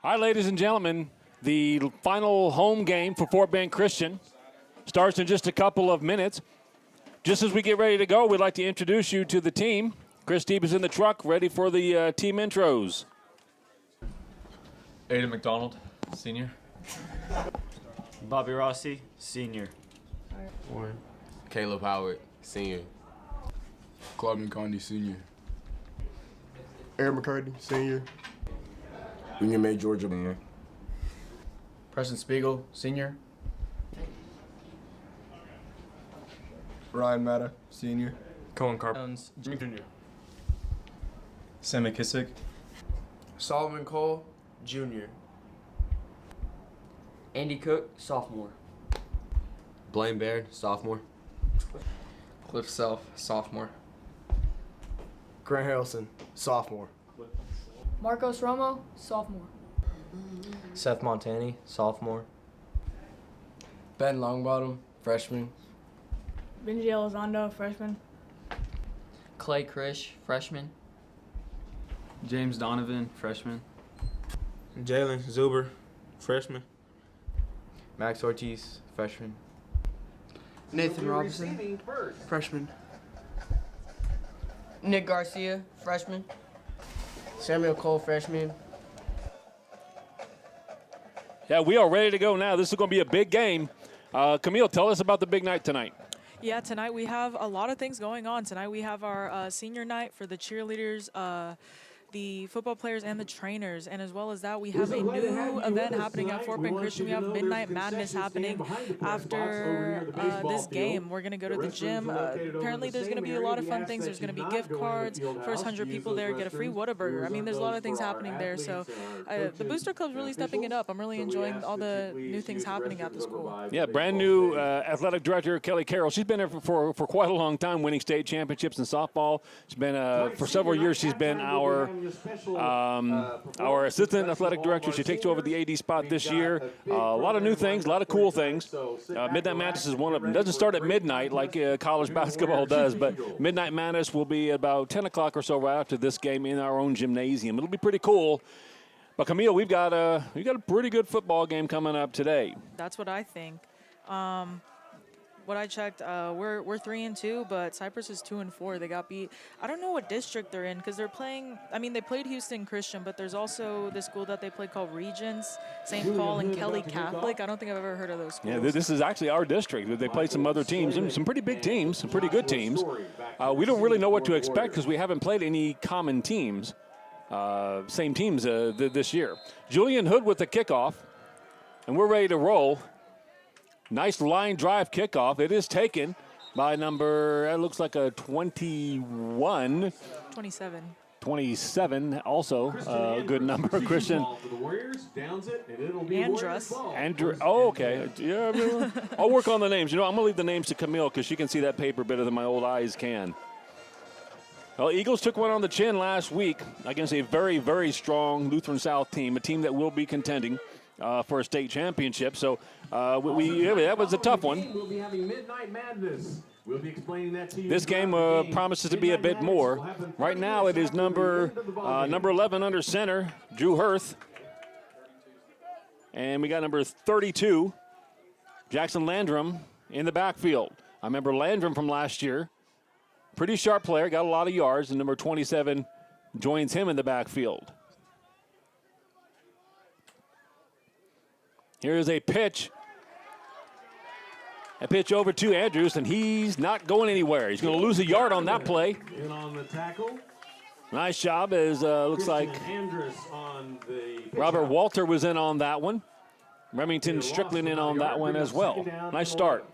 Hi, ladies and gentlemen. The final home game for Fort Bend Christian starts in just a couple of minutes. Just as we get ready to go, we'd like to introduce you to the team. Chris Deeb is in the truck, ready for the team intros. Aiden McDonald, senior. Bobby Rossi, senior. Caleb Howard, senior. Claude McCondy, senior. Aaron McCartney, senior. William May, Georgia, senior. Preston Spiegel, senior. Ryan Matta, senior. Cohen Carpens, junior. Sam McKissick. Solomon Cole, junior. Andy Cook, sophomore. Blaine Baird, sophomore. Cliff Self, sophomore. Grant Harrelson, sophomore. Marcos Romo, sophomore. Seth Montani, sophomore. Ben Longbottom, freshman. Benji Elizondo, freshman. Clay Krish, freshman. James Donovan, freshman. Jalen Zuber, freshman. Max Ortiz, freshman. Nathan Robinson, freshman. Nick Garcia, freshman. Samuel Cole, freshman. Yeah, we are ready to go now. This is going to be a big game. Camille, tell us about the big night tonight. Yeah, tonight we have a lot of things going on. Tonight we have our senior night for the cheerleaders, the football players, and the trainers. And as well as that, we have a new event happening at Fort Bend Christian. We have Midnight Madness happening after this game. We're going to go to the gym. Apparently there's going to be a lot of fun things. There's going to be gift cards. First 100 people there get a free Whataburger. I mean, there's a lot of things happening there. So the Booster Club's really stepping it up. I'm really enjoying all the new things happening at the school. Yeah, brand new athletic director Kelly Carroll. She's been there for quite a long time, winning state championships in softball. She's been for several years. She's been our assistant athletic director. She takes over the AD spot this year. A lot of new things, a lot of cool things. Midnight Madness is one of them. It doesn't start at midnight like college basketball does, but Midnight Madness will be about 10 o'clock or so right after this game in our own gymnasium. It'll be pretty cool. But Camille, we've got a pretty good football game coming up today. That's what I think. What I checked, we're 3-2, but Cypress is 2-4. They got beat. I don't know what district they're in because they're playing. I mean, they played Houston Christian, but there's also this school that they played called Regents, St. Paul, and Kelly Catholic. I don't think I've ever heard of those schools. Yeah, this is actually our district. They played some other teams, and some pretty big teams, some pretty good teams. We don't really know what to expect because we haven't played any common teams, same teams this year. Julian Hood with the kickoff, and we're ready to roll. Nice line drive kickoff. It is taken by number, it looks like a 21. 27. 27, also a good number. Christian. Andrus. Oh, okay. Yeah, I'll work on the names. You know, I'm going to leave the names to Camille because she can see that paper better than my old eyes can. Well, Eagles took one on the chin last week against a very, very strong Lutheran South team, a team that will be contending for a state championship. So that was a tough one. We'll be having Midnight Madness. We'll be explaining that to you. This game promises to be a bit more. Right now it is number 11 under center, Drew Hirth. And we got number 32, Jackson Landrum, in the backfield. I remember Landrum from last year. Pretty sharp player, got a lot of yards, and number 27 joins him in the backfield. Here's a pitch. A pitch over to Andrews, and he's not going anywhere. He's going to lose a yard on that play. In on the tackle. Nice job, as looks like Robert Walter was in on that one. Remington Strickland in on that one as well. Nice start.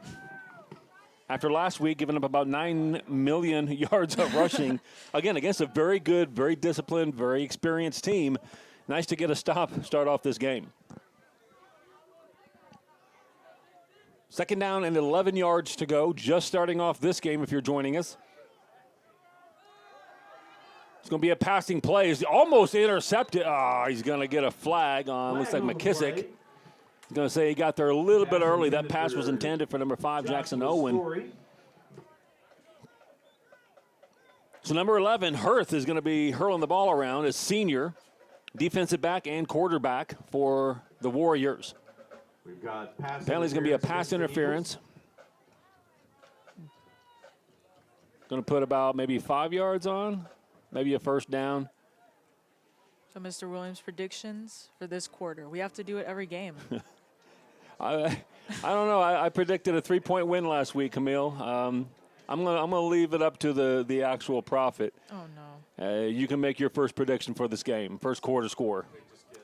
After last week, giving up about 9 million yards of rushing, again, against a very good, very disciplined, very experienced team. Nice to get a start off this game. Second down and 11 yards to go, just starting off this game if you're joining us. It's going to be a passing play. He's almost intercepted. He's going to get a flag on, looks like McKissick. He's going to say he got there a little bit early. That pass was intended for number 5, Jackson Owen. So number 11, Hirth, is going to be hurling the ball around as senior. defensive back and quarterback for the Warriors. We've got pass Penalty's going to be a pass interference. Going to put about maybe 5 yards on, maybe a first down. So, Mr. Williams, predictions for this quarter. We have to do it every game. I don't know. I predicted a 3-point win last week, Camille. I'm gonna leave it up to the actual prophet. Oh no. You can make your first prediction for this game. First quarter score.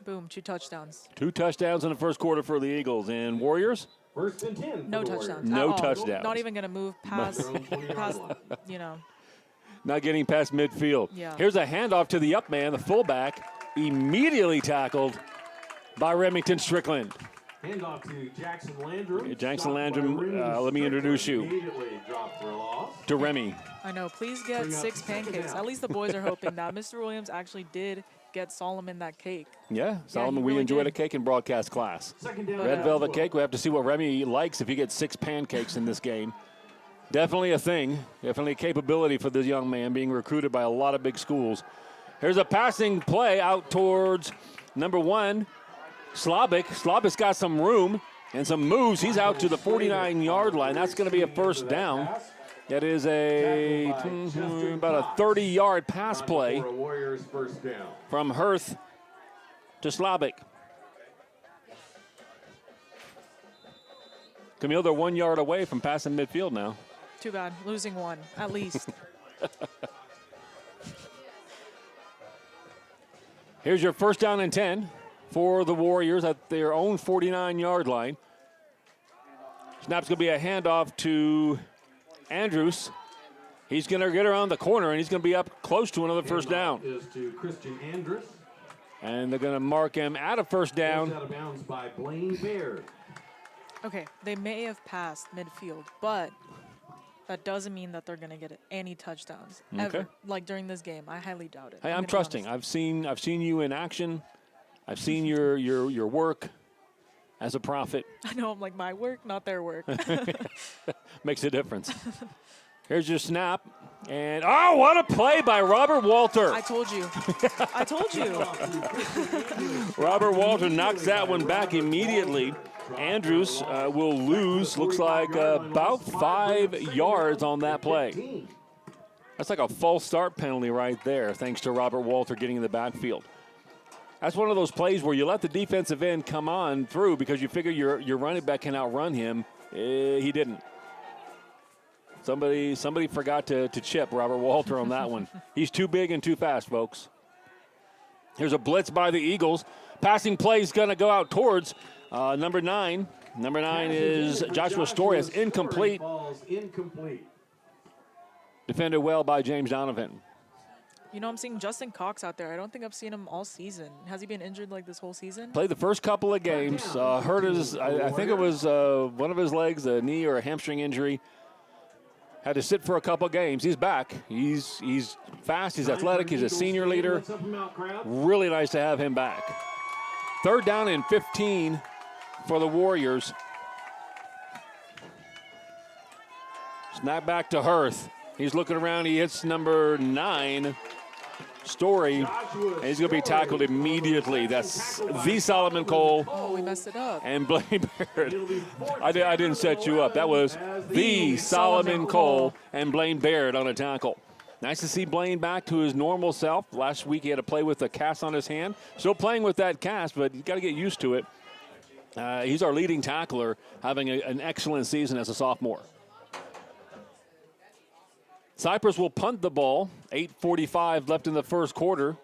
Boom, 2 touchdowns. 2 touchdowns in the first quarter for the Eagles. And Warriors? First and 10. No touchdowns. No at all. touchdowns. Not even gonna move past, Not getting past midfield. Yeah. Here's a handoff to the up man, the fullback, immediately tackled by Remington Strickland. Handoff to Jackson Landrum. Jackson Landrum, let me introduce you Immediately dropped for a loss. to Remy. I know. Please get 6 pancakes. At least the boys are hoping that. Mr. Williams actually did get Solomon that cake. Yeah, Solomon, he we really enjoyed did. a cake in broadcast class. Second down. Red velvet cake. We have to see what Remy likes if he gets 6 pancakes in this game. Definitely a thing. Definitely a capability for this young man being recruited by a lot of big schools. Here's a passing play out towards number 1, Slobik. Slobik's got some room and some moves. He's out to the 49-yard line. That's going to be a first down. That is about a 30-yard pass play For a Warriors first down. from Hirth to Slobik. Camille, they're 1 yard away from passing midfield now. Too bad. Losing 1, at least. Here's your first down and 10 for the Warriors at their own 49-yard line. Snap's going to be a handoff to Andrews. He's going to get around the corner, and he's going to be up close to another first down. Is to Christian Andrus. And they're going to mark him at a first down. Out of bounds by Blaine Baird. Okay, they may have passed midfield, but that doesn't mean that they're going to get any touchdowns ever. Okay. Like during this game, I highly doubt it. Hey, I'm gonna be trusting. honest. I've seen you in action. I've seen your work as a prophet. I know, I'm like, my work, not their work. Makes a difference. Here's your snap. And, oh, what a play by Robert Walter. I told you. I told you. Robert Walter knocks that one back immediately. Andrews will lose, looks like about 5 yards on that play. That's like a false start penalty right there, thanks to Robert Walter getting in the backfield. That's one of those plays where you let the defensive end come on through because you figure your running back can outrun him. He didn't. Somebody forgot to chip Robert Walter on that one. He's too big and too fast, folks. Here's a blitz by the Eagles. Passing play is going to go out towards number 9. Number 9 is Joshua Story. It's incomplete. Defended well by James Donovan. You know, I'm seeing Justin Cox out there. I don't think I've seen him all season. Has he been injured like this whole season? Played the first couple of games. Hurt his, I think it was one of his legs, a knee or a hamstring injury. Had to sit for a couple games. He's back. He's fast. He's athletic. He's a senior leader. Really nice to have him back. Third down and 15 for the Warriors. Snap back to Hirth. He's looking around. He hits number 9, Story. And he's going to be tackled immediately. That's the Solomon Cole. Oh, we messed it up. And Blaine Baird. I didn't set you up. That was the Solomon Cole and Blaine Baird on a tackle. Nice to see Blaine back to his normal self. Last week he had to play with a cast on his hand. Still playing with that cast, but he's got to get used to it. He's our leading tackler, having an excellent season as a sophomore. Cypress will punt the ball. 8:45 left in the first quarter.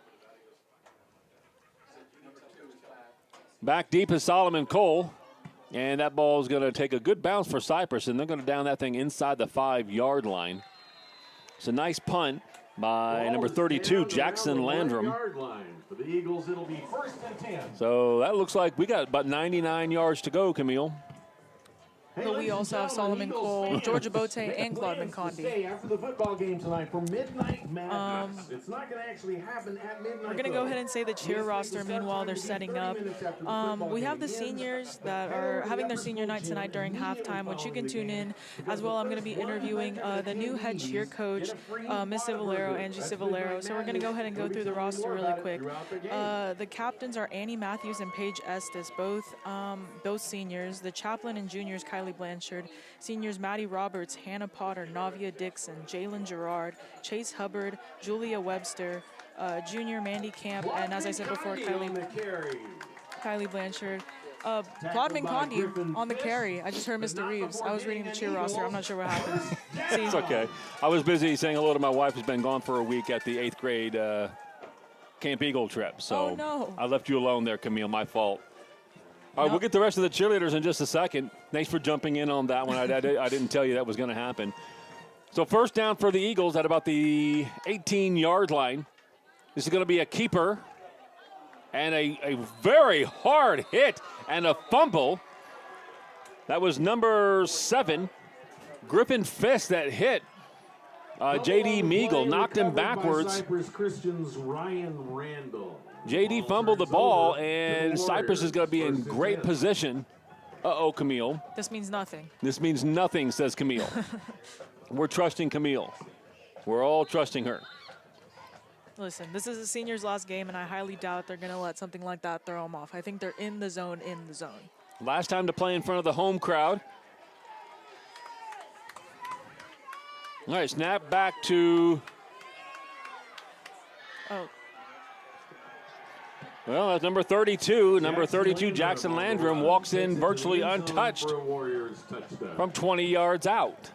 Back deep is Solomon Cole. And that ball is going to take a good bounce for Cypress, and they're going to down that thing inside the 5-yard line. It's a nice punt by number 32, Jackson Landrum. For the Eagles, it'll be first and 10. So that looks like we got about 99 yards to go, Camille. But we also have Solomon Cole, Georgia Bote, and Claude Mincondi. After the football game tonight for Midnight Madness. It's not going to actually happen at midnight. We're going to go ahead and say the cheer roster. Meanwhile, they're setting up. We have the seniors that are having their senior night tonight during halftime, which you can tune in as well. I'm going to be interviewing the new head cheer coach, Miss Civalero, Angie Civalero. So we're going to go ahead and go through the roster really quick. The captains are Annie Matthews and Paige Estes, both seniors. The chaplain and juniors, Kylie Blanchard. Seniors, Maddie Roberts, Hannah Potter, Navia Dixon, Jalen Gerard, Chase Hubbard, Julia Webster, junior Mandy Camp, and as I said before, Kylie Blanchard. Claude Mincondi on the carry. I just heard Mr. Reeves. I was reading the cheer roster. I'm not sure what happened. See? It's okay. I was busy saying hello to my wife who's been gone for a week at the 8th grade Camp Eagle trip. So oh, no. I left you alone there, Camille. My fault. All right, we'll get the rest of the cheerleaders in just a second. Thanks for jumping in on that one. I didn't tell you that was going to happen. So first down for the Eagles at about the 18-yard line. This is going to be a keeper and a very hard hit and a fumble. That was number 7, Griffin Fisk, that hit. J.D. Meagle knocked him backwards. Cypress Christian's Ryan Randall. J.D. fumbled the ball, and Cypress is going to be in great position. Uh-oh, Camille. This means nothing. This means nothing, says Camille. We're trusting Camille. We're all trusting her. Listen, this is a senior's last game, and I highly doubt they're going to let something like that throw them off. I think they're in the zone. Last time to play in front of the home crowd. All right, snap back to... Oh. Well, that's number 32. Number 32, Jackson Landrum, walks in virtually untouched from 20 yards out.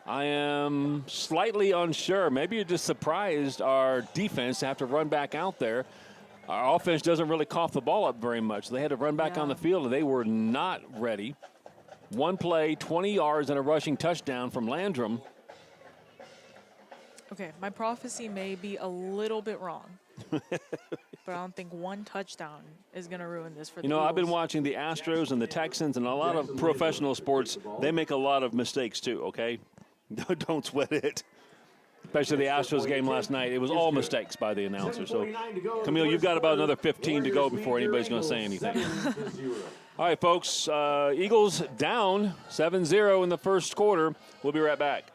I am slightly unsure. Maybe you're just surprised our defense to have to run back out there. Our offense doesn't really cough the ball up very much. They had to run back on the field, and they were not ready. One play, 20 yards, and a rushing touchdown from Landrum. Okay, my prophecy may be a little bit wrong. But I don't think one touchdown is going to ruin this for the Eagles. I've been watching the Astros and the Texans and a lot of professional sports. They make a lot of mistakes too, okay? Don't sweat it. Especially the Astros game last night. It was all mistakes by the announcer. So, Camille, you've got about another 15 to go before anybody's going to say anything. All right, folks. Eagles down 7-0 in the first quarter. We'll be right back.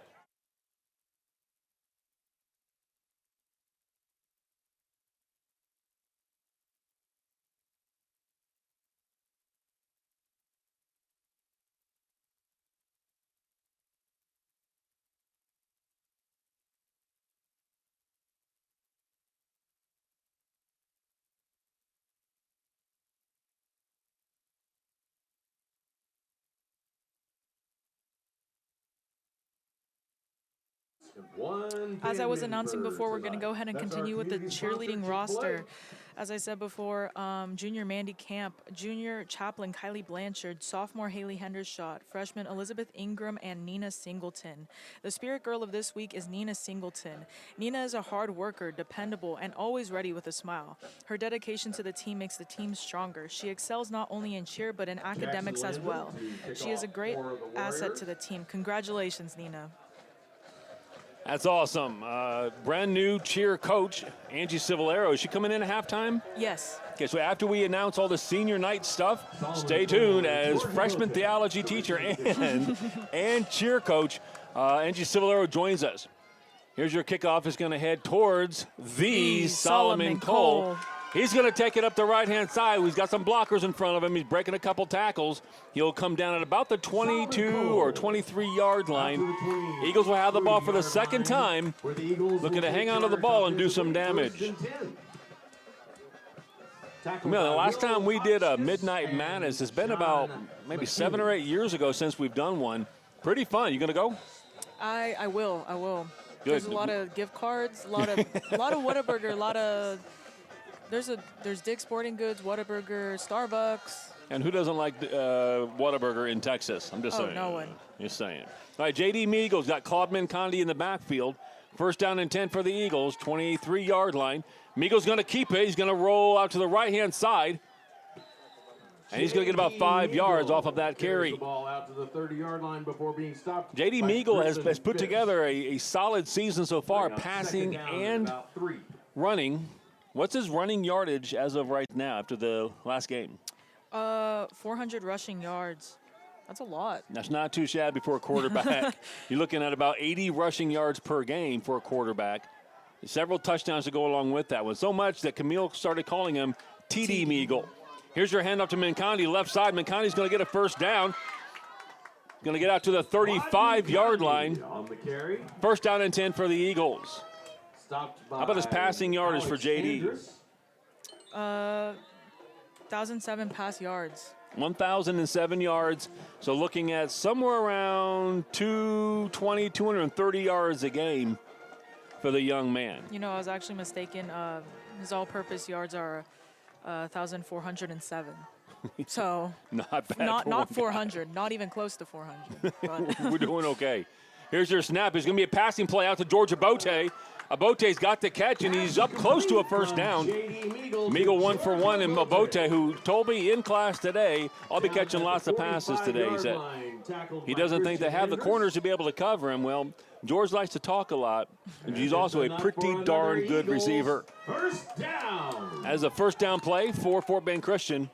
As I was announcing before, we're going to go ahead and continue with the cheerleading roster. As I said before, junior Mandy Camp, junior chaplain Kylie Blanchard, sophomore Haley Hendershot, freshman Elizabeth Ingram, and Nina Singleton. The spirit girl of this week is Nina Singleton. Nina is a hard worker, dependable, and always ready with a smile. Her dedication to the team makes the team stronger. She excels not only in cheer, but in academics as well. She is a great asset to the team. Congratulations, Nina. That's awesome. Brand new cheer coach, Angie Civalero. Is she coming in at halftime? Yes. Okay, so after we announce all the senior night stuff, stay tuned as freshman theology teacher and cheer coach, Angie Civalero joins us. Here's your kickoff. Is going to head towards the Solomon Cole. He's going to take it up the right-hand side. He's got some blockers in front of him. He's breaking a couple tackles. He'll come down at about the 22 or 23-yard line. Eagles will have the ball for the second time, looking to hang on to the ball and do some damage. The last time we did a Midnight Madness has been about maybe 7 or 8 years ago since we've done one. Pretty fun. You going to go? I will. Good. There's a lot of gift cards, a lot of Whataburger, a lot of... There's Dick's Sporting Goods, Whataburger, Starbucks. And who doesn't like Whataburger in Texas? I'm just saying. No one. Just saying. All right, J.D. Meagle's got Claude Mincondi in the backfield. First down and 10 for the Eagles, 23-yard line. Meagle's going to keep it. He's going to roll out to the right-hand side. And he's going to get about 5 yards off of that carry. The ball out to the 30-yard line before being stopped. J.D. Meagle has put together a solid season so far, passing and running. What's his running yardage as of right now after the last game? 400 rushing yards. That's a lot. That's not too shabby for a quarterback. You're looking at about 80 rushing yards per game for a quarterback. Several touchdowns to go along with that one. So much that Camille started calling him TD Meagle. Here's your handoff to Mincondi, left side. Mincondi's going to get a first down. Going to get out to the 35-yard line. On the carry. First down and 10 for the Eagles. Stopped by How about his passing yardage for JD? 1,007 pass yards. 1,007 yards. So looking at somewhere around 220, 230 yards a game for the young man. You know, I was actually mistaken. His all-purpose yards are 1,407. So not bad. Not 400. Not even close to 400. But. We're doing okay. Here's your snap. It's going to be a passing play out to George Abote. Abote's got the catch, and he's up close to a first down. Meagle 1 for 1, and Abote, who told me in class today, I'll be catching lots of passes today. He said he doesn't think they have the corners to be able to cover him. Well, George likes to talk a lot, and he's also a pretty darn good receiver. First down. As a first down play for Fort Bend Christian.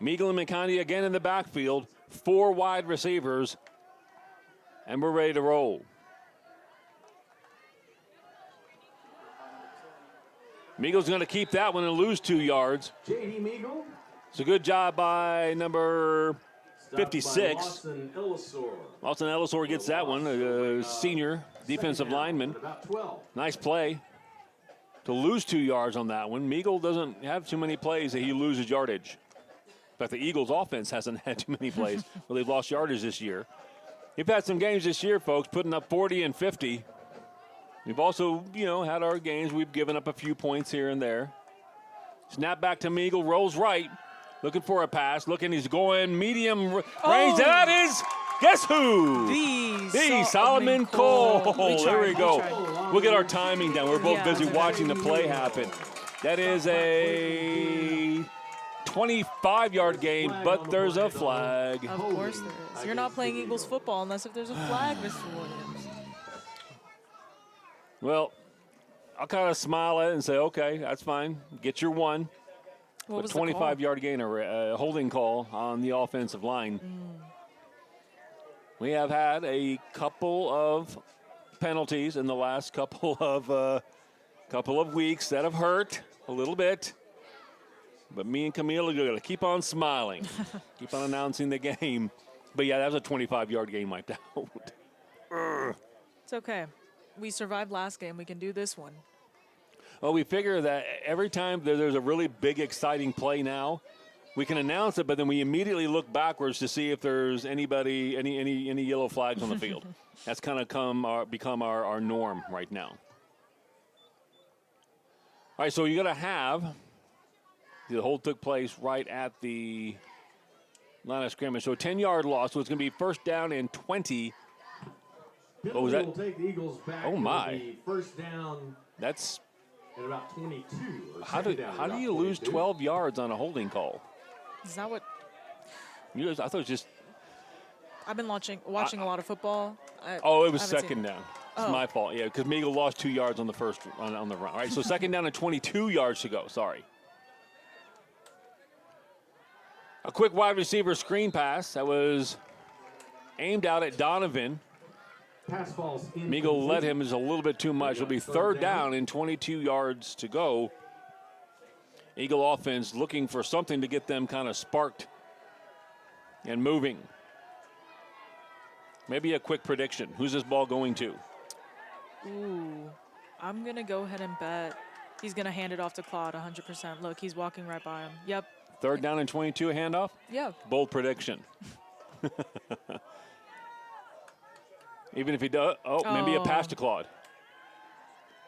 Meagle and McConaughey again in the backfield, 4 wide receivers, and we're ready to roll. Meagle's going to keep that one and lose 2 yards. J.D. Meagle. It's a good job by number 56. Lawson Ellisor. Lawson Ellisor gets that one, a senior defensive lineman. Nice play to lose 2 yards on that one. Meagle doesn't have too many plays that he loses yardage. In fact, the Eagles' offense hasn't had too many plays where they've lost yardage this year. We've had some games this year, folks, putting up 40 and 50. We've also, had our games. We've given up a few points here and there. Snap back to Meagle, rolls right, looking for a pass. He's going medium range. That is, guess who? The Solomon Cole. There we go. We'll get our timing down. We're both busy watching the play happen. That is a 25-yard game, but there's a flag. Of course there is. You're not playing Eagles football unless if there's a flag, Mr. Williams. Well, I'll kind of smile at it and say, okay, that's fine. Get your one. What was the 25-yard gain, a holding call on the offensive line. We have had a couple of penalties in the last couple of weeks that have hurt a little bit. But me and Camille are going to keep on smiling, keep on announcing the game. But, yeah, that was a 25-yard game wiped out. It's okay. We survived last game. We can do this one. Well, we figure that every time there's a really big, exciting play now, we can announce it, but then we immediately look backwards to see if there's any yellow flags on the field. That's kind of become our norm right now. All right, so you're going to have the hold took place right at the line of scrimmage. So a 10-yard loss, so it's going to be first down and 20. What was that? Will take the Eagles back. Oh, my. First down. That's at about 22. How do you lose 12 yards on a holding call? Is that what? I thought it was just. I've been watching a lot of football. It was second down. It's my fault. Yeah, because Meagle lost 2 yards on the first on the run. All right, so second down and 22 yards to go. Sorry. A quick wide receiver screen pass that was aimed out at Donovan. Pass balls in. Meagle led him is a little bit too much. It'll be third down and 22 yards to go. Eagle offense looking for something to get them kind of sparked and moving. Maybe a quick prediction. Who's this ball going to? Ooh, I'm going to go ahead and bet he's going to hand it off to Claude 100%. Look, he's walking right by him. Yep. Third down and 22, a handoff? Yeah. Bold prediction. Even if he does, maybe a pass to Claude.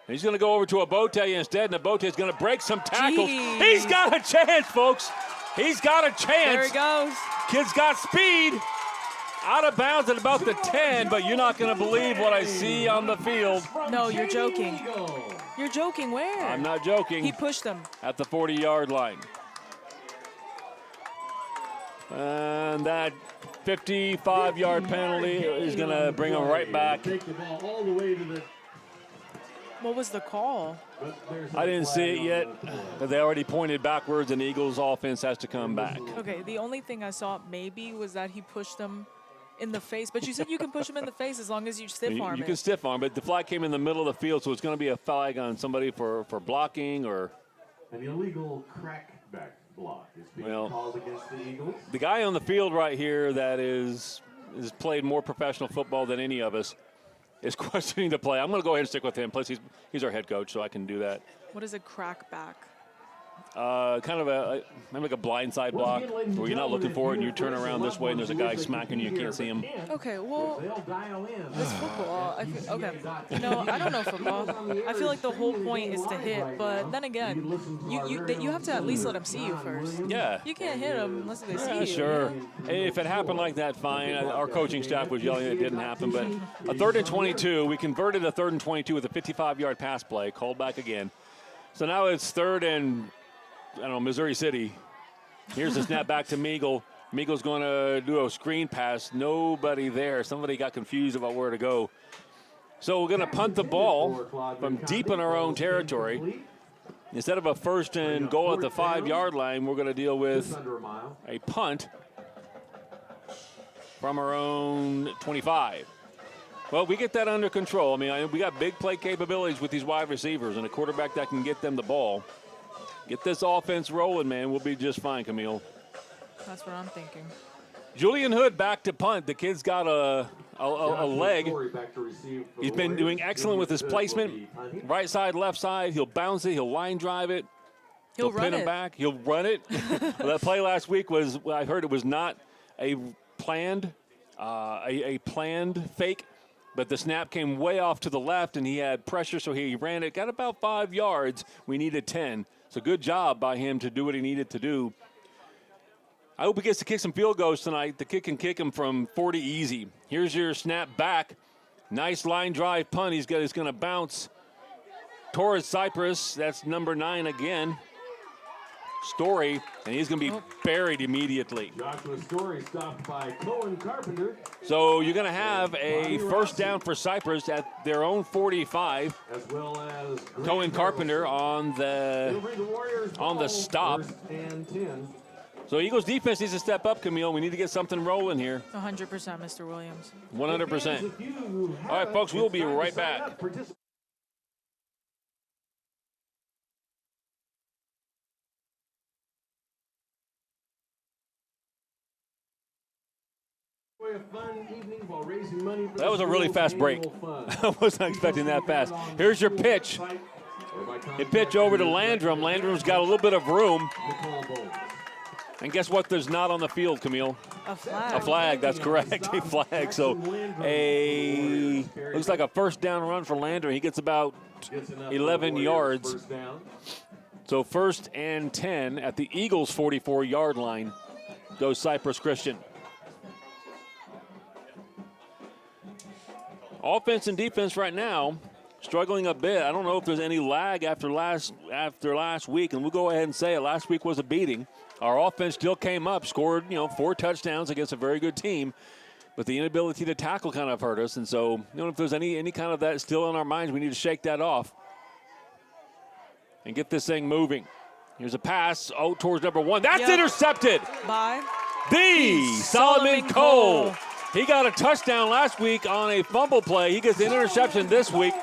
He's going to go over to Abote instead, and Abote is going to break some tackles. Jeez. He's got a chance, folks. He's got a chance. There he goes. Kid's got speed. Out of bounds at about the 10, but you're not going to believe what I see on the field. No, you're joking. You're joking. Where? I'm not joking. He pushed him. At the 40-yard line. And that 55-yard penalty is going to bring them right back. Take the ball all the way to the. What was the call? I didn't see it yet, but they already pointed backwards, and the Eagles' offense has to come back. Okay, the only thing I saw maybe was that he pushed them in the face. But you said you can push them in the face as long as you stiff arm You it. can stiff arm, but the flag came in the middle of the field, so it's going to be a flag on somebody for blocking or. An illegal crackback block is being called against the Eagles. The guy on the field right here that has played more professional football than any of us is questioning the play. I'm going to go ahead and stick with him. Plus, he's our head coach, so I can do that. What is a crackback? Kind of maybe like a blindside block where you're not looking for it and you turn around this way and there's a guy smacking you can't see him. Okay, well, this football. Okay, I don't know football. I feel like the whole point is to hit, but then again, you have to at least let them see you first. Yeah. You can't hit them unless they see you. Sure. If it happened like that, fine. Our coaching staff was yelling it didn't happen, but a 3rd and 22. We converted a 3rd and 22 with a 55-yard pass play, called back again. So now it's 3rd and Missouri City. Here's the snap back to Meagle. Meagle's going to do a screen pass. Nobody there. Somebody got confused about where to go. So we're going to punt the ball from deep in our own territory. Instead of a 1st and goal at the 5-yard line, we're going to deal with a punt from our own 25. Well, we get that under control. I mean, we got big play capabilities with these wide receivers and a quarterback that can get them the ball. Get this offense rolling, man. We'll be just fine, Camille. That's what I'm thinking. Julian Hood back to punt. The kid's got a leg. He's been doing excellent with his placement. Right side, left side. He'll bounce it. He'll line drive it. He'll run pin him back. He'll run it. That play last week was, I heard it was not a planned fake. But the snap came way off to the left, and he had pressure, so he ran it. Got about 5 yards. We needed 10. So good job by him to do what he needed to do. I hope he gets to kick some field goals tonight. The kid can kick him from 40 easy. Here's your snap back. Nice line drive punt. He's going to bounce towards Cypress. That's number 9 again. Story, and he's going to be buried immediately. Joshua Story stopped by Cohen Carpenter. So you're going to have a 1st down for Cypress at their own 45. As well as Cohen Carpenter on the stop. And 10. So Eagles defense needs to step up, Camille. We need to get something rolling here. 100%, Mr. Williams. 100%. All right, folks, we'll be right back. That was a really fast break. I wasn't expecting that fast. Here's your pitch. You pitch over to Landrum. Landrum's got a little bit of room. And guess what there's not on the field, Camille? A flag. A flag, that's correct. A flag. So looks like a 1st down run for Landrum. He gets about 11 yards. So 1st and 10 at the Eagles' 44-yard line goes Cypress Christian. Offense and defense right now struggling a bit. I don't know if there's any lag after last week, and we'll go ahead and say it. Last week was a beating. Our offense still came up, scored 4 touchdowns against a very good team, but the inability to tackle kind of hurt us. And so, if there's any kind of that still in our minds, we need to shake that off and get this thing moving. Here's a pass towards number 1. That's intercepted by the Solomon Cole. He got a touchdown last week on a fumble play. He gets an interception this week.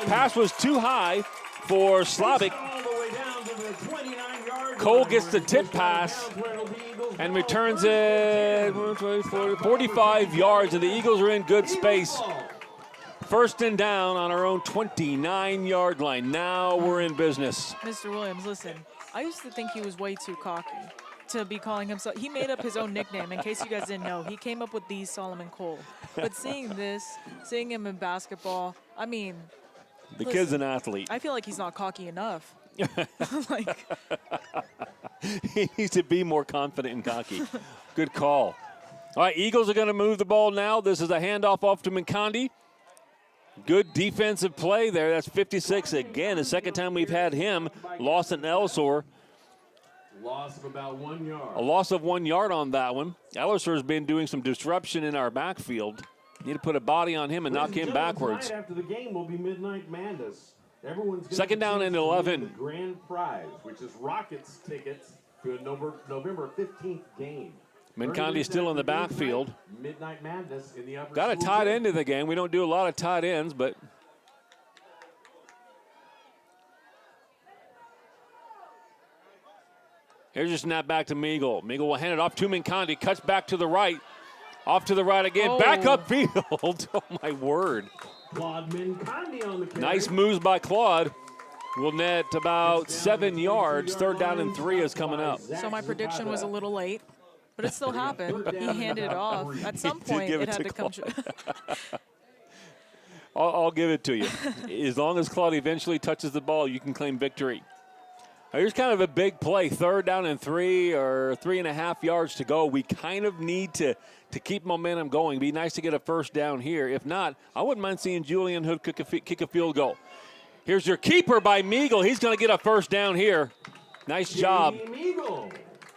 Pass was too high for Slavic. Cole gets the tip pass and returns it 45 yards, and the Eagles are in good space. 1st and down on our own 29-yard line. Now we're in business. Mr. Williams, listen, I used to think he was way too cocky to be calling himself. He made up his own nickname. In case you guys didn't know, he came up with the Solomon Cole. But seeing him in basketball, I mean, the kid's an athlete. I feel like he's not cocky enough. He needs to be more confident and cocky. Good call. All right, Eagles are going to move the ball now. This is a handoff off to Minkondi. Good defensive play there. That's 56 again. The second time we've had him. Lawson Elsor Loss of about 1 yard. A loss of 1 yard on that one. Ellerser has been doing some disruption in our backfield. Need to put a body on him and knock him backwards. Tonight after the game will be Midnight Madness. Everyone's gonna Second down and 11. The grand prize, which is Rockets tickets to a November 15th game. Mincondi still in the backfield. Midnight Madness in the upper Got a school tight gym. end in the game. We don't do a lot of tight ends, but here's your snap back to Meagle. Meagle will hand it off to Mincondi. Cuts back to the right. Off to the right again. Back upfield. Oh, my word. Claude Mincondi on the carry. Nice moves by Claude. Will net about 7 yards. Third down and 3 is coming up. So my prediction was a little late, but it still happened. He handed it off. At some point, it had to come true. I'll give it to you. As long as Claude eventually touches the ball, you can claim victory. Now, here's kind of a big play. Third down and 3 or 3.5 yards to go. We kind of need to keep momentum going. It'd be nice to get a first down here. If not, I wouldn't mind seeing Julian Hood kick a field goal. Here's your keeper by Meagle. He's going to get a first down here. Nice job.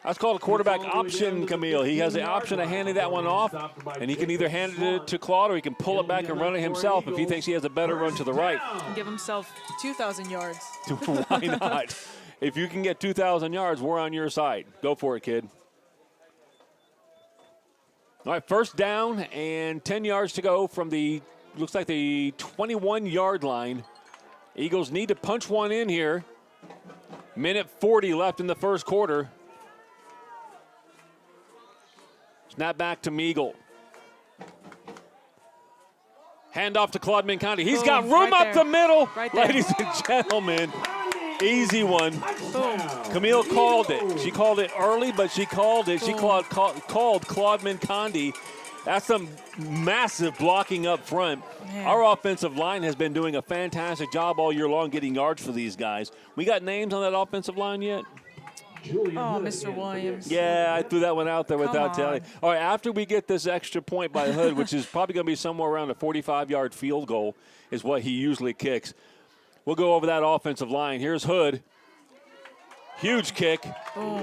That's called a quarterback option, Camille. He has the option of handing that one off, and he can either hand it to Claude or he can pull it back and run it himself if he thinks he has a better run to the right. Give himself 2,000 yards. Why not? If you can get 2,000 yards, we're on your side. Go for it, kid. All right, first down and 10 yards to go from the, looks like the 21-yard line. Eagles need to punch one in here. Minute 40 left in the first quarter. Snap back to Meagle. Hand off to Claude Mincondi. He's got room up the middle. Ladies and gentlemen, easy one. Camille called it. She called it early, but she called it. She called Claude Mincondi. That's some massive blocking up front. Man. Our offensive line has been doing a fantastic job all year long getting yards for these guys. We got names on that offensive line yet? Oh, Mr. Williams. Yeah, I threw that one out there without telling. All right, after we get this extra point by Hood, which is probably going to be somewhere around a 45-yard field goal is what he usually kicks, we'll go over that offensive line. Here's Hood. Huge kick,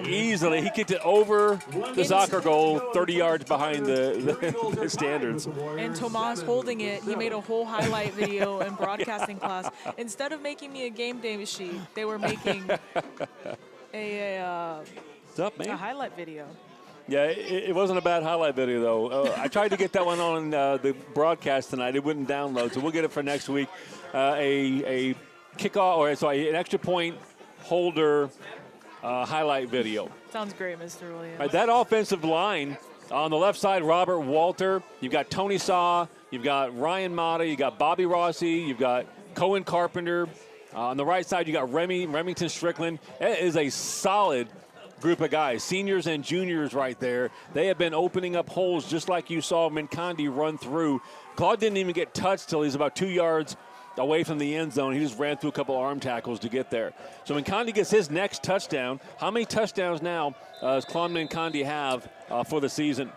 easily. He kicked it over the soccer goal, 30 yards behind the standards. And Tomas holding it, he made a whole highlight video in broadcasting class. Instead of making me a game day sheet, they were making a highlight video. Yeah, it wasn't a bad highlight video, though. I tried to get that one on the broadcast tonight. It wouldn't download, so we'll get it for next week. A kickoff, or sorry, an extra point holder highlight video. Sounds great, Mr. Williams. Right, that offensive line on the left side, Robert Walter. You've got Tony Saw. You've got Ryan Mata. You've got Bobby Rossi. You've got Cohen Carpenter. On the right side, you got Remington Strickland. It is a solid group of guys, seniors and juniors right there. They have been opening up holes just like you saw Mincondi run through. Claude didn't even get touched till he's about 2 yards away from the end zone. He just ran through a couple arm tackles to get there. So Mincondi gets his next touchdown. How many touchdowns now does Claude Mincondi have for the season?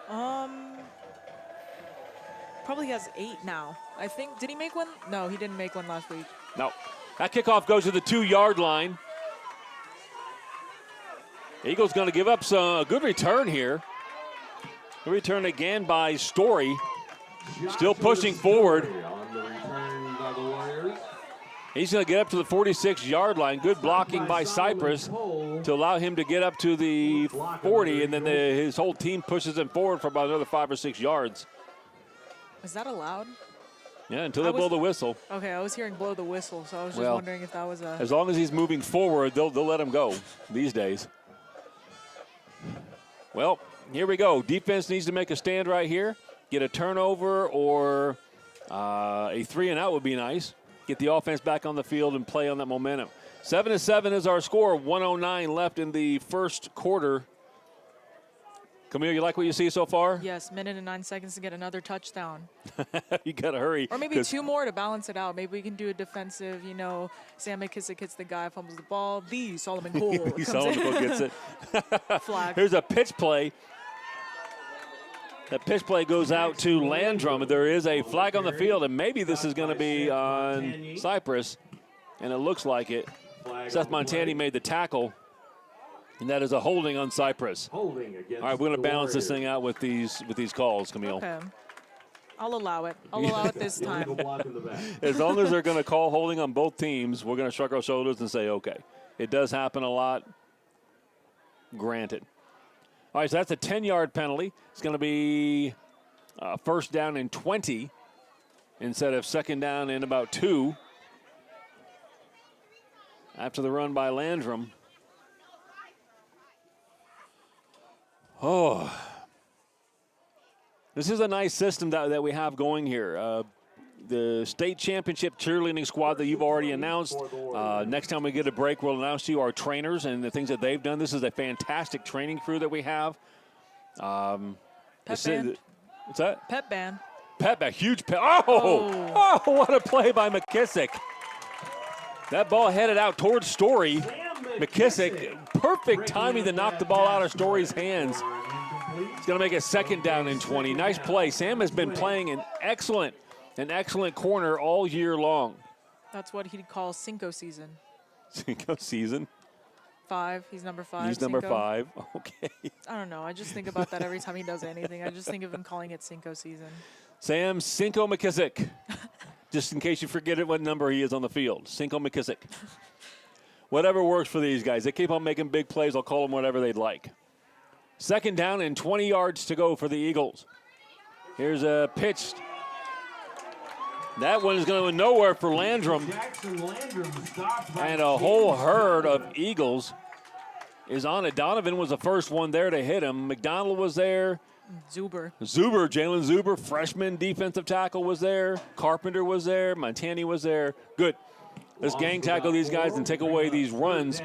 Probably has 8 now. I think, did he make one? No, he didn't make one last week. No. That kickoff goes to the 2-yard line. Eagles going to give up a good return here. Good return again by Story. Still pushing forward. He's going to get up to the 46-yard line. Good blocking by Cypress to allow him to get up to the 40, and then his whole team pushes him forward for about another 5 or 6 yards. Is that allowed? Yeah, until they blow the whistle. Okay, I was hearing blow the whistle, so I was just wondering if that was a... As long as he's moving forward, they'll let him go these days. Well, here we go. Defense needs to make a stand right here. Get a turnover or a 3-and-out would be nice. Get the offense back on the field and play on that momentum. 7-7 is our score. 1:09 left in the first quarter. Camille, you like what you see so far? Yes, minute and 9 seconds to get another touchdown. You got to hurry. Or maybe 2 more to balance it out. Maybe we can do a defensive, Sam McKissick hits the guy, fumbles the ball. Solomon Cole Solomon Cole gets it. Flag. Here's a pitch play. The pitch play goes out to Landrum. There is a flag on the field, and maybe this is going to be on Cypress, and it looks like it. Seth Montani made the tackle. And that is a holding on Cypress. Holding against All right, we're going to the balance this Warriors. thing out with these calls, Camille. Okay. I'll allow it. I'll allow it this time. Illegal block in the back. As long as they're going to call holding on both teams, we're going to shrug our shoulders and say, okay. It does happen a lot. Granted. All right, so that's a 10-yard penalty. It's going to be first down and 20 instead of second down and about 2 after the run by Landrum. Oh, this is a nice system that we have going here. The state championship cheerleading squad that you've already announced. Next time we get a break, we'll announce to you our trainers and the things that they've done. This is a fantastic training crew that we have. Pep band. What's that? Pep band. Pep, a huge pep. Oh, what a play by McKissick. That ball headed out towards Story. McKissick, perfect timing to knock the ball out of Story's hands. He's going to make a second down and 20. Nice play. Sam has been playing an excellent corner all year long. That's what he'd call Cinco season. Cinco season? 5. He's number 5. He's number Cinco. 5. Okay. I don't know. I just think about that every time he does anything. I just think of him calling it Cinco season. Sam Cinco McKissick. Just in case you forget it, what number he is on the field. Cinco McKissick. Whatever works for these guys. They keep on making big plays. I'll call them whatever they'd like. Second down and 20 yards to go for the Eagles. Here's a pitch. That one is going nowhere for Landrum. And a whole herd of Eagles is on it. Donovan was the first one there to hit him. McDonald was there. Jalen Zuber, freshman defensive tackle was there. Carpenter was there. Montani was there. Good. Let's gang tackle these guys and take away these runs.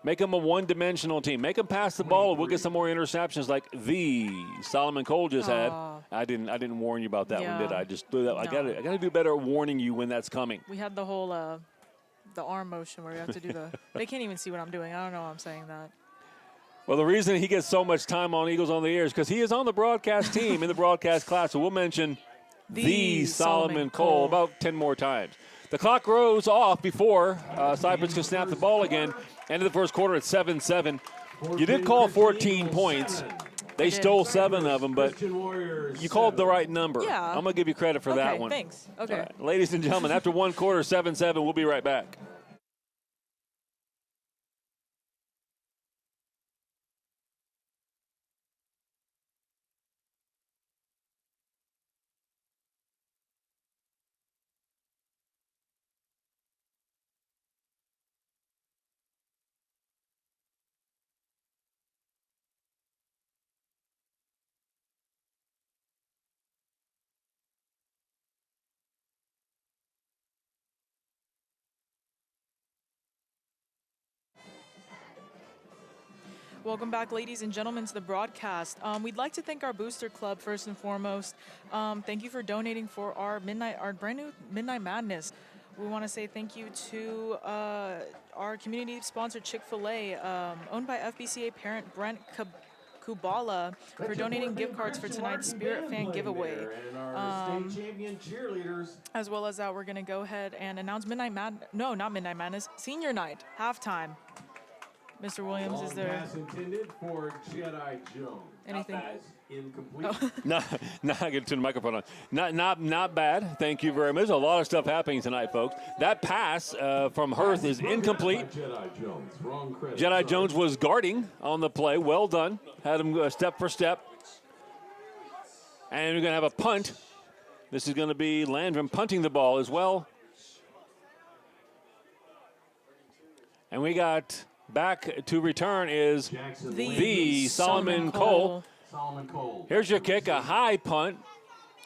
Make them a one-dimensional team. Make them pass the ball. We'll get some more interceptions like the Solomon Cole just had. I didn't warn you about that one, did I? Just do that. No. I gotta do better at warning you when that's coming. We had the whole the arm motion where we have to do the. They can't even see what I'm doing. I don't know why I'm saying that. Well, the reason he gets so much time on Eagles on the Air is because he is on the broadcast team in the broadcast class. So we'll mention the Solomon Cole about 10 more times. The clock goes off before Cypress can snap the ball again. End of the first quarter at 7-7. You did call 14 points. They stole 7 of them, but you called the right number. Yeah. I'm going to give you credit for that one. Thanks. Okay. Right. Ladies and gentlemen, after one quarter, 7-7, we'll be right back. Welcome back, ladies and gentlemen, to the broadcast. We'd like to thank our booster club first and foremost. Thank you for donating for our brand new Midnight Madness. We want to say thank you to our community sponsor Chick-fil-A, owned by FBCA parent Brent Kubala, for donating gift cards for tonight's Spirit Fan giveaway. As well as that, we're going to go ahead and announce not Midnight Madness, Senior Night, halftime. Mr. Williams, is there pass intended for Jedi Jones? anything? Incomplete. Not get to the microphone on. Not bad. Thank you very much. There's a lot of stuff happening tonight, folks. That pass from Hurth is incomplete. Jedi Jones. Wrong credit. Jedi Jones was guarding on the play. Well done. Had him step for step. And we're going to have a punt. This is going to be Landrum punting the ball as well. And we got back to return is the Solomon Cole. Solomon Cole. Here's your kick, a high punt.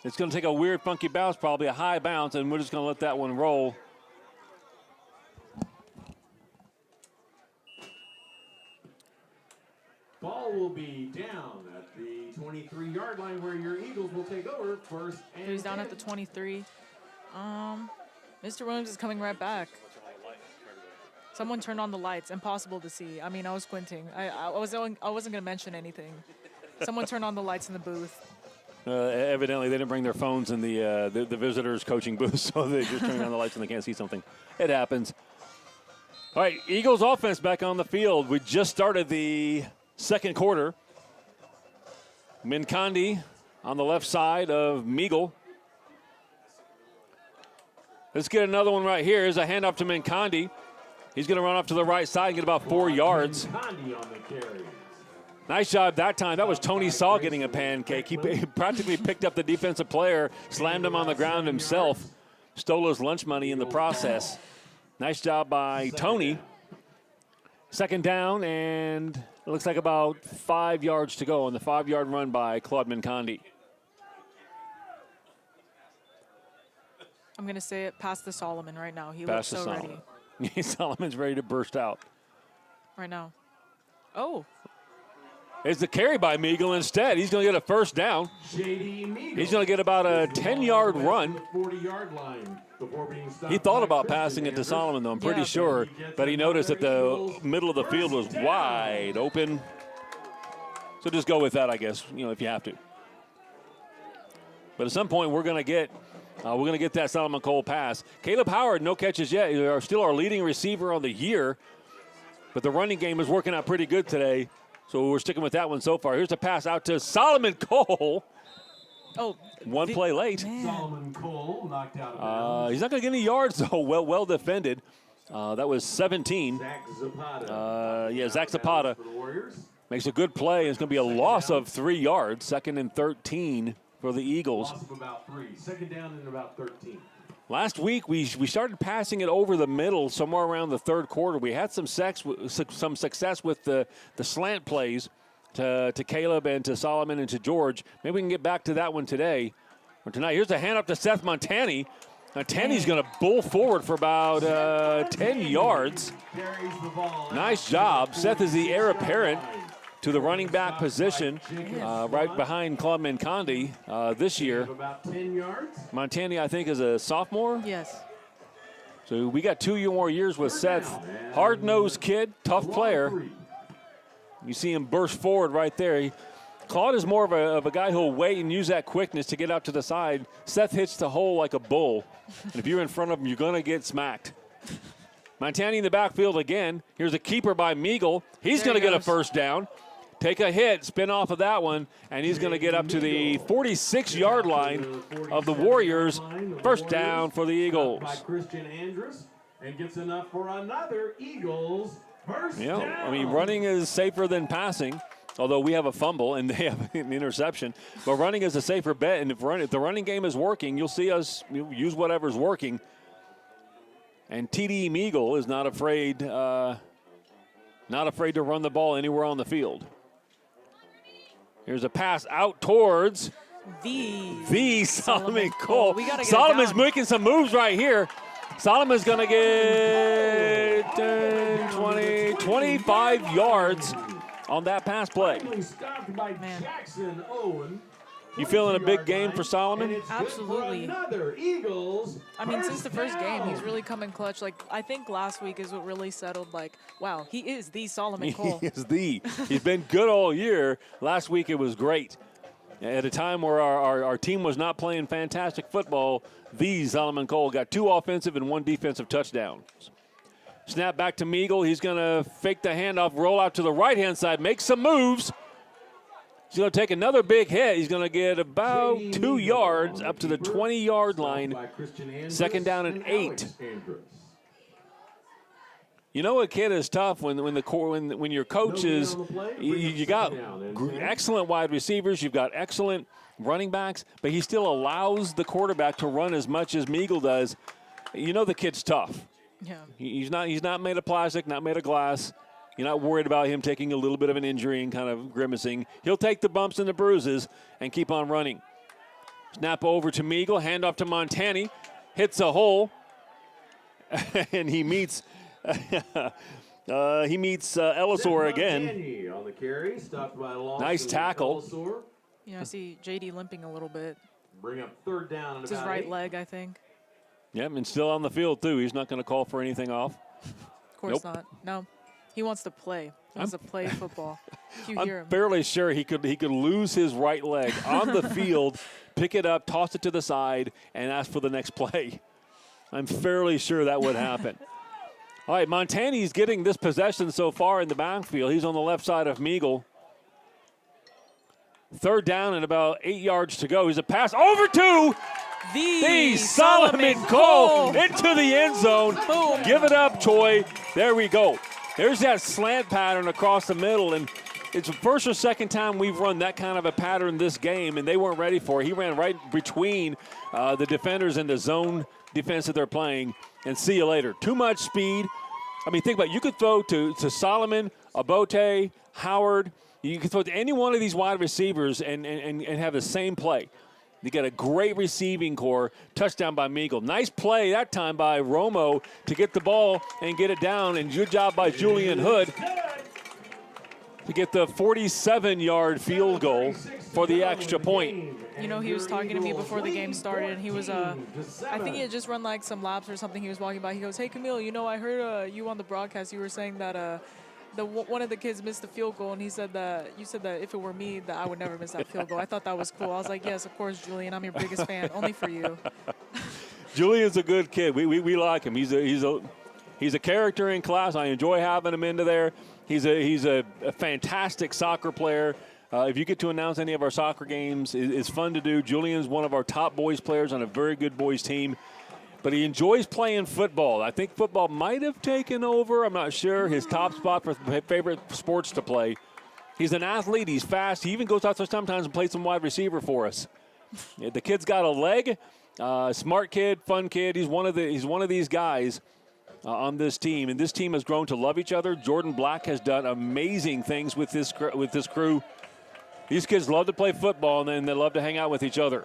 It's going to take a weird, funky bounce, probably a high bounce, and we're just going to let that one roll. Ball will be down at the 23-yard line where your Eagles will take over first. And He's down at the 23. Mr. Williams is coming right back. Someone turned on the lights. Impossible to see. I mean, I was squinting. I wasn't going to mention anything. Someone turned on the lights in the booth. Evidently, they didn't bring their phones in the visitors' coaching booth, so they just turn on the lights and they can't see something. It happens. All right, Eagles offense back on the field. We just started the second quarter. Mincondi on the left side of Meagle. Let's get another one right here. Here's a handoff to Mincondi. He's going to run off to the right side and get about 4 yards. Nice job that time. That was Tony Saw getting a pancake. He practically picked up the defensive player, slammed him on the ground himself, stole his lunch money in the process. Nice job by Tony. Second down, and it looks like about 5 yards to go on the 5-yard run by Claude Mincondi. I'm going to say it past the Solomon right now. He Pass looks to so Solomon. ready. Solomon's ready to burst out. Right now. Oh. It's the carry by Meagle instead. He's going to get a first down. He's going to get about a 10-yard run. He thought about passing it to Solomon, though, I'm pretty sure. But he noticed that the middle of the field was wide open. So just go with that, I guess, if you have to. But at some point, we're going to get that Solomon Cole pass. Caleb Howard, no catches yet. He's still our leading receiver on the year. But the running game is working out pretty good today. So we're sticking with that one so far. Here's a pass out to Solomon Cole. Oh, one play late. Solomon Cole knocked out of bounds. He's not going to get any yards, though. Well defended. That was 17. Zach Zapata. Zach Zapata makes a good play. It's going to be a loss of 3 yards. 2nd and 13 for the Eagles. Loss of about 3. Second down and about 13. Last week, we started passing it over the middle somewhere around the third quarter. We had some success with the slant plays to Caleb and to Solomon and to George. Maybe we can get back to that one today or tonight. Here's a hand up to Seth Montani. Montani's going to bull forward for about 10 yards. Nice job. Seth is the heir apparent to the running back position, right behind Claude Mincondi this year. Montani, I think, is a sophomore. Yes. So we got 2 more years with Seth. Hard-nosed kid, tough player. You see him burst forward right there. Claude is more of a guy who'll wait and use that quickness to get out to the side. Seth hits the hole like a bull. And if you're in front of him, you're going to get smacked. Montani in the backfield again. Here's a keeper by Meagle. He's going to get a first down. Take a hit, spin off of that one, and he's going to get up to the 46-yard line of the Warriors. First down for the Eagles. By Christian Andrus, and gets enough for another Eagles first down. I mean, running is safer than passing, although we have a fumble and they have an interception. But running is a safer bet, and if the running game is working, you'll see us use whatever's working. And TD Meagle is not afraid to run the ball anywhere on the field. Here's a pass out towards the Solomon Cole. Solomon's making some moves right here. Solomon's going to get 10, 20, 25 yards on that pass play. Stopped by Jackson Owen. You feeling a big game for Solomon? Absolutely. Another Eagles. I mean, since the first game, he's really come in clutch. Like, I think last week is what really settled, like, wow, he is the Solomon Cole. He's been good all year. Last week it was great. At a time where our team was not playing fantastic football, the Solomon Cole got 2 offensive and 1 defensive touchdowns. Snap back to Meagle. He's going to fake the handoff, roll out to the right-hand side, make some moves. He's going to take another big hit. He's going to get about 2 yards up to the 20-yard line. Second down and 8. You know, a kid is tough when your coach is. You got excellent wide receivers. You've got excellent running backs, but he still allows the quarterback to run as much as Meagle does. You know the kid's tough. Yeah. He's not made of plastic, not made of glass. You're not worried about him taking a little bit of an injury and kind of grimacing. He'll take the bumps and the bruises and keep on running. Snap over to Meagle, handoff to Montani, hits a hole, and he meets Ellisor again. On the carry, stopped by nice tackle. I see JD limping a little bit. Bring up third down. And it's his right leg, I think. Yep, and still on the field, too. He's not going to call for anything off. Of course not. No. He wants to play. He wants to play football. I'm fairly sure he could lose his right leg on the field, pick it up, toss it to the side, and ask for the next play. I'm fairly sure that would happen. All right, Montani's getting this possession so far in the backfield. He's on the left side of Meagle. 3rd down and about 8 yards to go. He's a pass over to the Solomon Cole into the end zone. Boom. Give it up, Troy. There we go. There's that slant pattern across the middle, and it's the first or second time we've run that kind of a pattern this game, and they weren't ready for it. He ran right between the defenders and the zone defense that they're playing, and see you later. Too much speed. I mean, think about it. You could throw to Solomon, Abote, Howard. You could throw to any one of these wide receivers and have the same play. You got a great receiving core. Touchdown by Meagle. Nice play that time by Romo to get the ball and get it down, and good job by Julian Hood to get the 47-yard field goal for the extra point. You know, he was talking to me before the game started, and he was, I think he had just run like some laps or something. He was walking by. He goes, "Hey, Camille, you know, I heard you on the broadcast. You were saying that one of the kids missed the field goal, and he said that you said that if it were me, that I would never miss that field goal." I thought that was cool. I was like, "Yes, of course, Julian. I'm your biggest fan, only for you." Julian's a good kid. We like him. He's a character in class. I enjoy having him into there. He's a fantastic soccer player. If you get to announce any of our soccer games, it's fun to do. Julian's one of our top boys players on a very good boys team. But he enjoys playing football. I think football might have taken over. I'm not sure. His top spot for favorite sports to play. He's an athlete. He's fast. He even goes out there sometimes and plays some wide receiver for us. The kid's got a leg. Smart kid, fun kid. He's one of these guys on this team, and this team has grown to love each other. Jordan Black has done amazing things with this crew. These kids love to play football, and they love to hang out with each other.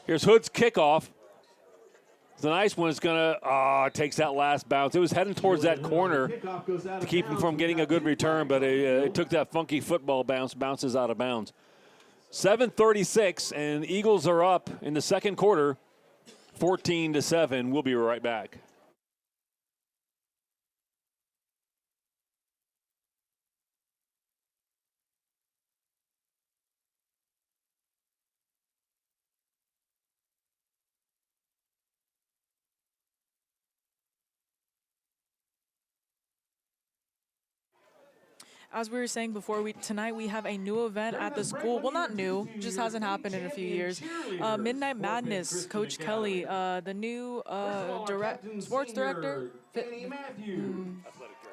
Here's Hood's kickoff. It's a nice one. It's takes that last bounce. It was heading towards that corner to keep him from getting a good return, but it took that funky football bounces out of bounds. 7:36, and Eagles are up in the second quarter, 14-7. We'll be right back. As we were saying before, tonight we have a new event at the school. Well, not new, just hasn't happened in a few years. Midnight Madness, Coach Kelly, the new sports director,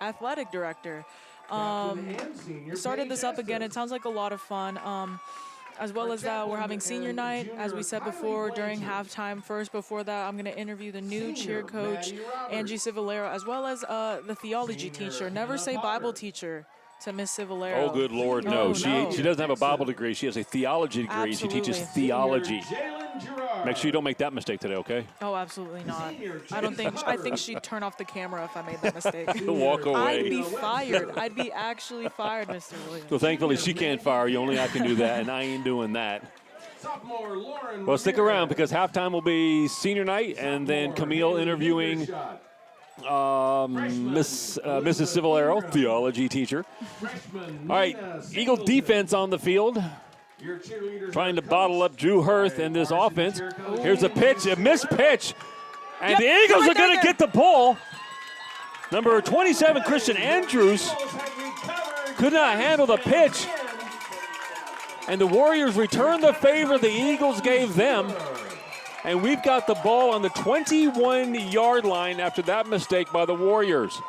athletic director, started this up again. It sounds like a lot of fun. As well as that, we're having senior night, as we said before, during halftime. First, before that, I'm going to interview the new cheer coach, Angie Civalero, as well as the theology teacher. Never say Bible teacher to Miss Civalero. Oh, good Lord, no. She doesn't have a Bible degree. She has a theology degree. Absolutely. She teaches theology. Make sure you don't make that mistake today, okay? Oh, absolutely not. I think she'd turn off the camera if I made that mistake. Walk away. I'd be fired. I'd be actually fired, Mr. Williams. So thankfully she can't fire you. Only I can do that, and I ain't doing that. Well, stick around because halftime will be senior night, and then Camille interviewing Mrs. Civalero, theology teacher. All right, Eagle defense on the field, trying to bottle up Drew Hurth in this offense. Here's a pitch, a missed pitch, and the Eagles are going to get the ball. Number 27, Christian Andrews, could not handle the pitch, and the Warriors return the favor the Eagles gave them. And we've got the ball on the 21-yard line after that mistake by the Warriors.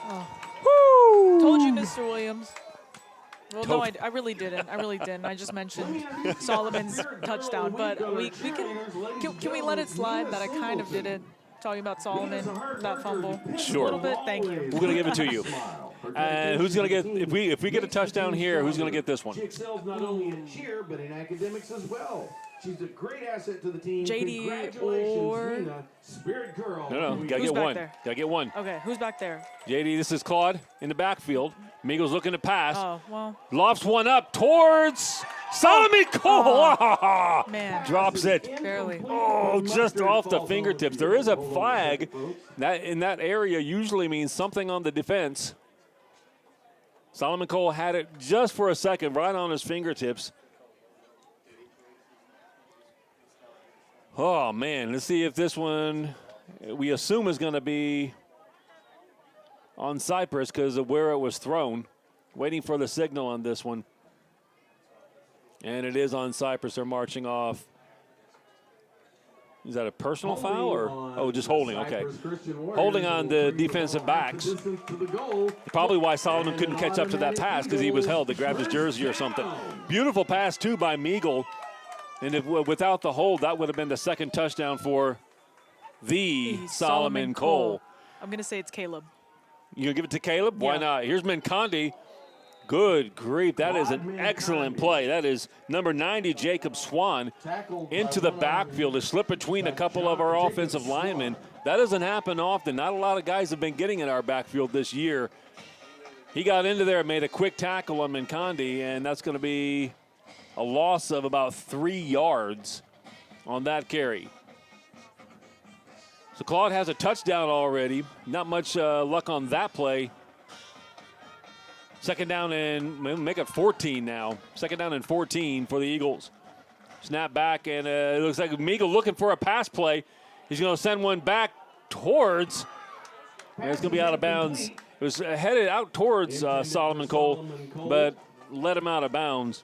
Oh. Told you, Mr. Williams. Well, no, I really didn't. I just mentioned Solomon's touchdown. But can we let it slide that I kind of did it, talking about Solomon, that fumble? Sure. A little bit, thank you. We're going to give it to you. And who's going to get, if we get a touchdown here, who's going to get this one? She excels not only in cheer, but in academics as well. She's a great asset to the team. JD or Nina, Spirit Girl. No, gotta get one. Gotta get one. Okay, who's back there? JD, this is Claude in the backfield. Miguel's looking to pass. Oh, well. Lofts one up towards Solomon Cole. Oh, man. Drops it. Barely. Oh, just off the fingertips. There is a flag. That in that area usually means something on the defense. Solomon Cole had it just for a second right on his fingertips. Oh, man, let's see if this one we assume is going to be on Cypress because of where it was thrown. Waiting for the signal on this one. And it is on Cypress. They're marching off. Is that a personal foul or? Oh, just holding. Okay. Holding on the defensive backs. Probably why Solomon couldn't catch up to that pass because he was held. They grabbed his jersey or something. Beautiful pass, too, by Meagle. And if, without the hold, that would have been the second touchdown for the Solomon Cole. I'm going to say it's Caleb. You going to give it to Caleb? Why not? Here's Mincondi. Good grief. That is an excellent play. That is number 90, Jacob Swan, into the backfield to slip between a couple of our offensive linemen. That doesn't happen often. Not a lot of guys have been getting in our backfield this year. He got into there and made a quick tackle on Mincondi, and that's going to be a loss of about 3 yards on that carry. So Claude has a touchdown already. Not much luck on that play. Second down and make it 14 now. Second down and 14 for the Eagles. Snap back, and it looks like Meagle looking for a pass play. He's going to send one back towards. And it's going to be out of bounds. It was headed out towards Solomon Cole, but let him out of bounds.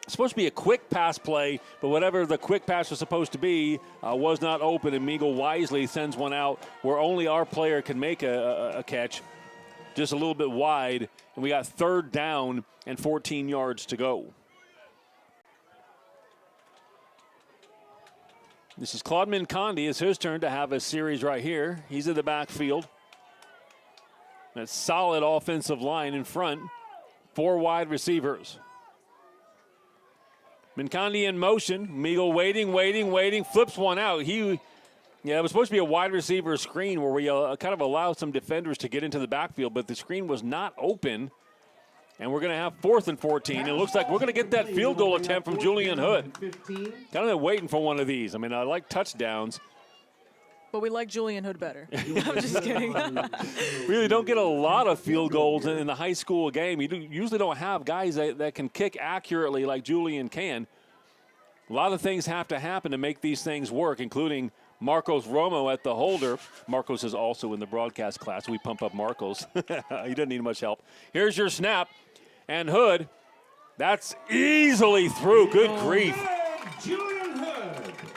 It's supposed to be a quick pass play, but whatever the quick pass was supposed to be was not open, and Meagle wisely sends one out where only our player can make a catch, just a little bit wide, and we got third down and 14 yards to go. This is Claude Mincondi. It's his turn to have a series right here. He's in the backfield. That solid offensive line in front. 4 wide receivers. Mincondi in motion. Meagle waiting. Flips one out. It was supposed to be a wide receiver screen where we kind of allow some defenders to get into the backfield, but the screen was not open. And we're going to have 4th and 14. It looks like we're going to get that field goal attempt from Julian Hood. Kind of waiting for one of these. I mean, I like touchdowns. But we like Julian Hood better. I'm just kidding. Really don't get a lot of field goals in the high school game. You usually don't have guys that can kick accurately like Julian can. A lot of things have to happen to make these things work, including Marcos Romo at the holder. Marcos is also in the broadcast class. We pump up Marcos. He doesn't need much help. Here's your snap. And Hood, that's easily through. Good grief.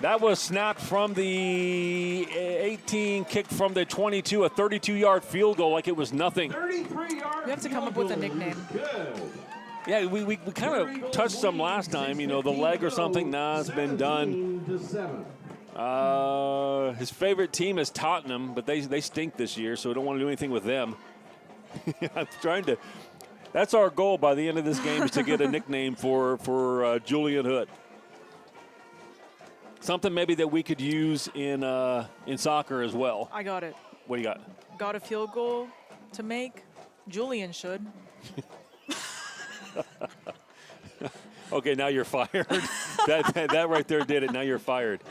That was snapped from the 18, kicked from the 22, a 32-yard field goal like it was nothing. We have to come up with a nickname. Yeah, we kind of touched some last time, the leg or something. Nah, it's been done. His favorite team is Tottenham, but they stink this year, so we don't want to do anything with them. I'm trying to. That's our goal by the end of this game is to get a nickname for Julian Hood. Something maybe that we could use in soccer as well. I got it. What do you got? Got a field goal to make. Julian should. Okay, now you're fired. that right there did it. Now you're fired.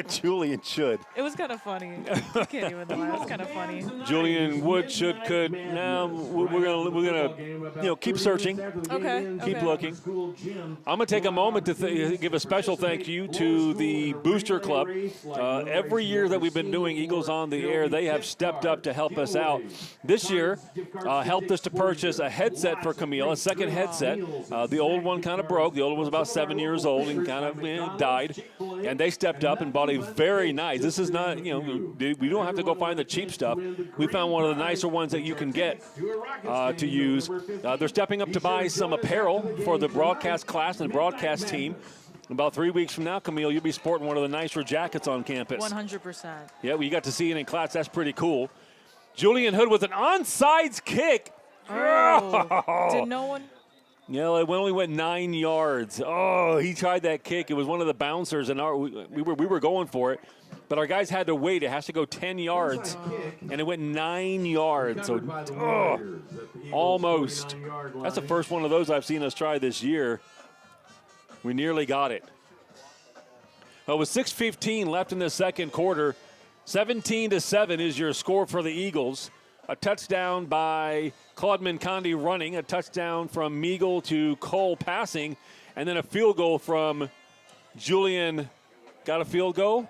Julian should. It was kind of funny. I can't even lie. It was kind of funny. Julian would, should, could. Now we're gonna keep searching. Okay. Keep looking. I'm gonna take a moment to give a special thank you to the Booster Club. Every year that we've been doing Eagles on the Air, they have stepped up to help us out. This year, helped us to purchase a headset for Camille, a second headset. The old one kind of broke. The old one was about 7 years old and kind of died. And they stepped up and bought a very nice. This is not, we don't have to go find the cheap stuff. We found one of the nicer ones that you can get to use. They're stepping up to buy some apparel for the broadcast class and the broadcast team. About 3 weeks from now, Camille, you'll be sporting one of the nicer jackets on campus. 100%. Yeah, well, you got to see it in class. That's pretty cool. Julian Hood with an onside kick. Oh. Did no one? Yeah, it only went 9 yards. Oh, he tried that kick. It was one of the bouncers, and we were going for it. But our guys had to wait. It has to go 10 yards, and it went 9 yards. So, almost. That's the first one of those I've seen us try this year. We nearly got it. Well, with 6:15 left in the second quarter, 17-7 is your score for the Eagles. A touchdown by Claude Mincondi running, a touchdown from Meagle to Cole passing, and then a field goal from Julian. Got a field goal?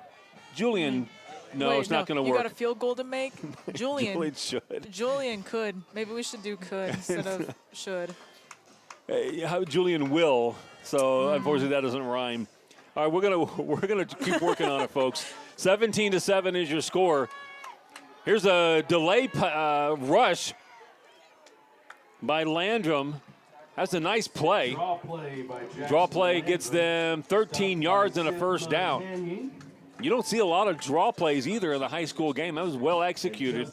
Julian No, Wait, it's not going to You work. got a field goal to make? Julian should. Julian could. Maybe we should do could instead of should. Julian will. So unfortunately, that doesn't rhyme. All right, we're gonna keep working on it, folks. 17-7 is your score. Here's a delay rush by Landrum. That's a nice play. Draw play gets them 13 yards and a first down. You don't see a lot of draw plays either in the high school game. That was well executed.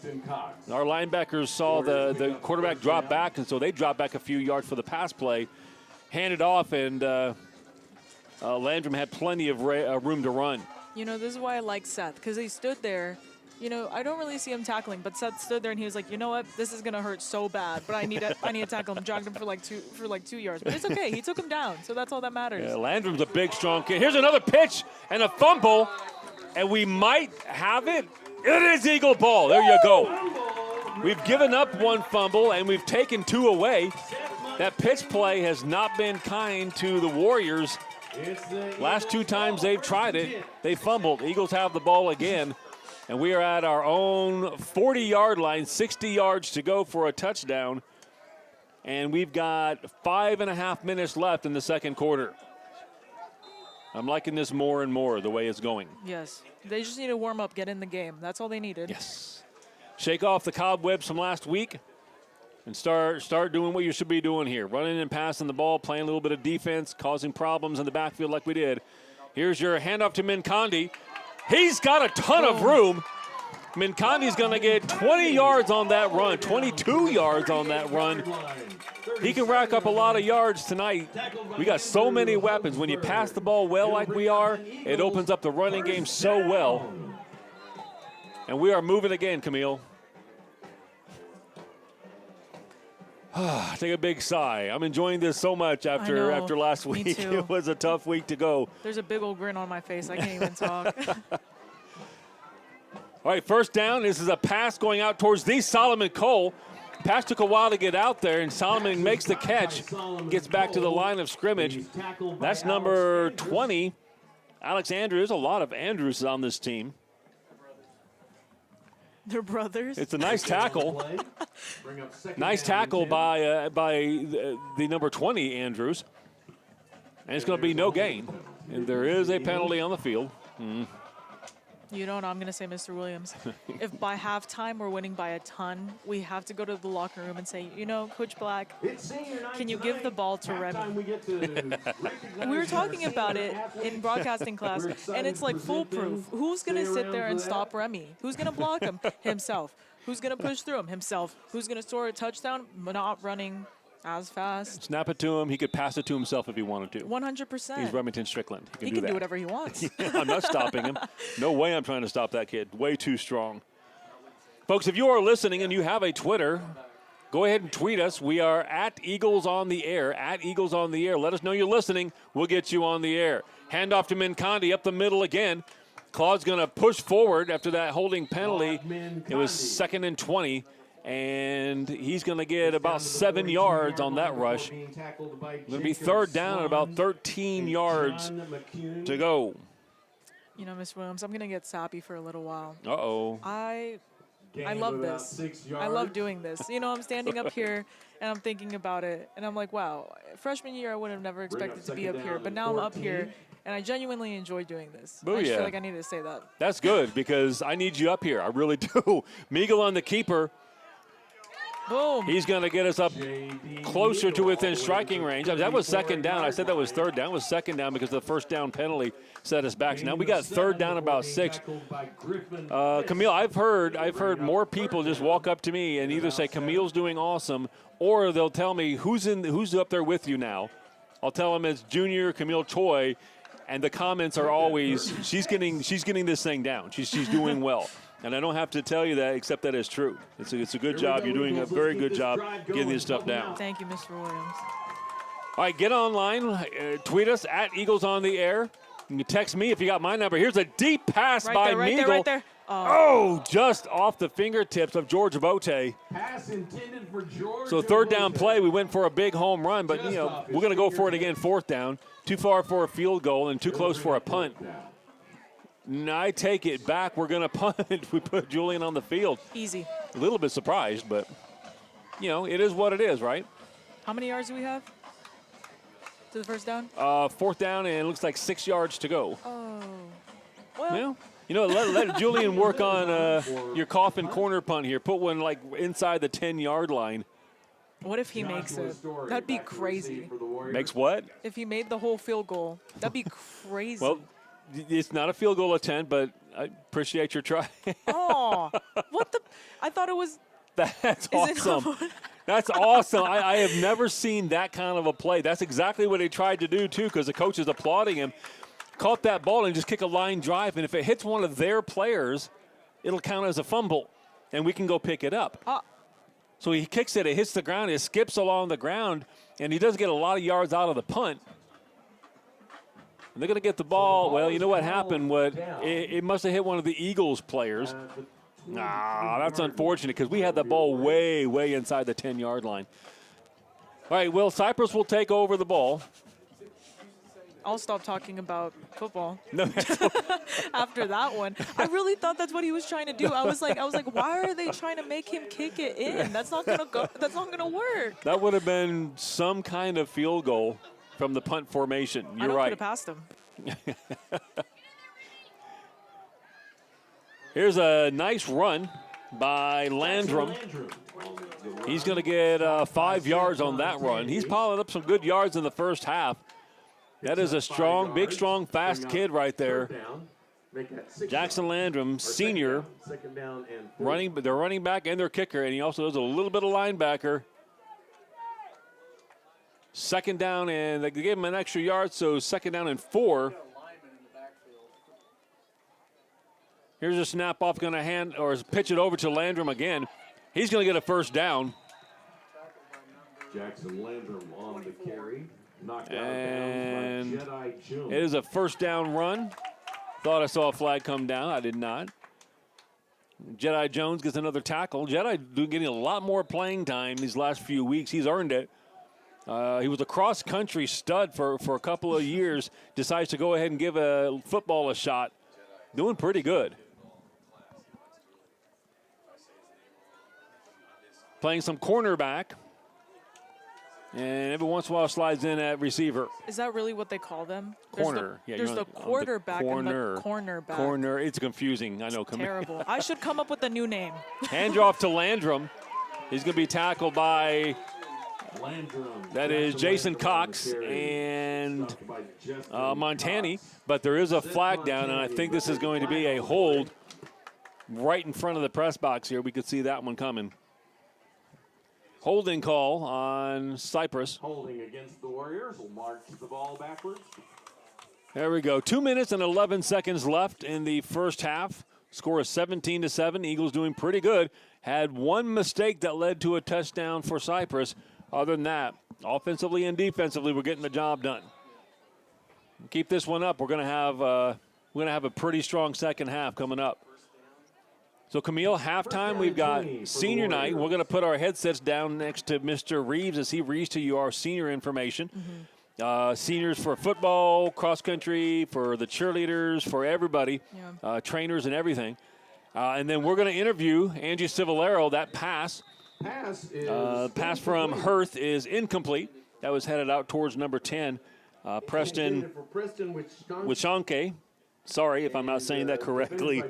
Our linebackers saw the quarterback drop back, and so they dropped back a few yards for the pass play. Handed off, and Landrum had plenty of room to run. You know, this is why I like Seth, because he stood there. You know, I don't really see him tackling, but Seth stood there and he was like, you know what, this is gonna hurt so bad, but I need to tackle him. Jogged him for like 2 yards, but it's okay. He took him down, so that's all that matters. Yeah, Landrum's a big, strong kid. Here's another pitch and a fumble, and we might have it. It is Eagle ball. There you go. We've given up one fumble and we've taken 2 away. That pitch play has not been kind to the Warriors. Last 2 times they've tried it, they fumbled. Eagles have the ball again. And we are at our own 40-yard line, 60 yards to go for a touchdown. And we've got 5.5 minutes left in the second quarter. I'm liking this more and more, the way it's going. Yes. They just need to warm up, get in the game. That's all they needed. Yes. Shake off the cobwebs from last week and start doing what you should be doing here. Running and passing the ball, playing a little bit of defense, causing problems in the backfield like we did. Here's your handoff to Mincondi. He's got a ton of room. Mincondi's going to get 20 yards on that run, 22 yards on that run. He can rack up a lot of yards tonight. We got so many weapons. When you pass the ball well like we are, it opens up the running game so well. And we are moving again, Camille. Take a big sigh. I'm enjoying this so much after last week. Me too. It was a tough week to go. There's a big old grin on my face. I can't even talk. All right, first down. This is a pass going out towards the Solomon Cole. Pass took a while to get out there, and Solomon makes the catch, gets back to the line of scrimmage. That's number 20, Alex Andrews. There's a lot of Andrews on this team. They're brothers. It's a nice tackle. Nice tackle by the number 20, Andrews. And it's going to be no gain. And there is a penalty on the field. You don't know, I'm going to say Mr. Williams. If by halftime we're winning by a ton, we have to go to the locker room and say, you know, Coach Black, can you give the ball to Remy? We were talking about it in broadcasting class, and it's like foolproof. Who's going to sit there and stop Remy? Who's going to block him? Himself. Who's going to push through him? Himself. Who's going to score a touchdown? Not running as fast. Snap it to him. He could pass it to himself if he wanted to. 100%. He's Remington Strickland. He can do whatever he wants. I'm not stopping him. No way I'm trying to stop that kid. Way too strong. Folks, if you are listening and you have a Twitter, go ahead and tweet us. We are at Eagles on the Air. At Eagles on the Air. Let us know you're listening. We'll get you on the air. Handoff to Mincondi up the middle again. Claude's going to push forward after that holding penalty. It was 2nd and 20. And he's going to get about 7 yards on that rush. Going to be third down and about 13 yards to go. You know, Miss Williams, I'm going to get sappy for a little while. Uh-oh. I love this. I love doing this. You know, I'm standing up here and I'm thinking about it. And I'm like, wow, freshman year I would have never expected to be up here. But now I'm up here and I genuinely enjoy doing this. Booyah. I just feel like I need to say that. That's good because I need you up here. I really do. Meagle on the keeper. Boom. He's going to get us up closer to within striking range. That was second down. I said that was third down. It was second down because the first down penalty set us back. So now we got third down about 6. Camille, I've heard more people just walk up to me and either say Camille's doing awesome, or they'll tell me who's up there with you now. I'll tell them it's Junior Camille Choi, and the comments are always she's getting this thing down. She's doing well. And I don't have to tell you that, except that it's true. It's a good job. You're doing a very good job getting this stuff down. Thank you, Mr. Williams. All right, get online. Tweet us at Eagles on the Air. You can text me if you got my number. Here's a deep pass by Meagle. Right there. Oh, just off the fingertips of George Bote. Pass intended for George. So third down play, we went for a big home run, but we're going to go for it again, fourth down. Too far for a field goal and too close for a punt. I take it back. We're going to punt. We put Julian on the field. Easy. A little bit surprised, but, it is what it is, right? How many yards do we have to the first down? 4th down, and it looks like 6 yards to go. Oh. Well. Let Julian work on your coffin corner punt here. Put one, inside the 10-yard line. What if he makes it? That'd be crazy. Makes what? If he made the whole field goal, that'd be crazy. Well, it's not a field goal attempt, but I appreciate your try. Oh, what the? I thought it was. That's awesome. That's awesome. I have never seen that kind of a play. That's exactly what he tried to do, too, because the coach is applauding him. Caught that ball and just kick a line drive, and if it hits one of their players, it'll count as a fumble, and we can go pick it up. So he kicks it, it hits the ground, it skips along the ground, and he does get a lot of yards out of the punt. And they're going to get the ball. Well, you know what happened? It must have hit one of the Eagles players. That's unfortunate because we had the ball way, way inside the 10-yard line. All right, well, Cypress will take over the ball. I'll stop talking about football. No, after that one, I really thought that's what he was trying to do. I was like, why are they trying to make him kick it in? That's not gonna go. That's not gonna work. That would have been some kind of field goal from the punt formation. You're right. Could have passed him. Here's a nice run by Landrum. He's going to get 5 yards on that run. He's piling up some good yards in the first half. That is a strong, big, strong, fast kid right there. Jackson Landrum, senior, they're running back and their kicker, and he also does a little bit of linebacker. 2nd down, and they gave him an extra yard, so 2nd down and 4. Here's a snap off, going to pitch it over to Landrum again. He's going to get a 1st down. Jackson Landrum on the carry. And it is a 1st down run. Thought I saw a flag come down. I did not. Jedi Jones gets another tackle. Jedi getting a lot more playing time these last few weeks. He's earned it. He was a cross-country stud for a couple of years. Decides to go ahead and give football a shot. Doing pretty good. Playing some cornerback. And every once in a while slides in at receiver. Is that really what they call them? Corner. There's the quarterback and the cornerback. Corner. It's confusing. I know. Terrible. I should come up with a new name. Handoff to Landrum. He's going to be tackled by that is Jason Cox and Montani. But there is a flag down, and I think this is going to be a hold right in front of the press box here. We could see that one coming. Holding call on Cypress. Holding against the Warriors will march the ball backwards. There we go. 2 minutes and 11 seconds left in the first half. Score is 17-7. Eagles doing pretty good. Had one mistake that led to a touchdown for Cypress. Other than that, offensively and defensively, we're getting the job done. Keep this one up. We're going to have a pretty strong second half coming up. So, Camille, halftime, we've got senior night. We're going to put our headsets down next to Mr. Reeves as he reads to you our senior information. Seniors for football, cross country, for the cheerleaders, for everybody, trainers and everything. And then we're going to interview Angie Civillero. That pass from Hurth is incomplete. That was headed out towards number 10, Preston Wishanke. Sorry if I'm not saying that correctly.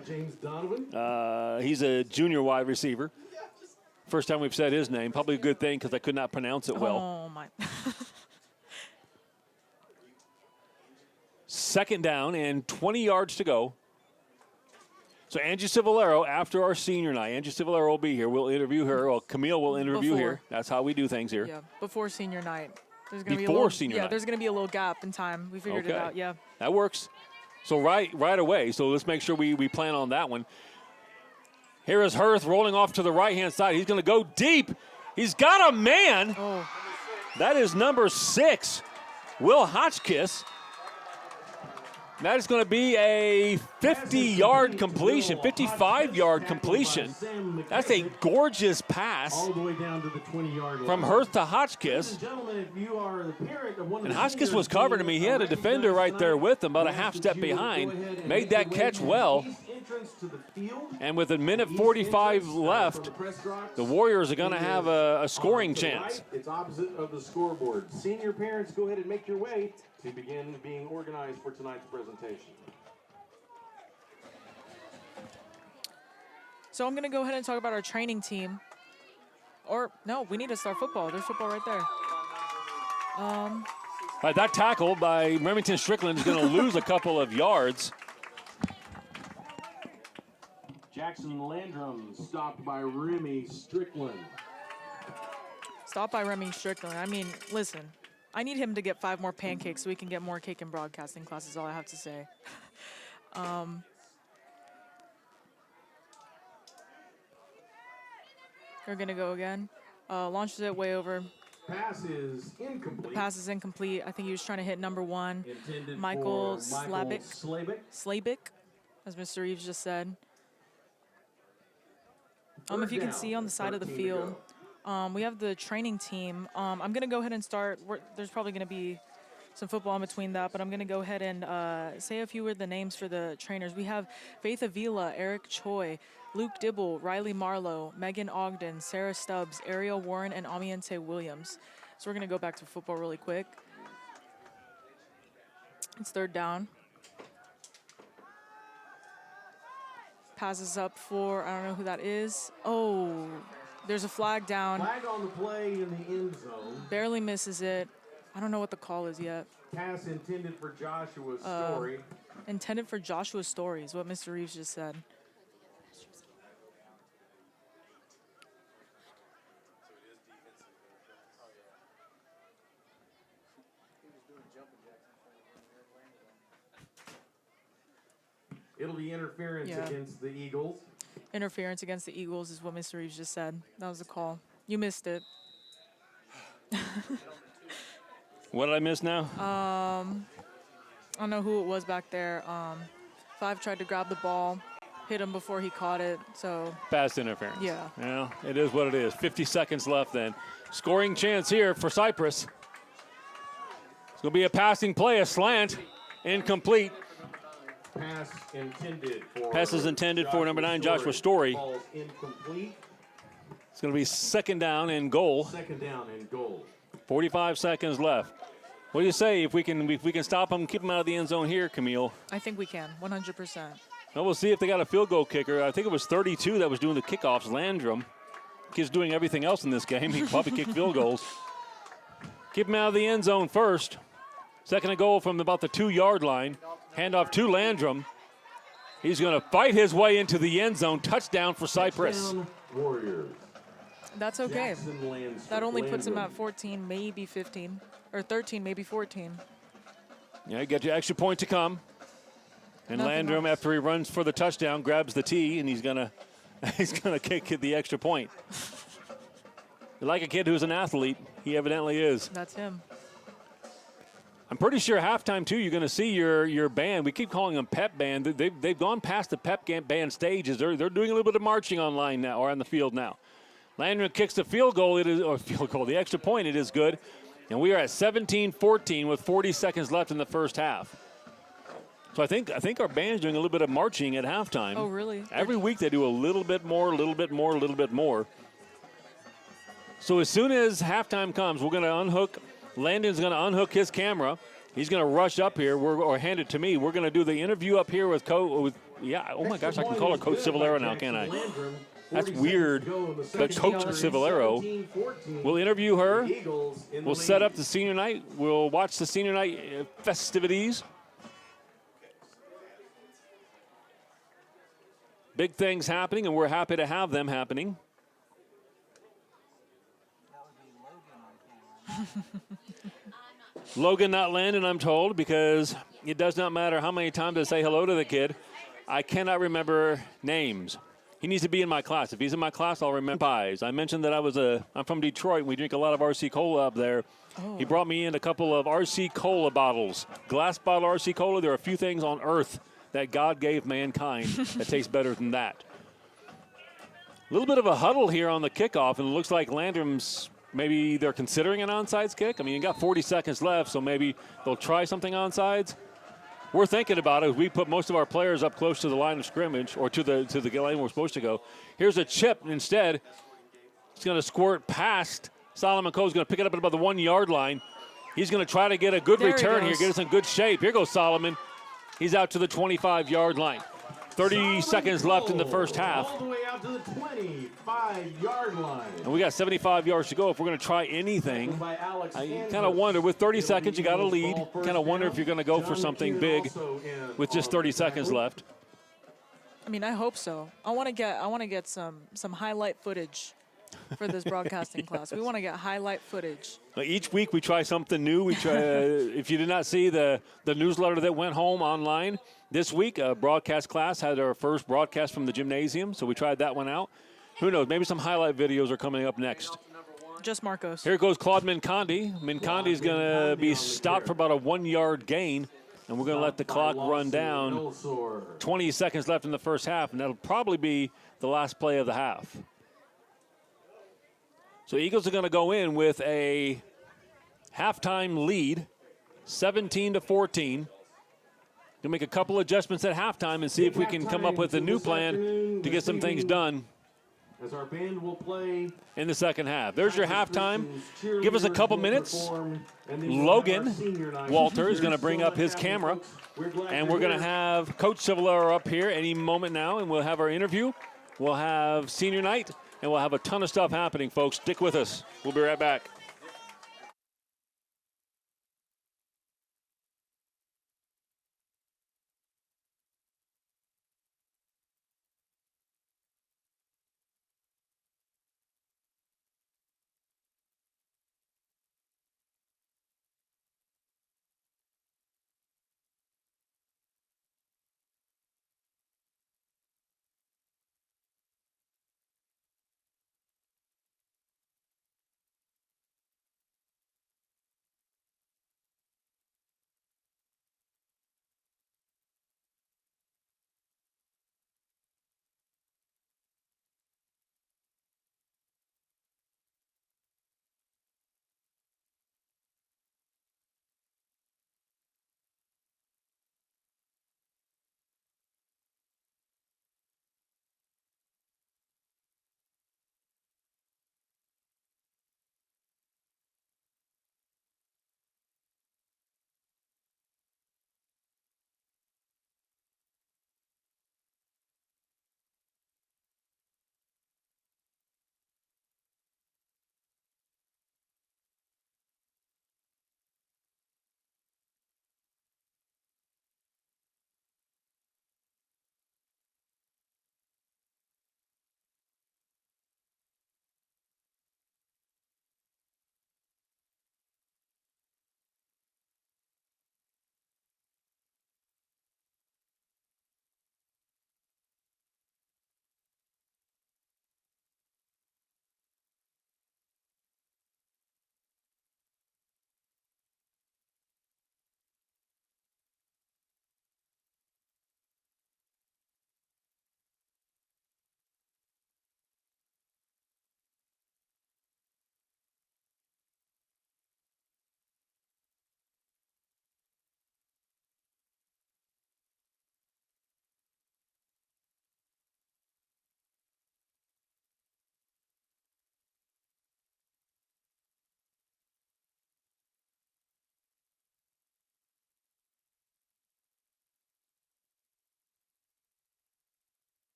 He's a junior wide receiver. First time we've said his name. Probably a good thing because I could not pronounce it well. Oh, my. 2nd down and 20 yards to go. So Angie Civillero, after our senior night, Angie Civillero will be here. We'll interview her. Well, Camille will interview here. That's how we do things here. Yeah, before senior night. There's gonna be senior night. There's going to be a little gap in time. We figured it out, yeah. That works. So right away. So let's make sure we plan on that one. Here is Hurth rolling off to the right-hand side. He's going to go deep. He's got a man. Oh. That is number 6, Will Hotchkiss. That is going to be a 50-yard completion, 55-yard completion. That's a gorgeous pass All the way down to the 20-yard line. from Hurst to Hotchkiss. Gentlemen, if you are the parent of one of And the Hotchkiss seniors was covered. I mean, he had a defender right there with him, about a half step behind. Made that catch well. And with a minute 45 left, the Warriors are going to have a scoring chance. It's opposite of the scoreboard. Senior parents, go ahead and make your way to begin being organized for tonight's presentation. So I'm going to go ahead and talk about our training team. Or, no, we need to start football. There's football right there. All right, that tackle by Remington Strickland is going to lose a couple of yards. Jackson Landrum stopped by Remy Strickland. Stopped by Remy Strickland. I mean, listen, I need him to get 5 more pancakes so we can get more cake and broadcasting classes, all I have to say. We're going to go again. Launches it way over. Pass is incomplete. The pass is incomplete. I think he was trying to hit number 1. Intended Michael for Michael Slabic, as Mr. Reeves just said. If you can see on the side of the field, we have the training team. I'm going to go ahead and start. There's probably going to be some football in between that, but I'm going to go ahead and say a few of the names for the trainers. We have Faith Avila, Eric Choi, Luke Dibble, Riley Marlowe, Megan Ogden, Sarah Stubbs, Ariel Warren, and Amiente Williams. So we're going to go back to football really quick. It's 3rd down. Passes up for, I don't know who that is. Oh, there's a flag down. Flag on the play in the end zone. Barely misses it. I don't know what the call is yet. Pass intended for Joshua Story. Intended for Joshua Story is what Mr. Reeves just said. It'll be interference against the Eagles. Interference against the Eagles is what Mr. Reeves just said. That was the call. You missed it. What did I miss now? I don't know who it was back there. 5 tried to grab the ball, hit him before he caught it. So Fast interference. Yeah. Well, it is what it is. 50 seconds left then. Scoring chance here for Cypress. It's going to be a passing play, a slant, incomplete. Pass is intended for number 9, Joshua Story. Ball's incomplete. It's going to be 2nd down and goal. 2nd down and goal. 45 seconds left. What do you say if we can stop them, keep them out of the end zone here, Camille? I think we can, 100%. Well, we'll see if they got a field goal kicker. I think it was 32 that was doing the kickoffs. Landrum. Kid's doing everything else in this game. He can probably kick field goals. Keep him out of the end zone first. 2nd and goal from about the 2-yard line. Handoff to Landrum. He's going to fight his way into the end zone. Touchdown for Cypress. Touchdown, Warriors. That's okay. That only puts him Landrum. at 14, maybe 15, or 13, maybe 14. Yeah, you get your extra point to come. And Nothing Landrum, else. after he runs for the touchdown, grabs the tee, and he's gonna kick the extra point. You like a kid who's an athlete. He evidently is. That's him. I'm pretty sure halftime, too, you're going to see your band. We keep calling them pep band. They've gone past the pep band stages. They're doing a little bit of marching online now, or on the field now. Landrum kicks the field goal. The extra point. It is good. And we are at 17-14 with 40 seconds left in the first half. So I think our band's doing a little bit of marching at halftime. Oh, really? Every week they do a little bit more, a little bit more, a little bit more. So as soon as halftime comes, we're going to unhook. Landon's going to unhook his camera. He's going to rush up here or hand it to me. We're going to do the interview up here with oh my gosh, I can call her Coach Civalero now, can't I? That's weird. But Coach Civalero. We'll interview her. We'll set up the senior night. We'll watch the senior night festivities. Big things happening, and we're happy to have them happening. Logan, not Landon, I'm told, because it does not matter how many times I say hello to the kid. I cannot remember names. He needs to be in my class. If he's in my class, I'll remember pies. I mentioned that I'm from Detroit. We drink a lot of RC Cola up there. Oh. He brought me in a couple of RC Cola bottles. Glass bottle RC Cola. There are a few things on earth that God gave mankind that taste better than that. A little bit of a huddle here on the kickoff, and it looks like Landrum's maybe they're considering an onside kick. I mean, you got 40 seconds left, so maybe they'll try something onside. We're thinking about it. We put most of our players up close to the line of scrimmage or to the line we're supposed to go. Here's a chip instead. It's going to squirt past. Solomon Cole's going to pick it up at about the 1 yard line. He's going to try to get a good return here, get us in good shape. Here goes Solomon. He's out to the 25-yard line. 30 seconds left in the first half. All the way out to the 25-yard line. And we got 75 yards to go if we're going to try anything. I kind of wonder, with 30 seconds, you got a lead. Kind of wonder if you're going to go for something big with just 30 seconds left. I mean, I hope so. I want to get some highlight footage for this broadcasting class. We want to get highlight footage. Each week we try something new. We try. If you did not see the newsletter that went home online this week, a broadcast class had our first broadcast from the gymnasium, so we tried that one out. Who knows? Maybe some highlight videos are coming up next. Just Marcos. Here goes Claude Mincondi. Mincondi's going to be stopped for about a 1 yard gain, and we're going to let the clock run down. 20 seconds left in the first half, and that'll probably be the last play of the half. So Eagles are going to go in with a halftime lead, 17-14. We'll make a couple adjustments at halftime and see if we can come up with a new plan to get some things done as our band will play in the second half. There's your halftime. Give us a couple minutes. Logan Walter is going to bring up his camera, and we're going to have Coach Civilar up here any moment now, and we'll have our interview. We'll have senior night, and we'll have a ton of stuff happening, folks. Stick with us. We'll be right back.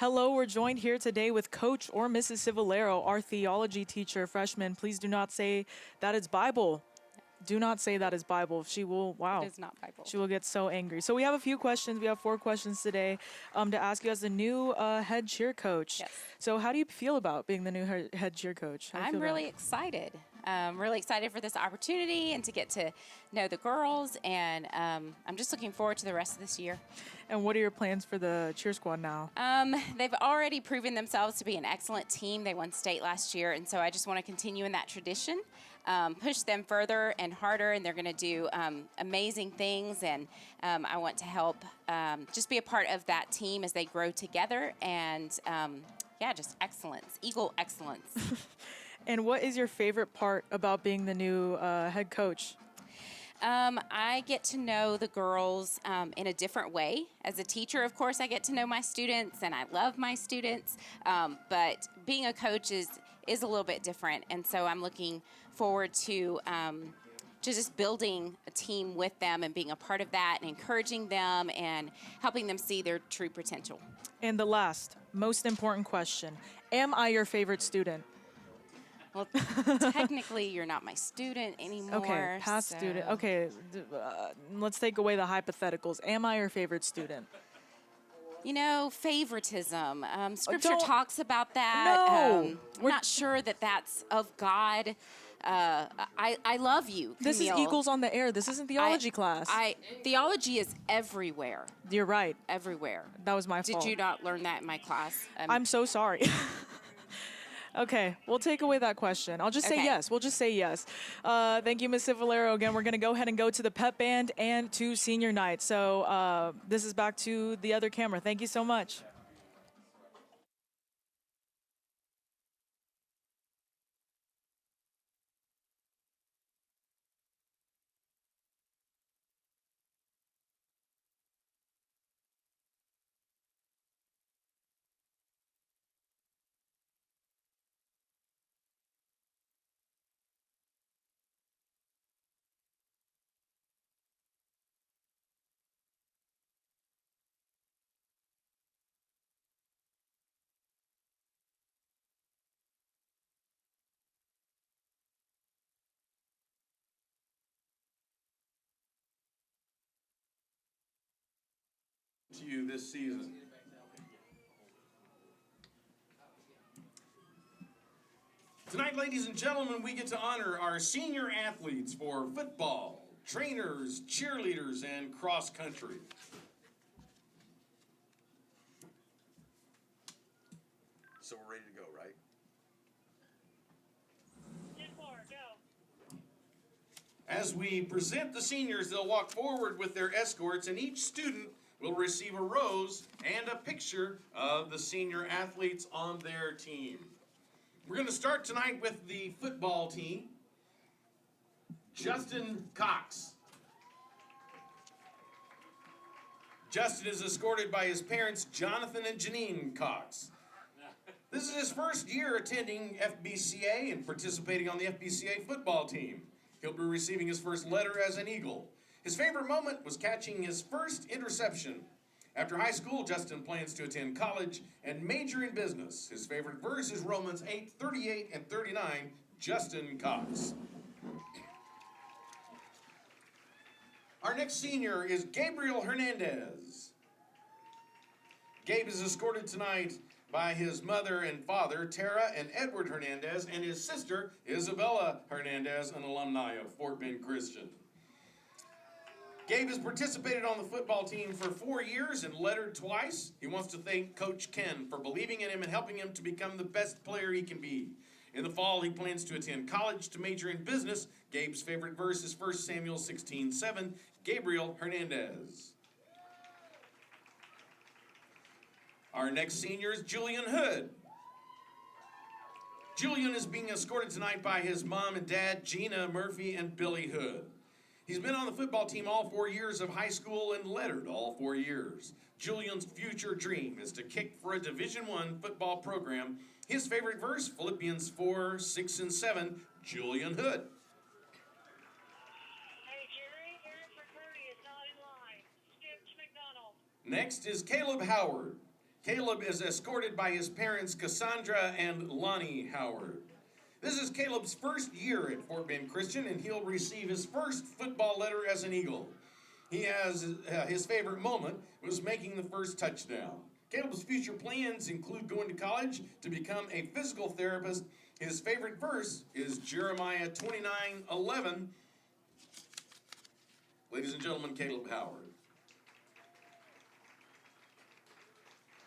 Hello, we're joined here today with Coach or Mrs. Civalero, our theology teacher, freshman. Please do not say that it's Bible. Do not say that is Bible. She will, wow. It is not Bible. She will get so angry. So we have a few questions. We have 4 questions today to ask you as the new head cheer coach. Yes. So how do you feel about being the new head cheer coach? How do you I'm feel about really it? excited. Really excited for this opportunity and to get to know the girls. And I'm just looking forward to the rest of this year. And what are your plans for the cheer squad now? They've already proven themselves to be an excellent team. They won state last year. And so I just want to continue in that tradition. Push them further and harder, and they're going to do amazing things. And I want to help just be a part of that team as they grow together. And just excellence, Eagle excellence. And what is your favorite part about being the new head coach? I get to know the girls in a different way. As a teacher, of course, I get to know my students, and I love my students. But being a coach is a little bit different, and so I'm looking forward to just building a team with them and being a part of that and encouraging them and helping them see their true potential. And the last, most important question, am I your favorite student? Well, technically, you're not my student anymore. Okay, past so. student. Okay, let's take away the hypotheticals. Am I your favorite student? You know, favoritism. Scripture Don't- talks about that. No! I'm not sure that that's of God. I love you, This is Camille. Eagles on the Air. This isn't theology class. Theology is everywhere. You're right. Everywhere. That was my fault. Did you not learn that in my class? I'm so sorry. Okay, we'll take away that question. I'll just say Okay. yes. We'll just say yes. Thank you, Ms. Civalero. Again, we're going to go ahead and go to the pep band and to senior night. So this is back to the other camera. Thank you so much. To you this season. Tonight, ladies and gentlemen, we get to honor our senior athletes for football, trainers, cheerleaders, and cross country. So we're ready to go, right? As we present the seniors, they'll walk forward with their escorts, and each student will receive a rose and a picture of the senior athletes on their team. We're going to start tonight with the football team. Justin Cox. Justin is escorted by his parents, Jonathan and Janine Cox. This is his first year attending FBCA and participating on the FBCA football team. He'll be receiving his first letter as an Eagle. His favorite moment was catching his first interception. After high school, Justin plans to attend college and major in business. His favorite verse is Romans 8:38 and 39, Justin Cox. Our next senior is Gabriel Hernandez. Gabe is escorted tonight by his mother and father, Tara and Edward Hernandez, and his sister, Isabella Hernandez, an alumni of Fort Bend Christian. Gabe has participated on the football team for 4 years and lettered twice. He wants to thank Coach Ken for believing in him and helping him to become the best player he can be. In the fall, he plans to attend college to major in business. Gabe's favorite verse is 1 Samuel 16:7, Gabriel Hernandez. Our next senior is Julian Hood. Julian is being escorted tonight by his mom and dad, Gina Murphy and Billy Hood. He's been on the football team all 4 years of high school and lettered all 4 years. Julian's future dream is to kick for a Division I football program. His favorite verse, Philippians 4:6 and 7, Julian Hood. Next is Caleb Howard. Caleb is escorted by his parents, Cassandra and Lonnie Howard. This is Caleb's first year at Fort Bend Christian, and he'll receive his first football letter as an Eagle. He has his favorite moment was making the first touchdown. Caleb's future plans include going to college to become a physical therapist. His favorite verse is Jeremiah 29:11. Ladies and gentlemen, Caleb Howard.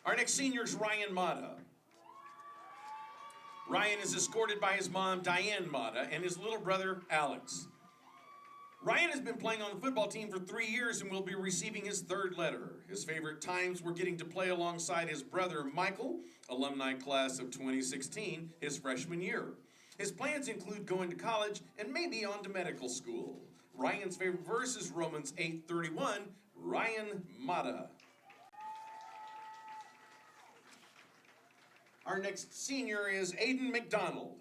Our next senior is Ryan Mata. Ryan is escorted by his mom, Diane Mata, and his little brother, Alex. Ryan has been playing on the football team for 3 years and will be receiving his third letter. His favorite times were getting to play alongside his brother, Michael, alumni class of 2016, his freshman year. His plans include going to college and maybe on to medical school. Ryan's favorite verse is Romans 8:31, Ryan Mata. Our next senior is Aiden McDonald.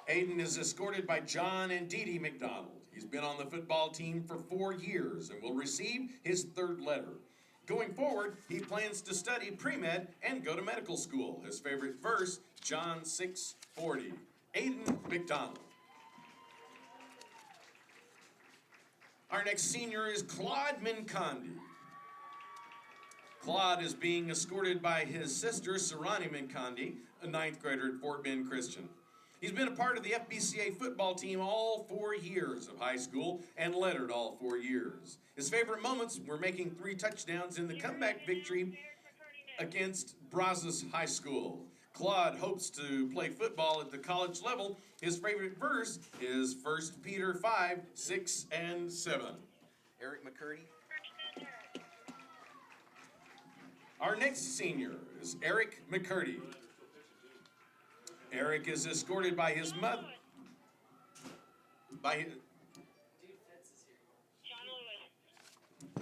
Aiden is escorted by John and Dee Dee McDonald. He's been on the football team for 4 years and will receive his third letter. Going forward, he plans to study pre-med and go to medical school. His favorite verse, John 6:40. Aiden McDonald. Our next senior is Claude Mincondi. Claude is being escorted by his sister, Sarani Mincondi, a 9th grader at Fort Bend Christian. He's been a part of the FBCA football team all 4 years of high school and lettered all 4 years. His favorite moments were making 3 touchdowns in the comeback victory against Brazos High School. Claude hopes to play football at the college level. His favorite verse is 1 Peter 5:6 and 7. Eric McCurdy. Our next senior is Eric McCurdy. Eric is escorted by his mother.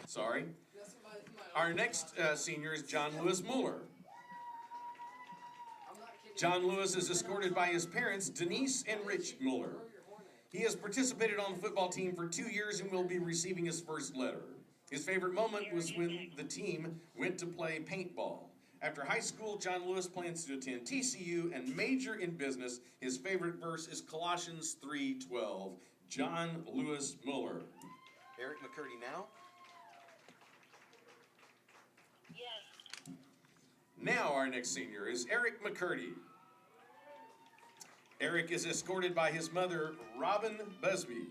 Sorry. Our next senior is John Lewis Mueller. John Lewis is escorted by his parents, Denise and Rich Mueller. He has participated on the football team for 2 years and will be receiving his first letter. His favorite moment was when the team went to play paintball. After high school, John Lewis plans to attend TCU and major in business. His favorite verse is Colossians 3:12. John Lewis Mueller. Eric McCurdy now. Yes. Now our next senior is Eric McCurdy. Eric is escorted by his mother, Robin Busby.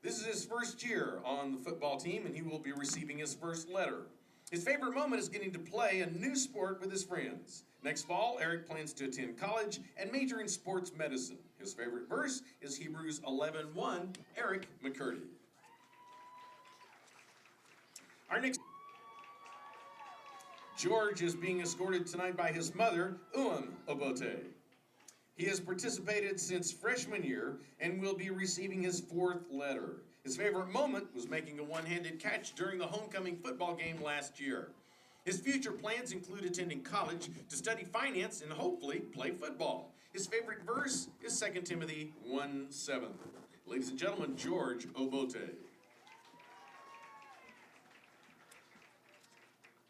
This is his first year on the football team, and he will be receiving his first letter. His favorite moment is getting to play a new sport with his friends. Next fall, Eric plans to attend college and major in sports medicine. His favorite verse is Hebrews 11:1, Eric McCurdy. Our next George is being escorted tonight by his mother, Obote. He has participated since freshman year and will be receiving his 4th letter. His favorite moment was making a one-handed catch during the homecoming football game last year. His future plans include attending college to study finance and hopefully play football. His favorite verse is 2 Timothy 1:7. Ladies and gentlemen, George Obote.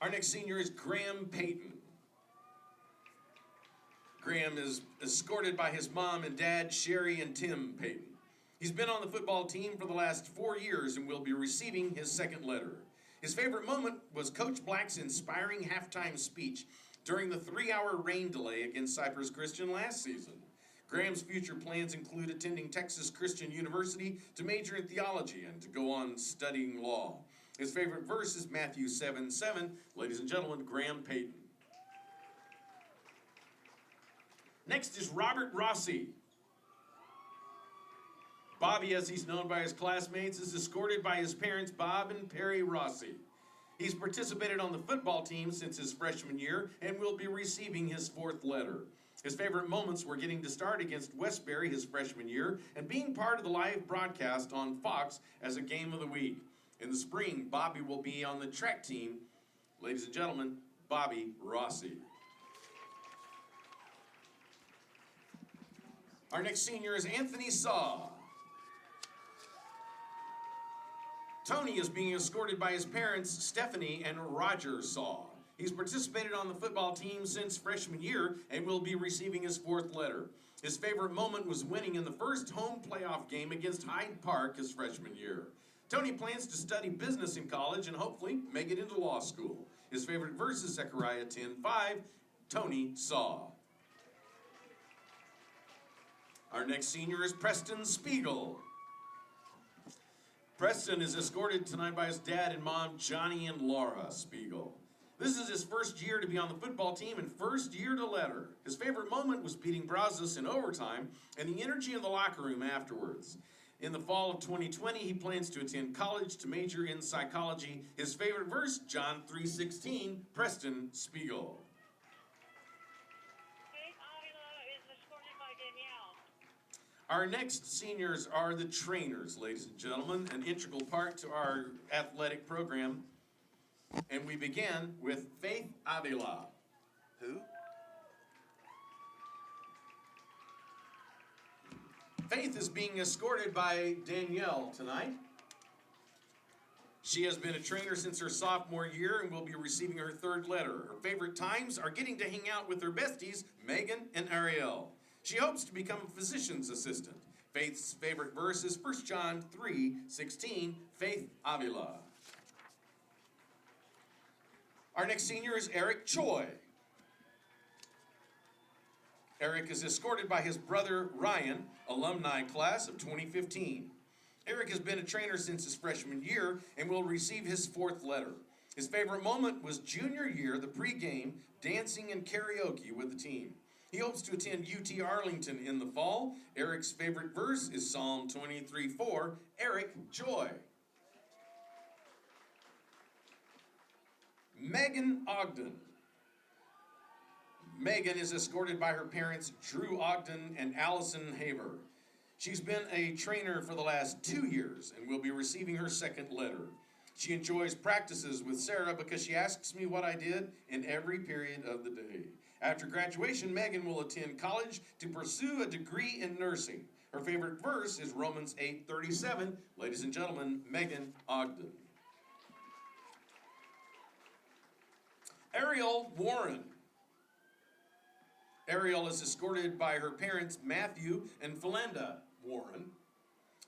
Our next senior is Graham Payton. Graham is escorted by his mom and dad, Sherry and Tim Payton. He's been on the football team for the last 4 years and will be receiving his 2nd letter. His favorite moment was Coach Black's inspiring halftime speech during the 3-hour rain delay against Cypress Christian last season. Graham's future plans include attending Texas Christian University to major in theology and to go on studying law. His favorite verse is Matthew 7:7. Ladies and gentlemen, Graham Payton. Next is Robert Rossi. Bobby, as he's known by his classmates, is escorted by his parents, Bob and Perry Rossi. He's participated on the football team since his freshman year and will be receiving his 4th letter. His favorite moments were getting to start against Westbury his freshman year and being part of the live broadcast on Fox as a game of the week. In the spring, Bobby will be on the track team. Ladies and gentlemen, Bobby Rossi. Our next senior is Anthony Saw. Tony is being escorted by his parents, Stephanie and Roger Saw. He's participated on the football team since freshman year and will be receiving his 4th letter. His favorite moment was winning in the first home playoff game against Hyde Park his freshman year. Tony plans to study business in college and hopefully make it into law school. His favorite verse is Zechariah 10:5. Tony saw. Our next senior is Preston Spiegel. Preston is escorted tonight by his dad and mom, Johnny and Laura Spiegel. This is his first year to be on the football team and first year to letter. His favorite moment was beating Brazos in overtime and the energy in the locker room afterwards. In the fall of 2020, he plans to attend college to major in psychology. His favorite verse, John 3:16, Preston Spiegel. Our next seniors are the trainers, ladies and gentlemen, an integral part to our athletic program. And we begin with Faith Avila. Who? Faith is being escorted by Danielle tonight. She has been a trainer since her sophomore year and will be receiving her 3rd letter. Her favorite times are getting to hang out with her besties, Megan and Ariel. She hopes to become a physician's assistant. Faith's favorite verse is 1 John 3:16, Faith Avila. Our next senior is Eric Choi. Eric is escorted by his brother Ryan, alumni class of 2015. Eric has been a trainer since his freshman year and will receive his 4th letter. His favorite moment was junior year, the pregame, dancing and karaoke with the team. He hopes to attend UT Arlington in the fall. Eric's favorite verse is Psalm 23:4, Eric Joy. Megan Ogden. Megan is escorted by her parents, Drew Ogden and Allison Haver. She's been a trainer for the last 2 years and will be receiving her 2nd letter. She enjoys practices with Sarah because she asks me what I did in every period of the day. After graduation, Megan will attend college to pursue a degree in nursing. Her favorite verse is Romans 8:37. Ladies and gentlemen, Megan Ogden. Ariel Warren. Ariel is escorted by her parents, Matthew and Philenda Warren.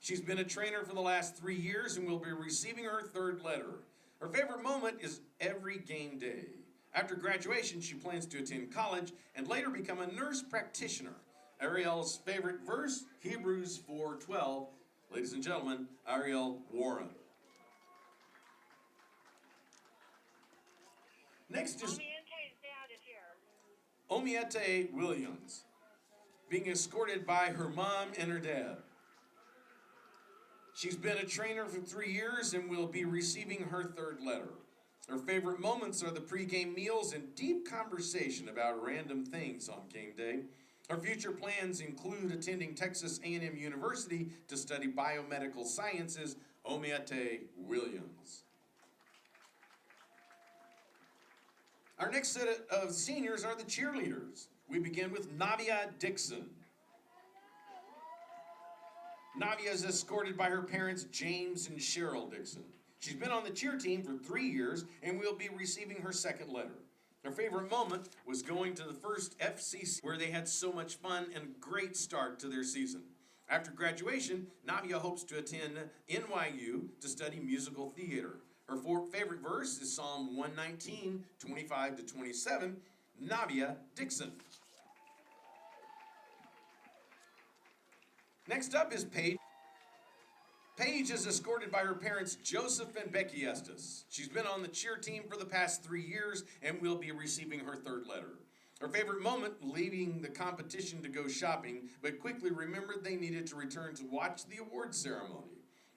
She's been a trainer for the last 3 years and will be receiving her 3rd letter. Her favorite moment is every game day. After graduation, she plans to attend college and later become a nurse practitioner. Ariel's favorite verse, Hebrews 4:12. Ladies and gentlemen, Ariel Warren. Next is Omiete Williams, being escorted by her mom and her dad. She's been a trainer for 3 years and will be receiving her 3rd letter. Her favorite moments are the pregame meals and deep conversation about random things on game day. Her future plans include attending Texas A&M University to study biomedical sciences. Omiete Williams. Our next set of seniors are the cheerleaders. We begin with Navia Dixon. Navia is escorted by her parents, James and Cheryl Dixon. She's been on the cheer team for 3 years and will be receiving her 2nd letter. Her favorite moment was going to the first FCC, where they had so much fun and great start to their season. After graduation, Navia hopes to attend NYU to study musical theater. Her favorite verse is Psalm 119:25-27, Navia Dixon. Next up is Paige. Paige is escorted by her parents, Joseph and Becky Estes. She's been on the cheer team for the past 3 years and will be receiving her 3rd letter. Her favorite moment, leaving the competition to go shopping, but quickly remembered they needed to return to watch the awards ceremony.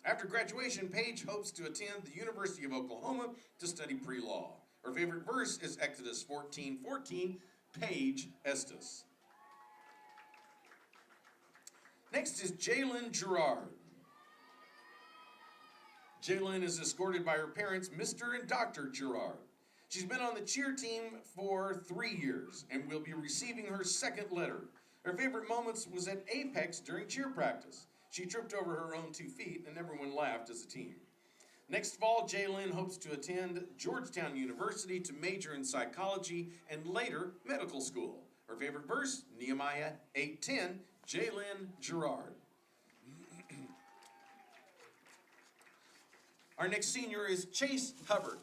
After graduation, Paige hopes to attend the University of Oklahoma to study pre-law. Her favorite verse is Exodus 14:14, Paige Estes. Next is Jalen Gerard. Jalen is escorted by her parents, Mr. and Dr. Gerard. She's been on the cheer team for 3 years and will be receiving her 2nd letter. Her favorite moments was at Apex during cheer practice. She tripped over her own 2 feet and everyone laughed as a team. Next fall, Jaylyn hopes to attend Georgetown University to major in psychology and later medical school. Her favorite verse, Nehemiah 8:10, Jaylyn Gerard. Our next senior is Chase Hubbard.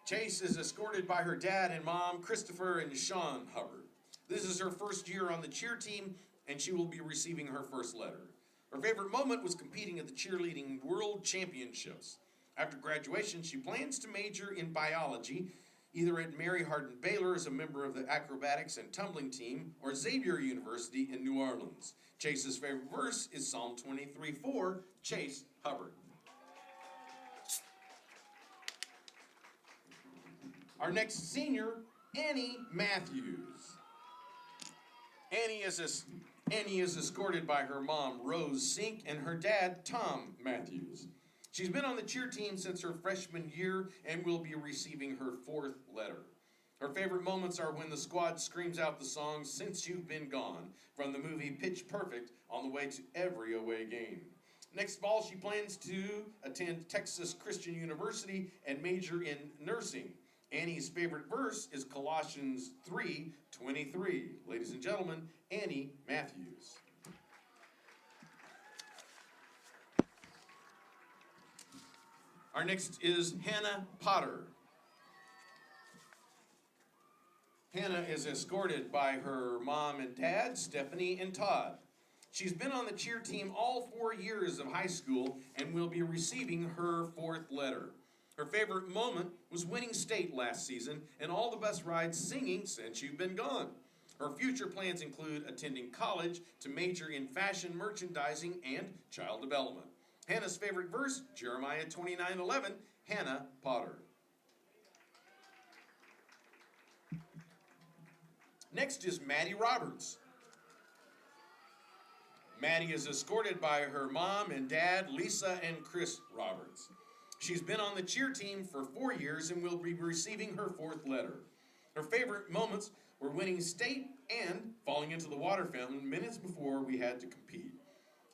Chase is escorted by her dad and mom, Christopher and Sean Hubbard. This is her first year on the cheer team, and she will be receiving her first letter. Her favorite moment was competing at the cheerleading world championships. After graduation, she plans to major in biology, either at Mary Hardin Baylor as a member of the acrobatics and tumbling team, or Xavier University in New Orleans. Chase's favorite verse is Psalm 23:4, Chase Hubbard. Our next senior, Annie Matthews. Annie is escorted by her mom, Rose Sink, and her dad, Tom Matthews. She's been on the cheer team since her freshman year and will be receiving her fourth letter. Her favorite moments are when the squad screams out the song Since You've Been Gone from the movie Pitch Perfect on the way to every away game. Next fall, she plans to attend Texas Christian University and major in nursing. Annie's favorite verse is Colossians 3:23. Ladies and gentlemen, Annie Matthews. Our next is Hannah Potter. Hannah is escorted by her mom and dad, Stephanie and Todd. She's been on the cheer team all 4 years of high school and will be receiving her fourth letter. Her favorite moment was winning state last season and all the bus rides singing Since You've Been Gone. Her future plans include attending college to major in fashion merchandising and child development. Hannah's favorite verse, Jeremiah 29:11, Hannah Potter. Next is Maddie Roberts. Maddie is escorted by her mom and dad, Lisa and Chris Roberts. She's been on the cheer team for 4 years and will be receiving her fourth letter. Her favorite moments were winning state and falling into the water fountain minutes before we had to compete.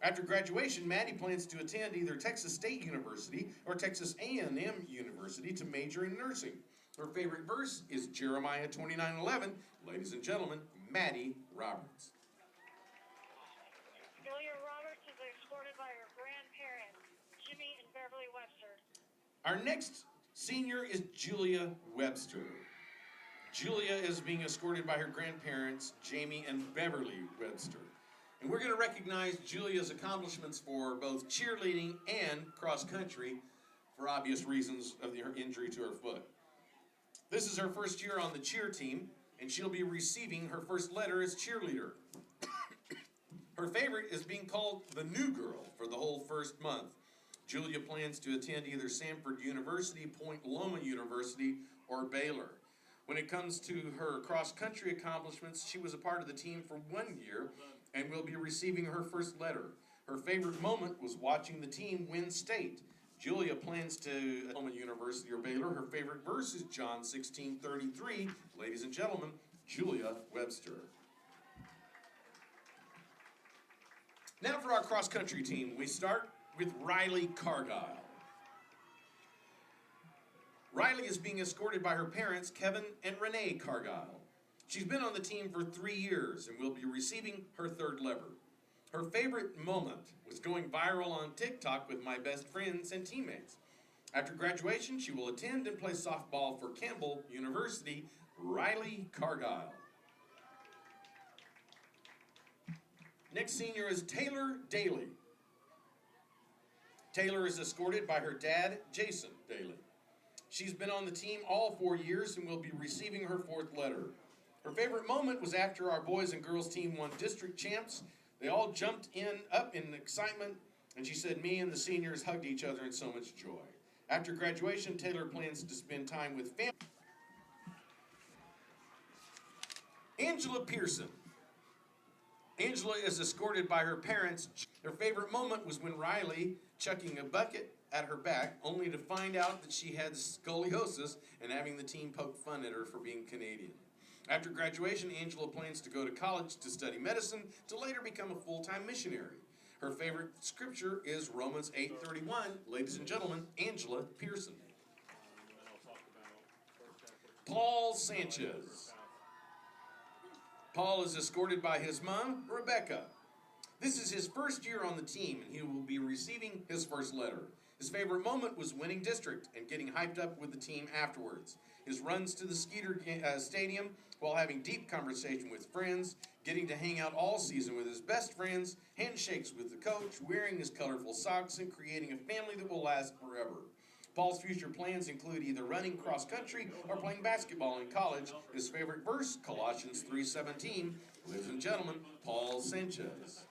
After graduation, Maddie plans to attend either Texas State University or Texas A&M University to major in nursing. Her favorite verse is Jeremiah 29:11. Ladies and gentlemen, Maddie Roberts. Julia Roberts is escorted by her grandparents, Jimmy and Beverly Webster. Our next senior is Julia Webster. Julia is being escorted by her grandparents, Jamie and Beverly Webster. And we're going to recognize Julia's accomplishments for both cheerleading and cross country for obvious reasons of her injury to her foot. This is her first year on the cheer team, and she'll be receiving her first letter as cheerleader. Her favorite is being called the new girl for the whole first month. Julia plans to attend either Samford University, Point Loma University, or Baylor. When it comes to her cross-country accomplishments, she was a part of the team for 1 year and will be receiving her first letter. Her favorite moment was watching the team win state. Julia plans to Loma University or Baylor. Her favorite verse is John 16:33. Ladies and gentlemen, Julia Webster. Now for our cross-country team, we start with Riley Cargile. Riley is being escorted by her parents, Kevin and Renee Cargile. She's been on the team for 3 years and will be receiving her third letter. Her favorite moment was going viral on TikTok with my best friends and teammates. After graduation, she will attend and play softball for Campbell University, Riley Cargile. Next senior is Taylor Daly. Taylor is escorted by her dad, Jason Daly. She's been on the team all 4 years and will be receiving her fourth letter. Her favorite moment was after our boys and girls team won district champs. They all jumped up in excitement, and she said me and the seniors hugged each other in so much joy. After graduation, Taylor plans to spend time with family. Angela Pearson. Angela is escorted by her parents. Her favorite moment was when Riley chucking a bucket at her back, only to find out that she had scoliosis and having the team poke fun at her for being Canadian. After graduation, Angela plans to go to college to study medicine to later become a full-time missionary. Her favorite scripture is Romans 8:31. Ladies and gentlemen, Angela Pearson. Paul Sanchez. Paul is escorted by his mom, Rebecca. This is his first year on the team, and he will be receiving his first letter. His favorite moment was winning district and getting hyped up with the team afterwards. His runs to the Skeeter Stadium while having deep conversation with friends, getting to hang out all season with his best friends, handshakes with the coach, wearing his colorful socks, and creating a family that will last forever. Paul's future plans include either running cross country or playing basketball in college. His favorite verse, Colossians 3:17. Ladies and gentlemen, Paul Sanchez.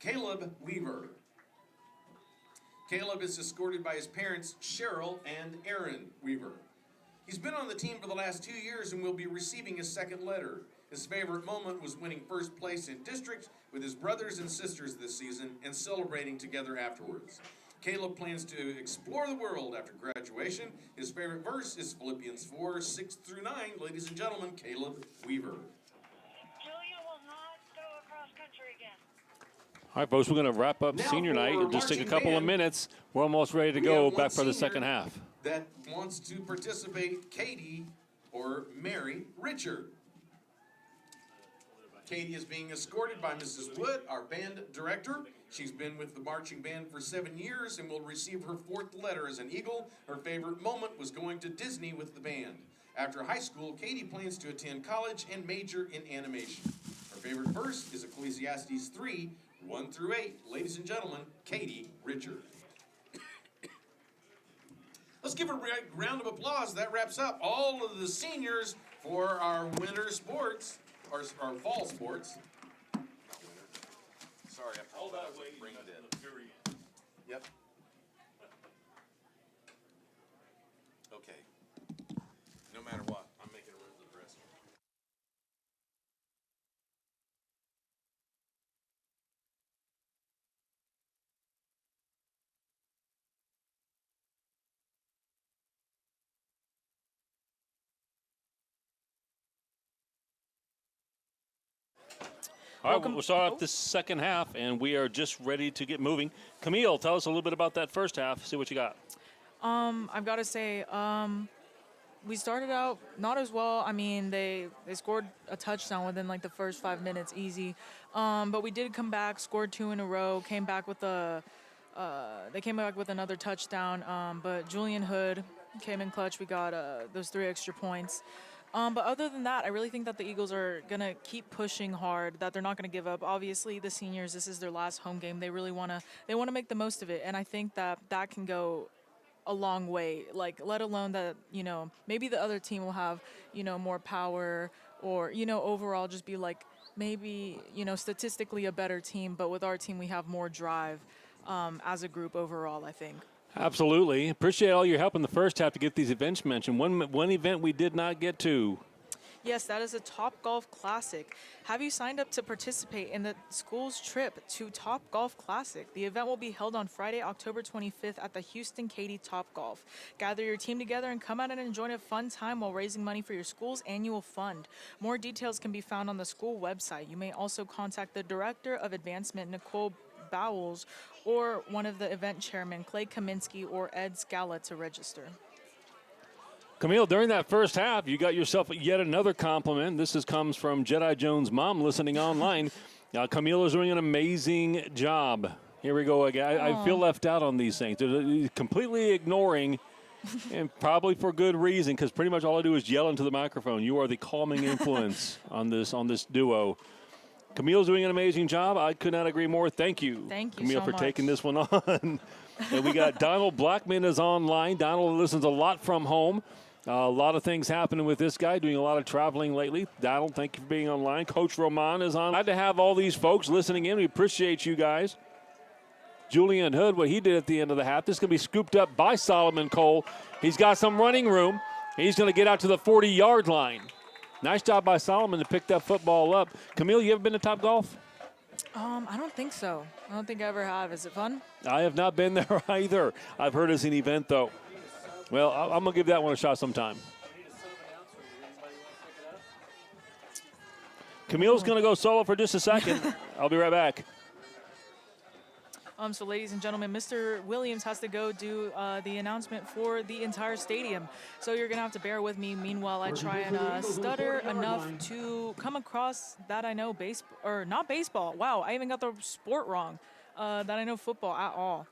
Caleb Weaver. Caleb is escorted by his parents, Cheryl and Aaron Weaver. He's been on the team for the last 2 years and will be receiving his second letter. His favorite moment was winning first place in district with his brothers and sisters this season and celebrating together afterwards. Caleb plans to explore the world after graduation. His favorite verse is Philippians 4:6-9. Ladies and gentlemen, Caleb Weaver. Julia will not go across country again. All right, folks, we're going to wrap up Now senior night. for It'll just take a marching couple of band. minutes. We're almost ready to We go have one back for the senior second half. That wants to participate, Katie or Mary Richard. Katie is being escorted by Mrs. Wood, our band director. She's been with the marching band for 7 years and will receive her 4th letter as an Eagle. Her favorite moment was going to Disney with the band. After high school, Katie plans to attend college and major in animation. Her favorite verse is Ecclesiastes 3:1-8. Ladies and gentlemen, Katie Richard. Let's give a round of applause. That wraps up all of the seniors for our winter sports, or our fall sports. Not winter. Sorry, I apologize. Brain dead. Yep. Okay. No matter what, I'm making a room for the rest. All right, we'll start off this second half, and we are just ready to get moving. Camille, tell us a little bit about that first half. See what you got. I've got to say, we started out not as well. I mean, they scored a touchdown within like the first 5 minutes, easy. But we did come back, scored 2 in a row, came back with another touchdown. But Julian Hood came in clutch. We got those 3 extra points. But other than that, I really think that the Eagles are going to keep pushing hard, that they're not going to give up. Obviously, the seniors, this is their last home game. They really want to make the most of it. And I think that can go a long way, like, let alone that, maybe the other team will have, more power or, overall just be like maybe, statistically a better team. But with our team, we have more drive as a group overall, I think. Absolutely. Appreciate all your help in the first half to get these events mentioned. One event we did not get to. Yes, that is a Top Golf Classic. Have you signed up to participate in the school's trip to Top Golf Classic? The event will be held on Friday, October 25th at the Houston Katy Top Golf. Gather your team together and come out and enjoy a fun time while raising money for your school's annual fund. More details can be found on the school website. You may also contact the Director of Advancement, Nicole Bowles, or one of the event chairmen, Clay Kaminsky or Ed Scala, to register. Camille, during that first half, you got yourself yet another compliment. This comes from Jedi Jones' mom listening online. Camille is doing an amazing job. Here we go again. I feel left out on these things. They're completely ignoring, and probably for good reason, because pretty much all I do is yell into the microphone. You are the calming influence on this duo. Camille's doing an amazing job. I could not agree more. Thank you, Camille, so for much. taking this one on. And we got Donald Blackman is online. Donald listens a lot from home. A lot of things happening with this guy, doing a lot of traveling lately. Donald, thank you for being online. Coach Roman is on. Glad to have all these folks listening in. We appreciate you guys. Julian Hood, what he did at the end of the half. This is going to be scooped up by Solomon Cole. He's got some running room. He's going to get out to the 40-yard line. Nice job by Solomon to pick that football up. Camille, you ever been to Top Golf? I don't think so. I don't think I ever have. Is it fun? I have not been there either. I've heard it's an event, though. Well, I'm going to give that one a shot sometime. Camille's going to go solo for just a second. I'll be right back. So, ladies and gentlemen, Mr. Williams has to go do the announcement for the entire stadium. So you're going to have to bear with me. Meanwhile, I try and stutter enough to come across that I know baseball, or not baseball. Wow, I even got the sport wrong. That I know football at all.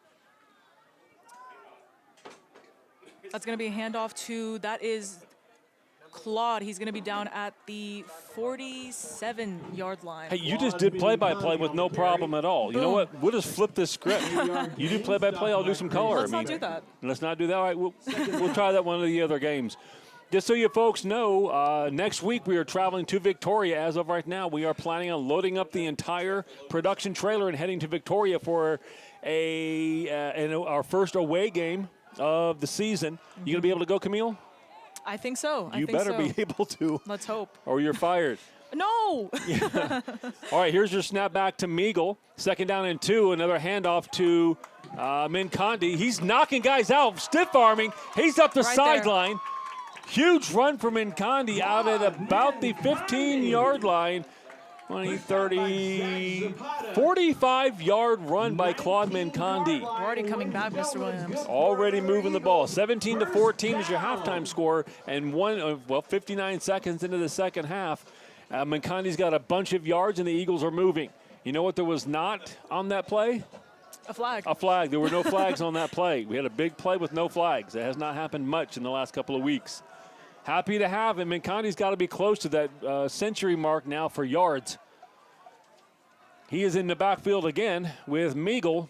That's going to be a handoff to, that is Claude. He's going to be down at the 47-yard line. Hey, you just did play-by-play with no problem at all. You know what? We'll just flip this script. You do play-by-play, I'll do some color. Let's not do that. Let's not do that. All right, we'll try that one of the other games. Just so you folks know, next week we are traveling to Victoria. As of right now, we are planning on loading up the entire production trailer and heading to Victoria for our first away game of the season. You going to be able to go, Camille? I think so. You better be able to. Let's hope. Or you're fired. No! Yeah. All right, here's your snap back to Meagle. 2nd down and 2. Another handoff to Mincondi. He's knocking guys out, stiff-arming. He's up the sideline. Huge run for Mincondi out at about the 15-yard line. 20, 30, 45-yard run by Claude Mincondi. We're already coming back, Mr. Williams. Already moving the ball. 17-14 is your halftime score, and 59 seconds into the second half. Mincondi's got a bunch of yards, and the Eagles are moving. You know what there was not on that play? A flag. A flag. There were no flags on that play. We had a big play with no flags. It has not happened much in the last couple of weeks. Happy to have him. Mincondi's got to be close to that century mark now for yards. He is in the backfield again with Meagle.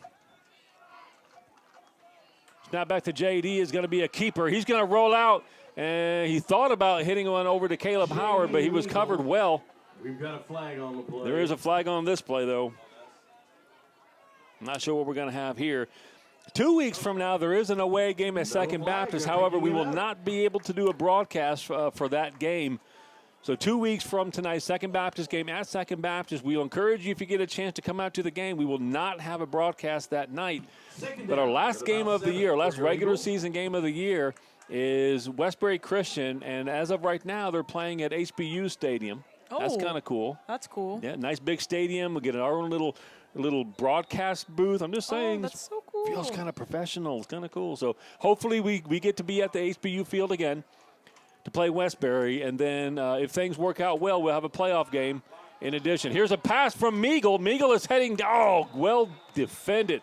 Snap back to JD is going to be a keeper. He's going to roll out, and he thought about hitting one over to Caleb Howard, but he was covered well. We've got a flag on the play. There is a flag on this play, though. I'm not sure what we're going to have here. 2 weeks from now, there is an away game at Second Baptist. However, we will not be able to do a broadcast for that game. So 2 weeks from tonight, Second Baptist game at Second Baptist. We'll encourage you, if you get a chance to come out to the game. We will not have a broadcast that night. But our last game of the year, last regular season game of the year, is Westbury Christian. And as of right now, they're playing at HBU Stadium. Oh, that's kind of cool. That's cool. Yeah, nice big stadium. We'll get our own little broadcast booth. I'm just saying. Oh, that's so cool. Feels kind of professional. It's kind of cool. So hopefully we get to be at the HBU field again to play Westbury. And then if things work out well, we'll have a playoff game in addition. Here's a pass from Meagle. Meagle is heading, well defended.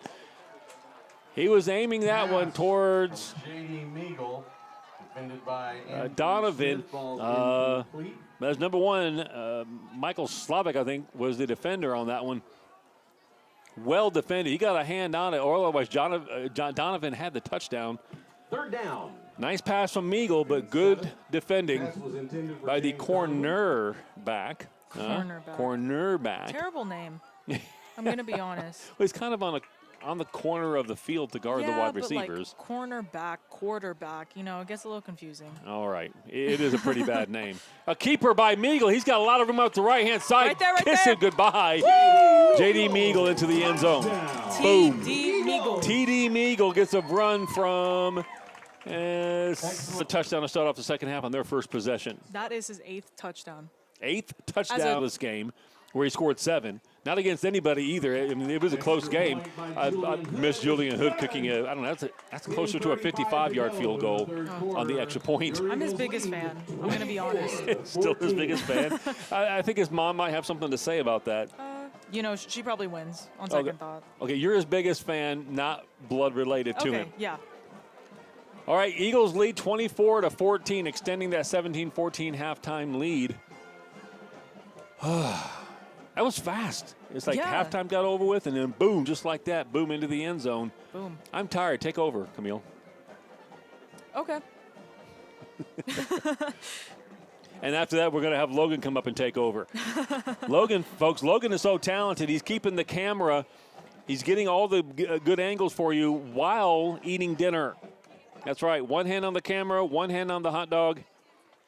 He was aiming that one towards J.D. Meagle, defended by Donovan. That's number 1. Michael Slavic, I think, was the defender on that one. Well defended. He got a hand on it, or otherwise Donovan had the touchdown. 3rd down. Nice pass from Meagle, but good defending by the cornerback. Cornerback. Terrible name. I'm going to be honest. Well, he's kind of on the corner of the field to guard the wide receivers. Like cornerback, quarterback, it gets a little confusing. All right. It is a pretty bad name. A keeper by Meagle. He's got a lot of room out the right-hand side. Right there, Kissing goodbye. J.D. Meagle into the end zone. Boom. T.D. Meagle. T.D. Meagle gets a run from a touchdown to start off the second half on their first possession. That is his 8th touchdown. 8th touchdown of this game, where he scored 7. Not against anybody either. I mean, it was a close game. I missed Julian Hood kicking that's closer to a 55-yard field goal on the extra point. I'm his biggest fan. I'm going to be honest. Still his biggest fan. I think his mom might have something to say about that. She probably wins on second thought. Okay, you're his biggest fan, not blood related to him. Yeah. All right, Eagles lead 24-14, extending that 17-14 halftime lead. That was fast. It's like halftime got over with, and then boom, just like that, boom into the end zone. Boom. I'm tired. Take over, Camille. Okay. And after that, we're going to have Logan come up and take over. Logan is so talented. He's keeping the camera. He's getting all the good angles for you while eating dinner. That's right. One hand on the camera, one hand on the hot dog,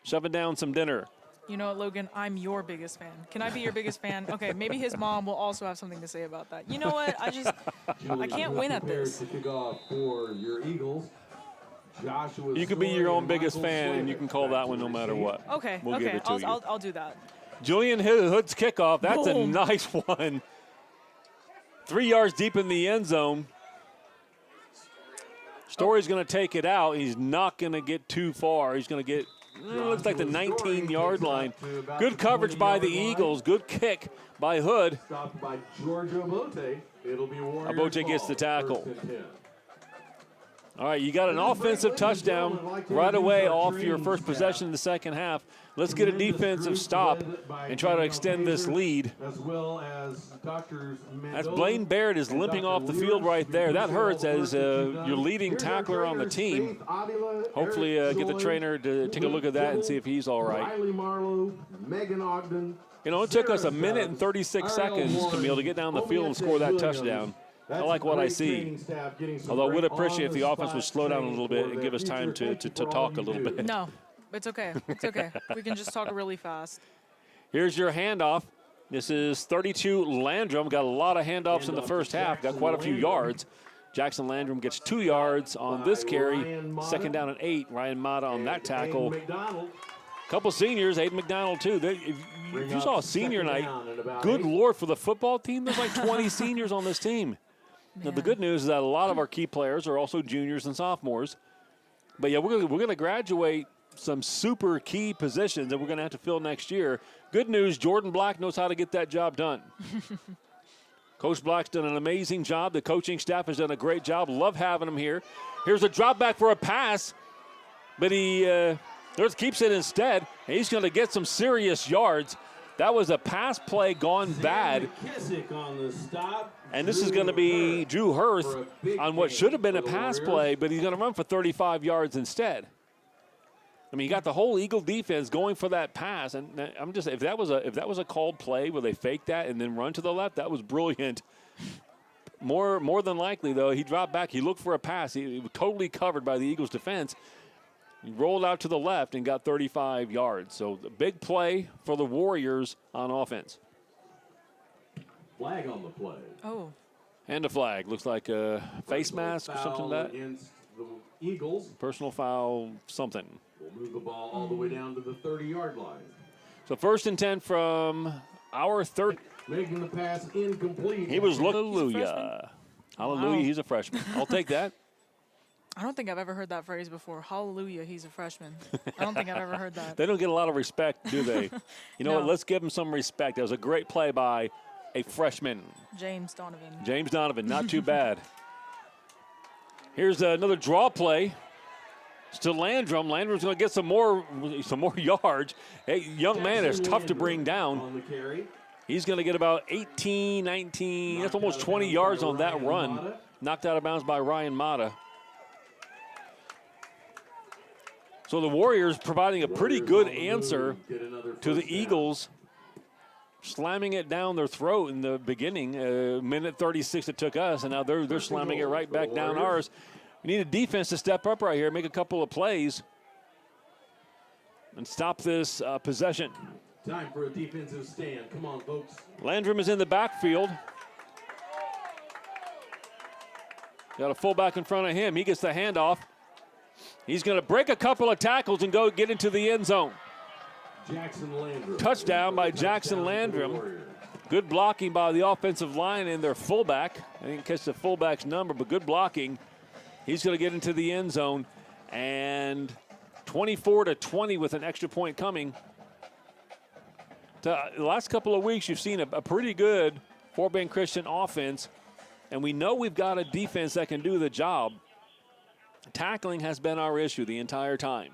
shoving down some dinner. You know what, Logan? I'm your biggest fan. Can I be your biggest fan? Okay, maybe his mom will also have something to say about that. You know what? I can't win at this. For your Eagles. You could be your own biggest fan, and you can call that one no matter what. Okay, we'll give it to you. I'll do that. Julian Hood's kickoff. That's a nice one. 3 yards deep in the end zone. Story's going to take it out. He's not going to get too far. He's going to get, looks like the 19-yard line. Good coverage by the Eagles. Good kick by Hood. Stopped by George Obote. It'll be Warriors Obote gets the tackle. First and 10. All right, you got an offensive touchdown right away off your first possession in the second half. Let's get a defensive stop and try to extend this lead. As well as Doctors As Blaine Barrett is limping off the field right there. That hurts as your leading tackler on the team. Hopefully get the trainer to take a look at that and see if he's all right. Riley Marlowe, Megan Ogden. You know, it took us 1 minute and 36 seconds to be able to get down the field and score that touchdown. I like what I see. Although I would appreciate if the offense would slow down a little bit and give us time to talk a little bit. No, it's okay. It's okay. We can just talk really fast. Here's your handoff. This is 32 Landrum. Got a lot of handoffs in the first half. Got quite a few yards. Jackson Landrum gets 2 yards on this carry. Second down and 8. Ryan Mata on that tackle. Couple seniors, Aiden McDonald too. If you saw a senior night, good Lord, for the football team, there's like 20 seniors on this team. Now, the good news is that a lot of our key players are also juniors and sophomores. But, yeah, we're gonna graduate some super key positions that we're going to have to fill next year. Good news, Jordan Black knows how to get that job done. Coach Black's done an amazing job. The coaching staff has done a great job. Love having him here. Here's a drop back for a pass, but he keeps it instead. And he's going to get some serious yards. That was a pass play gone bad. And this is going to be Drew Hurst on what should have been a pass play, but he's going to run for 35 yards instead. I mean, you got the whole Eagle defense going for that pass, and I'm just if that was a called play where they faked that and then run to the left, that was brilliant. More than likely, though, he dropped back. He looked for a pass. He was totally covered by the Eagles defense. He rolled out to the left and got 35 yards. So the big play for the Warriors on offense. Flag on the play. Oh. And a flag. Looks like a face mask or something like that. Against the Eagles. Personal foul, something. We'll move the ball all the way down to the 30-yard line. So 1st and 10 from our third. Making the pass incomplete. He was hallelujah. Hallelujah, Wow. he's a freshman. I'll take that. I don't think I've ever heard that phrase before. Hallelujah, he's a freshman. I don't think I've ever heard that. They don't get a lot of respect, do they? You know No. what? Let's give him some respect. That was a great play by a freshman. James Donovan. James Donovan, not too bad. Here's another draw play. Still Landrum. Landrum's going to get some more yards. Hey, young man is tough to bring down. On the carry. He's going to get about 18, 19, that's almost 20 yards on that run. Knocked out of bounds by Ryan Mata. So the Warriors providing a pretty good answer to the Eagles, slamming it down their throat in the beginning. Minute 36 it took us, and now they're slamming it right back down ours. We need a defense to step up right here, make a couple of plays, and stop this possession. Time for a defensive stand. Come on, folks. Landrum is in the backfield. Got a fullback in front of him. He gets the handoff. He's going to break a couple of tackles and go get into the end zone. Jackson Landrum. Touchdown by Jackson Landrum. Good blocking by the offensive line and their fullback. I didn't catch the fullback's number, but good blocking. He's going to get into the end zone. And 24-20 with an extra point coming. The last couple of weeks, you've seen a pretty good Fort Bend Christian offense. And we know we've got a defense that can do the job. Tackling has been our issue the entire time.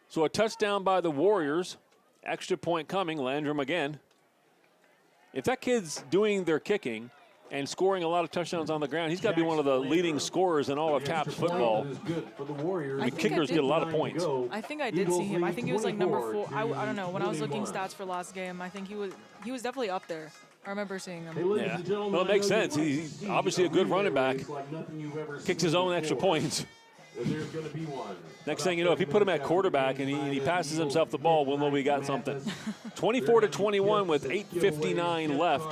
So a touchdown by the Warriors. Extra point coming. Landrum again. If that kid's doing their kicking and scoring a lot of touchdowns on the ground, he's got to be one of the leading scorers in all of TAPS football. The kickers get a lot of points. I think I did see him. I think he was like number 4. I don't know. When I was looking stats for last game, I think he was definitely up there. I remember seeing him. Yeah. Well, it makes sense. He's obviously a good running back. Kicks his own extra points. There's going to be one. Next thing you know, if you put him at quarterback and he passes himself the ball, we'll know we got something. 24-21 with 8:59 left.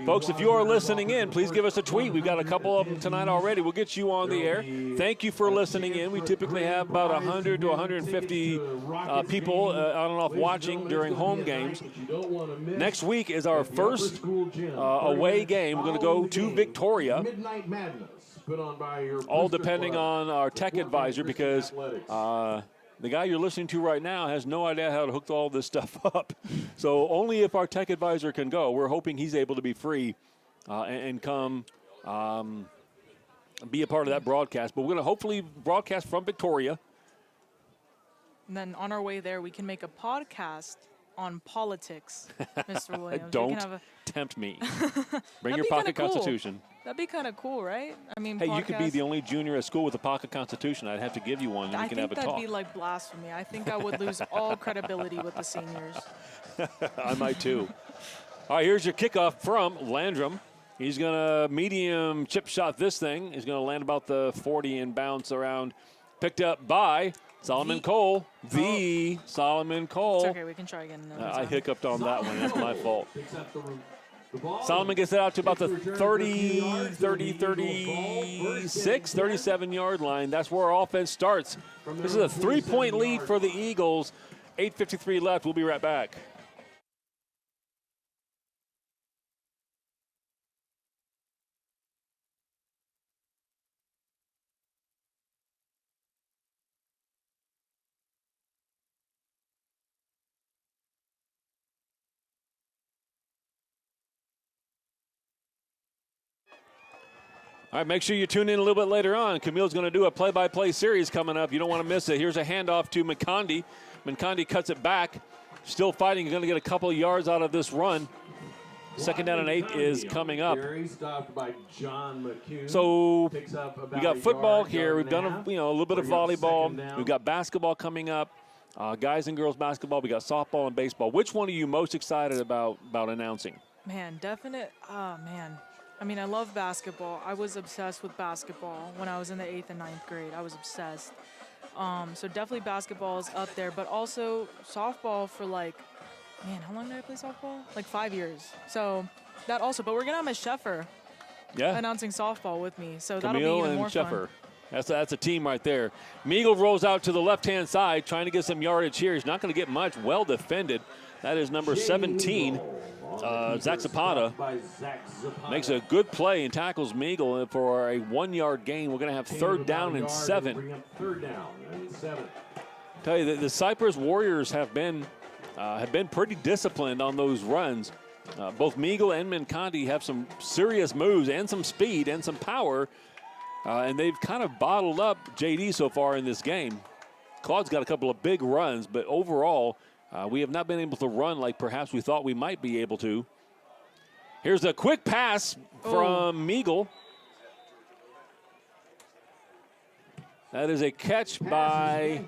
Folks, if you are listening in, please give us a tweet. We've got a couple of them tonight already. We'll get you on the air. Thank you for listening in. We typically have about 100 to 150 people on and off watching during home games. Next week is our first away game. We're going to go to Victoria. Midnight Madness. Put on by your all depending on our tech advisor, because the guy you're listening to right now has no idea how to hook all this stuff up. So only if our tech advisor can go. We're hoping he's able to be free and come be a part of that broadcast. But we're going to hopefully broadcast from Victoria. And then on our way there, we can make a podcast on politics, Mr. Williams. Don't tempt me. Bring your pocket constitution. That'd be kind of cool, right? I mean, hey, you could be the only junior at school with a pocket constitution. I'd have to give you one, and we can have a talk. I think that'd be like blasphemy. I think I would lose all credibility with the seniors. I might too. All right, here's your kickoff from Landrum. He's going to medium chip shot this thing. He's going to land about the 40 and bounce around. Picked up by Solomon Cole. Solomon Cole. It's okay, we can try again. I hiccuped on that one. That's my fault. Solomon gets it out to about the 36, 37-yard line. That's where our offense starts. This is a 3-point lead for the Eagles. 8:53 left. We'll be right back. All right, make sure you tune in a little bit later on. Camille's going to do a play-by-play series coming up. You don't want to miss it. Here's a handoff to McCondy. McCondy cuts it back. Still fighting. He's going to get a couple of yards out of this run. Second down and 8 is coming up. So we got football here. We've done a little bit of volleyball. We've got basketball coming up. Guys and girls basketball. We got softball and baseball. Which one are you most excited about announcing? Man, I mean, I love basketball. I was obsessed with basketball when I was in the 8th and 9th grade. I was obsessed. So definitely basketball is up there, but also softball for how long did I play softball? 5 years. So that also, but we're going to have Miss Sheffer announcing softball with me. So Camille that'll be even and more Sheffer. fun. That's a team right there. Meagle rolls out to the left-hand side, trying to get some yardage here. He's not going to get much. Well defended. That is number 17. Zach Zapata makes a good play and tackles Meagle for a 1-yard gain. We're going to have third down and 7. Tell you, the Cypress Warriors have been pretty disciplined on those runs. Both Meagle and Mincondi have some serious moves and some speed and some power, and they've kind of bottled up JD so far in this game. Claude's got a couple of big runs, but overall, we have not been able to run like perhaps we thought we might be able to. Here's a quick pass from Meagle. That is a catch by...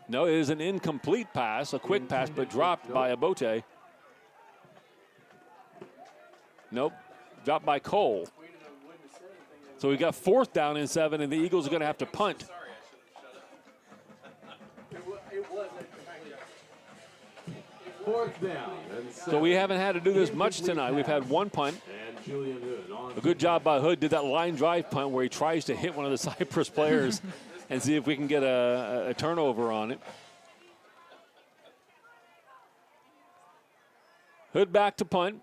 No, it is an incomplete pass, a quick pass, but dropped by Abote. Nope, dropped by Cole. So we got fourth down and 7, and the Eagles are going to have to punt. Fourth down. So we haven't had to do this much tonight. We've had one punt. A good job by Hood. Did that line drive punt where he tries to hit one of the Cypress players and see if we can get a turnover on it. Hood back to punt.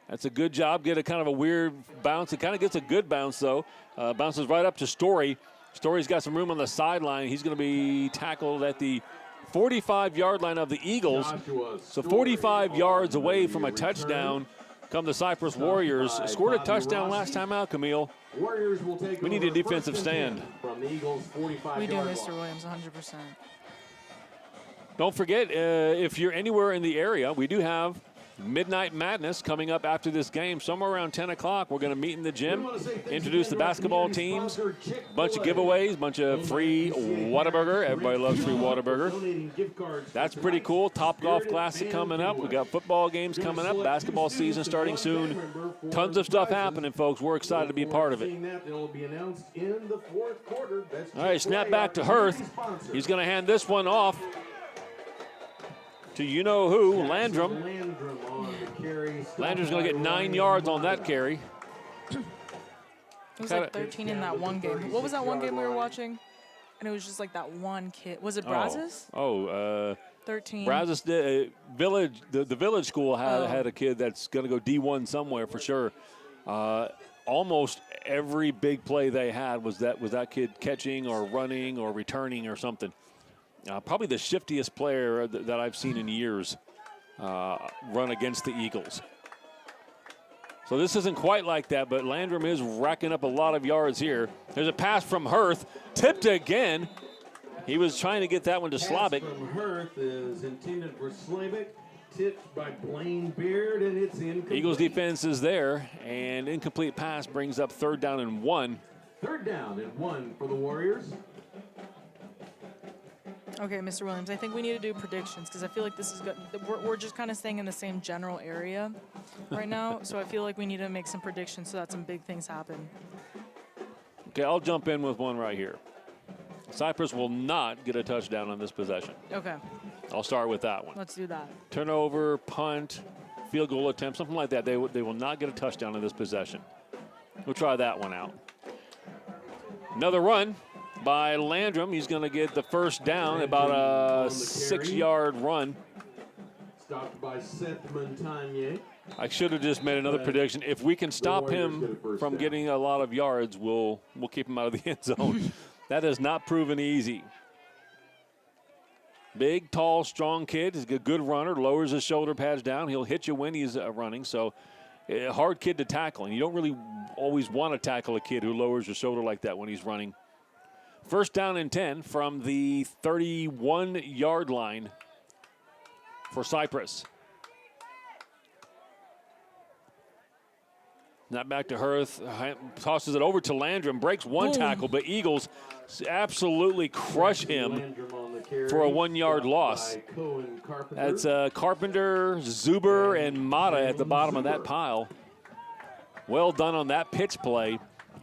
That's a good job. Get a kind of a weird bounce. It kind of gets a good bounce, though. Bounces right up to Story. Story's got some room on the sideline. He's going to be tackled at the 45-yard line of the Eagles. So 45 yards away from a touchdown come the Cypress Warriors. Scored a touchdown last time out, Camille. We need a defensive stand. We do, Mr. Williams, 100%. Don't forget, if you're anywhere in the area, we do have Midnight Madness coming up after this game. Somewhere around 10 o'clock, we're going to meet in the gym, introduce the basketball teams, bunch of giveaways, bunch of free Whataburger. Everybody loves free Whataburger. That's pretty cool. Top Golf Classic coming up. We got football games coming up, basketball season starting soon. Tons of stuff happening, folks. We're excited to be part of it. All right, snap back to Hurth. He's going to hand this one off to you-know-who, Landrum. Landrum's going to get 9 yards on that carry. It was like 13 in that one game. What was that one game we were watching? And it was just like that one kid. Was it Brazos? 13. Brazos Village. The Village School had a kid that's going to go D1 somewhere for sure. Almost every big play they had was that kid catching or running or returning or something. Probably the shiftiest player that I've seen in years run against the Eagles. So this isn't quite like that, but Landrum is racking up a lot of yards here. There's a pass from Hurth, tipped again. He was trying to get that one to Slavic. From Hurth is intended for Slavic, tipped by Blaine Beard, and it's incomplete. Eagles defense is there, and incomplete pass brings up 3rd down and 1. 3rd down and 1 for the Warriors. Okay, Mr. Williams, I think we need to do predictions because I feel like this is good. We're just kind of staying in the same general area right now, so I feel like we need to make some predictions so that some big things happen. Okay, I'll jump in with one right here. Cypress will not get a touchdown on this possession. Okay. I'll start with that one. Let's do that. Turnover, punt, field goal attempt, something like that. They will not get a touchdown on this possession. We'll try that one out. Another run by Landrum. He's going to get the 1st down, about a 6-yard run. Stopped by Seth Montagne. I should have just made another prediction. If we can stop him from getting a lot of yards, we'll keep him out of the end zone. That has not proven easy. Big, tall, strong kid. He's a good runner, lowers his shoulder pads down. He'll hit you when he's running, so a hard kid to tackle. And you don't really always want to tackle a kid who lowers his shoulder like that when he's running. 1st down and 10 from the 31-yard line for Cypress. Not back to Hurth, tosses it over to Landrum, breaks one tackle, but Eagles absolutely crush him for a 1-yard loss. That's Carpenter, Zuber, and Mata at the bottom of that pile. Well done on that pitch play.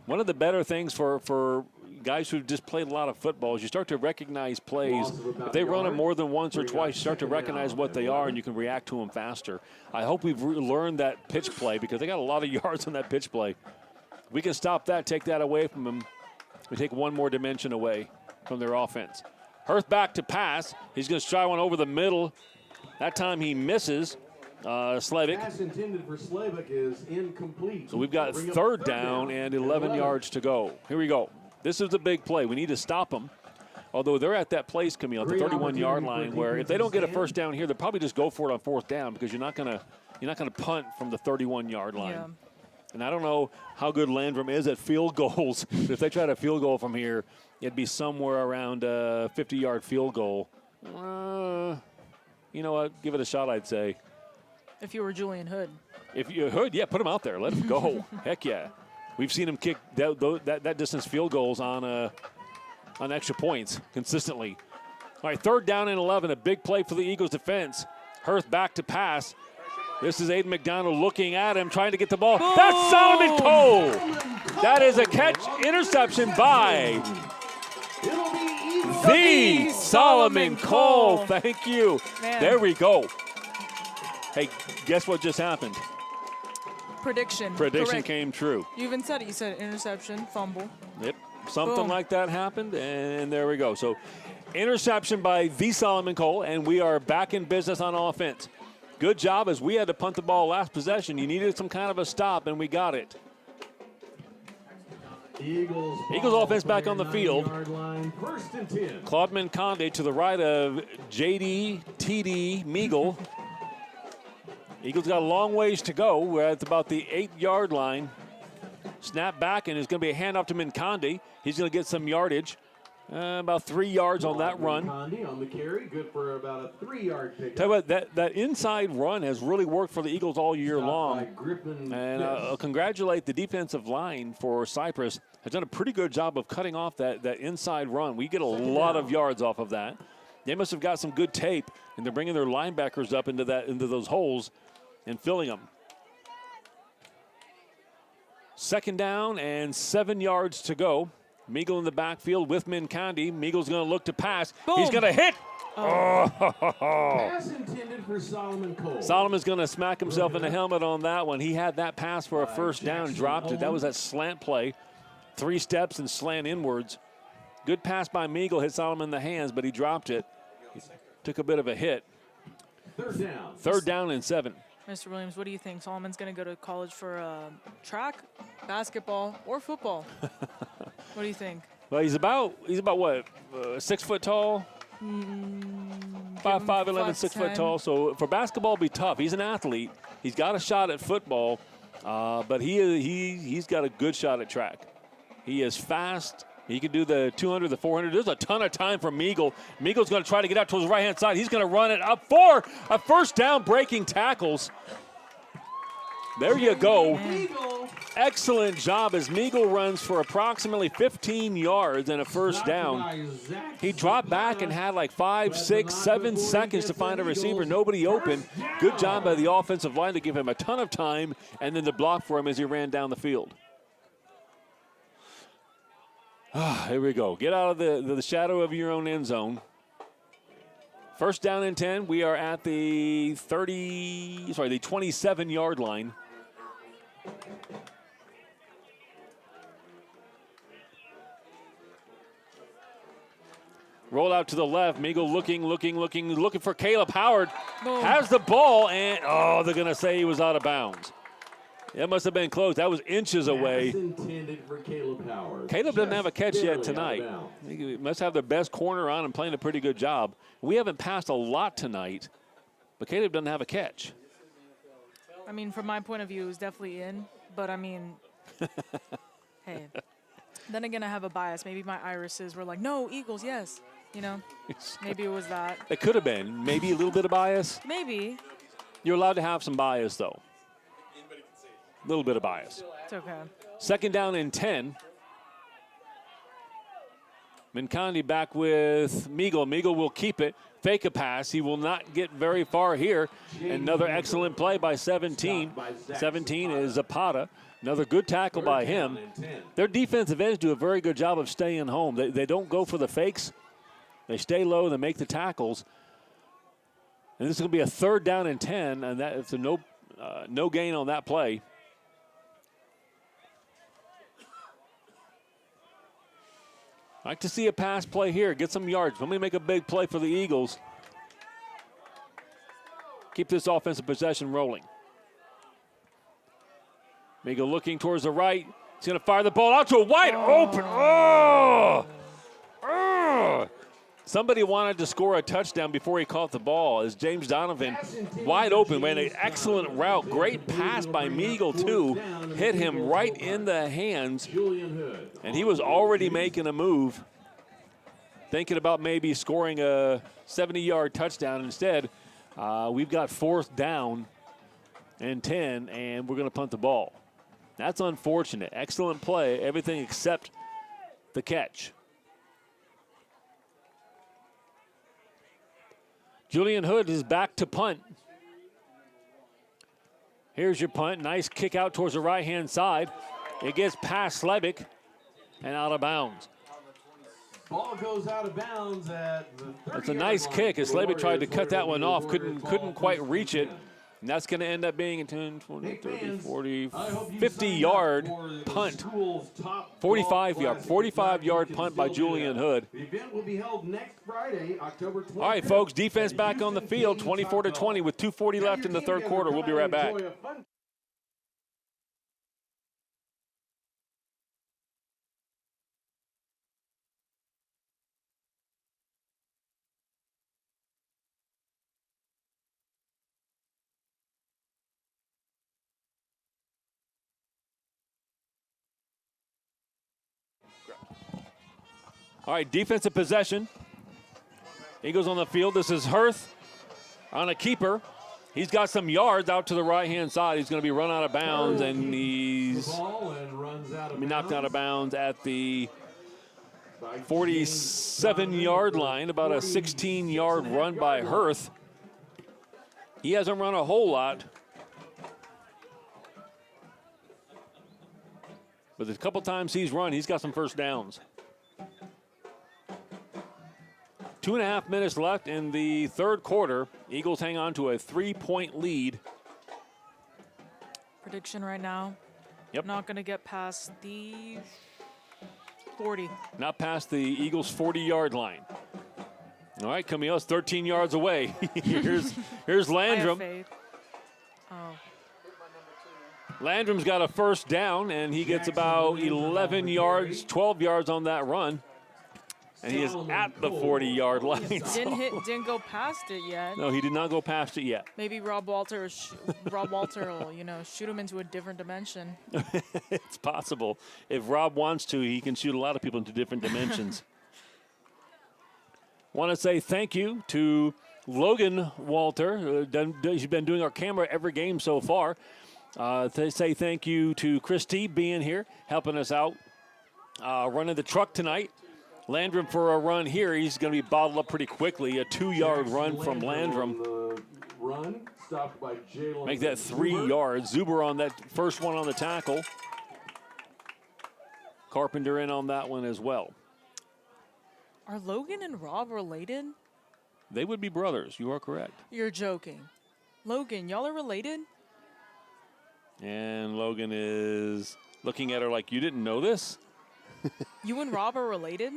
One of the better things for guys who've just played a lot of football is you start to recognize plays. If they run them more than once or twice, you start to recognize what they are and you can react to them faster. I hope we've learned that pitch play because they got a lot of yards on that pitch play. If we can stop that, take that away from them, we take one more dimension away from their offense. Hurth back to pass. He's going to try one over the middle. That time he misses. Slavic. Pass intended for Slavic is incomplete. So we've got 3rd down and 11 yards to go. Here we go. This is the big play. We need to stop them. Although they're at that place, Camille, at the 31-yard line, where if they don't get a 1st down here, they'll probably just go for it on 4th down because you're not gonna punt from the 31-yard line. Yeah. And I don't know how good Landrum is at field goals. But if they try to field goal from here, it'd be somewhere around a 50-yard field goal. You know what? Give it a shot, I'd say. If you were Julian Hood. If you Hood, yeah, put him out there. Let him go. Heck yeah. We've seen him kick that distance field goals on extra points consistently. All right, 3rd down and 11, a big play for the Eagles defense. Hurth back to pass. This is Aiden McDonald looking at him, trying to get the ball. Boom! That's Solomon Cole. That is a catch interception by the Solomon Cole. Thank you. Man. There we go. Hey, guess what just happened? Prediction Correct. Came true. You even said it. You said interception, fumble. Yep. Something like that happened, and there we go. So interception by the Solomon Cole, and we are back in business on offense. Good job, as we had to punt the ball last possession. You needed some kind of a stop, and we got it. Eagles offense back on the field. 1st and 10. Claude Conde to the right of JD, TD, Meagle. Eagles got a long ways to go. We're at about the 8-yard line. Snap back, and it's going to be a handoff to Minconde. He's going to get some yardage. About 3 yards on that run. Condi on the carry, good for about a 3-yard pickup. Tell you what, that inside run has really worked for the Eagles all year long. And I'll congratulate the defensive line for Cypress. Has done a pretty good job of cutting off that inside run. We get a lot of yards off of that. They must have got some good tape, and they're bringing their linebackers up into those holes and filling them. 2nd down and 7 yards to go. Meagle in the backfield with Mincondi. Meagle's going to look to pass. Boom. He's going to hit. Oh. Pass intended for Solomon Cole. Solomon's going to smack himself in the helmet on that one. He had that pass for a 1st down, dropped it. That was that slant play. 3 steps and slant inwards. Good pass by Meagle, hit Solomon in the hands, but he dropped it. He took a bit of a hit. 3rd down. 3rd down and 7. Mr. Williams, what do you think? Solomon's going to go to college for track, basketball, or football? What do you think? Well, he's about what, 6 foot tall? 5'11", 6 foot tall. So for basketball, it'll be tough. He's an athlete. He's got a shot at football, but he's got a good shot at track. He is fast. He can do the 200, the 400. There's a ton of time for Meagle. Meagle's going to try to get out to his right-hand side. He's going to run it up for a 1st down, breaking tackles. There you go. Excellent job as Meagle runs for approximately 15 yards and a 1st down. He dropped back and had like 5, 6, 7 seconds to find a receiver. Nobody open. Good job by the offensive line to give him a ton of time and then to block for him as he ran down the field. Here we go. Get out of the shadow of your own end zone. 1st down and 10. We are at the 27-yard line. Roll out to the left. Meagle looking for Caleb Howard. Boom. Has the ball, and they're going to say he was out of bounds. It must have been close. That was inches away. Intended for Caleb Howard. Caleb doesn't have a catch yet tonight. He must have their best corner on and playing a pretty good job. We haven't passed a lot tonight, but Caleb doesn't have a catch. I mean, from my point of view, it was definitely in. But, I mean, hey. Then again, I have a bias. Maybe my irises were like, no, Eagles, yes. You know, maybe it was that. It could have been. Maybe a little bit of bias. Maybe. You're allowed to have some bias, though. A little bit of bias. It's okay. 2nd down and 10. Mincondi back with Meagle. Meagle will keep it. Fake a pass. He will not get very far here. Another excellent play by 17. 17 is Zapata. Another good tackle by him. Their defensive ends do a very good job of staying home. They don't go for the fakes. They stay low. They make the tackles. And this is going to be a 3rd down and 10, and it's a no gain on that play. I'd like to see a pass play here. Get some yards. Let me make a big play for the Eagles. Keep this offensive possession rolling. Meagle looking towards the right. He's going to fire the ball out to a wide open. Oh! Somebody wanted to score a touchdown before he caught the ball as James Donovan, wide open, ran an excellent route. Great pass by Meagle, too. Hit him right in the hands. And he was already making a move, thinking about maybe scoring a 70-yard touchdown. Instead, we've got 4th down and 10, and we're going to punt the ball. That's unfortunate. Excellent play, everything except the catch. Julian Hood is back to punt. Here's your punt. Nice kick out towards the right-hand side. It gets past Slevick and out of bounds. Ball goes out of bounds at the 30-yard That's a nice kick as Slevick tried to cut that one off. Couldn't quite reach it. And that's going to end up being a 10, 20, 30, 40, 50-yard punt. 45-yard punt by Julian Hood. The event will be held next Friday, October 25th. All right, folks, defense back on the field, 24-20 with 2:40 left in the 3rd quarter. We'll be right back. All right, defensive possession. Eagles on the field. This is Hurth on a keeper. He's got some yards out to the right-hand side. He's going to be run out of bounds, and he's knocked out of bounds at the 47-yard line, about a 16-yard run by Hurth. He hasn't run a whole lot, but the couple times he's run, he's got some first downs. 2.5 minutes left in the third quarter. Eagles hang on to a 3-point lead. Prediction right now. Yep. Not going to get past the 40. Not past the Eagles' 40-yard line. All right, Camille's 13 yards away. here's Landrum. I have faith. Oh. Landrum's got a first down, and he gets about 11 yards, 12 yards on that run. And he is at the 40-yard line. Didn't go past it yet. No, he did not go past it yet. Maybe Rob Walter will, shoot him into a different dimension. It's possible. If Rob wants to, he can shoot a lot of people into different dimensions. Want to say thank you to Logan Walter. He's been doing our camera every game so far. To say thank you to Christy being here, helping us out, running the truck tonight. Landrum for a run here. He's going to be bottled up pretty quickly. A 2-yard run from Landrum. Make that 3 yards. Zuber on that first one on the tackle. Carpenter in on that one as well. Are Logan and Rob related? They would be brothers. You are correct. You're joking. Logan, y'all are related? And Logan is looking at her like, you didn't know this? You and Rob are related?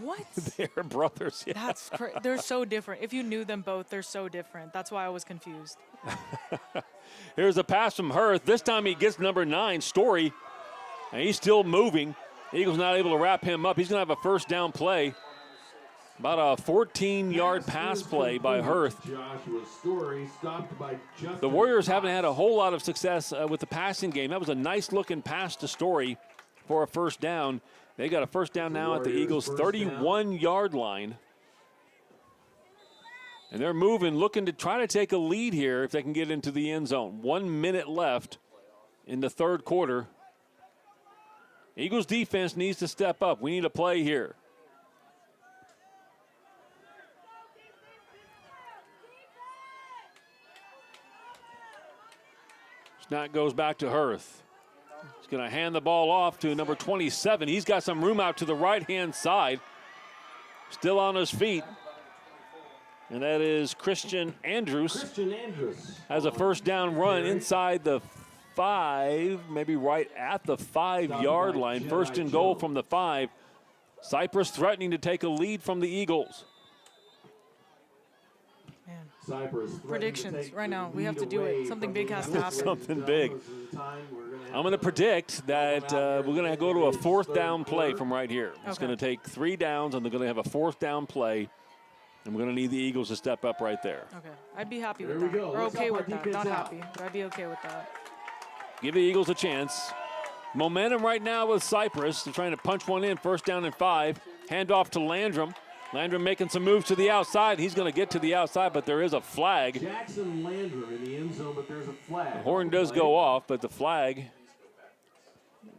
What? They're brothers, yeah. That's they're so different. If you knew them both, they're so different. That's why I was confused. Here's a pass from Hurth. This time he gets number 9, Story, and he's still moving. Eagles not able to wrap him up. He's going to have a first down play. About a 14-yard pass play by Hurth. The Warriors haven't had a whole lot of success with the passing game. That was a nice-looking pass to Story for a first down. They got a first down now at the Eagles' 31-yard line. And they're moving, looking to try to take a lead here if they can get into the end zone. 1 minute left in the third quarter. Eagles defense needs to step up. We need a play here. Snap goes back to Hurth. He's going to hand the ball off to number 27. He's got some room out to the right-hand side. Still on his feet. And that is Christian Andrews. Has a first down run inside the 5, maybe right at the 5-yard line. First and goal from the 5. Cypress threatening to take a lead from the Eagles. Predictions right now. We have to do it. Something big has to happen. Something big. I'm going to predict that we're going to go to a fourth down play from right here. It's going to take 3 downs, and they're going to have a fourth down play. And we're going to need the Eagles to step up right there. Okay. I'd be happy with that. Or okay with that. Not happy, but I'd be okay with that. Give the Eagles a chance. Momentum right now with Cypress. They're trying to punch one in. First down and 5. Hand off to Landrum. Landrum making some moves to the outside. He's going to get to the outside, but there is a flag. Jackson Landrum in the end zone, but there's a flag. The horn does go off, but the flag,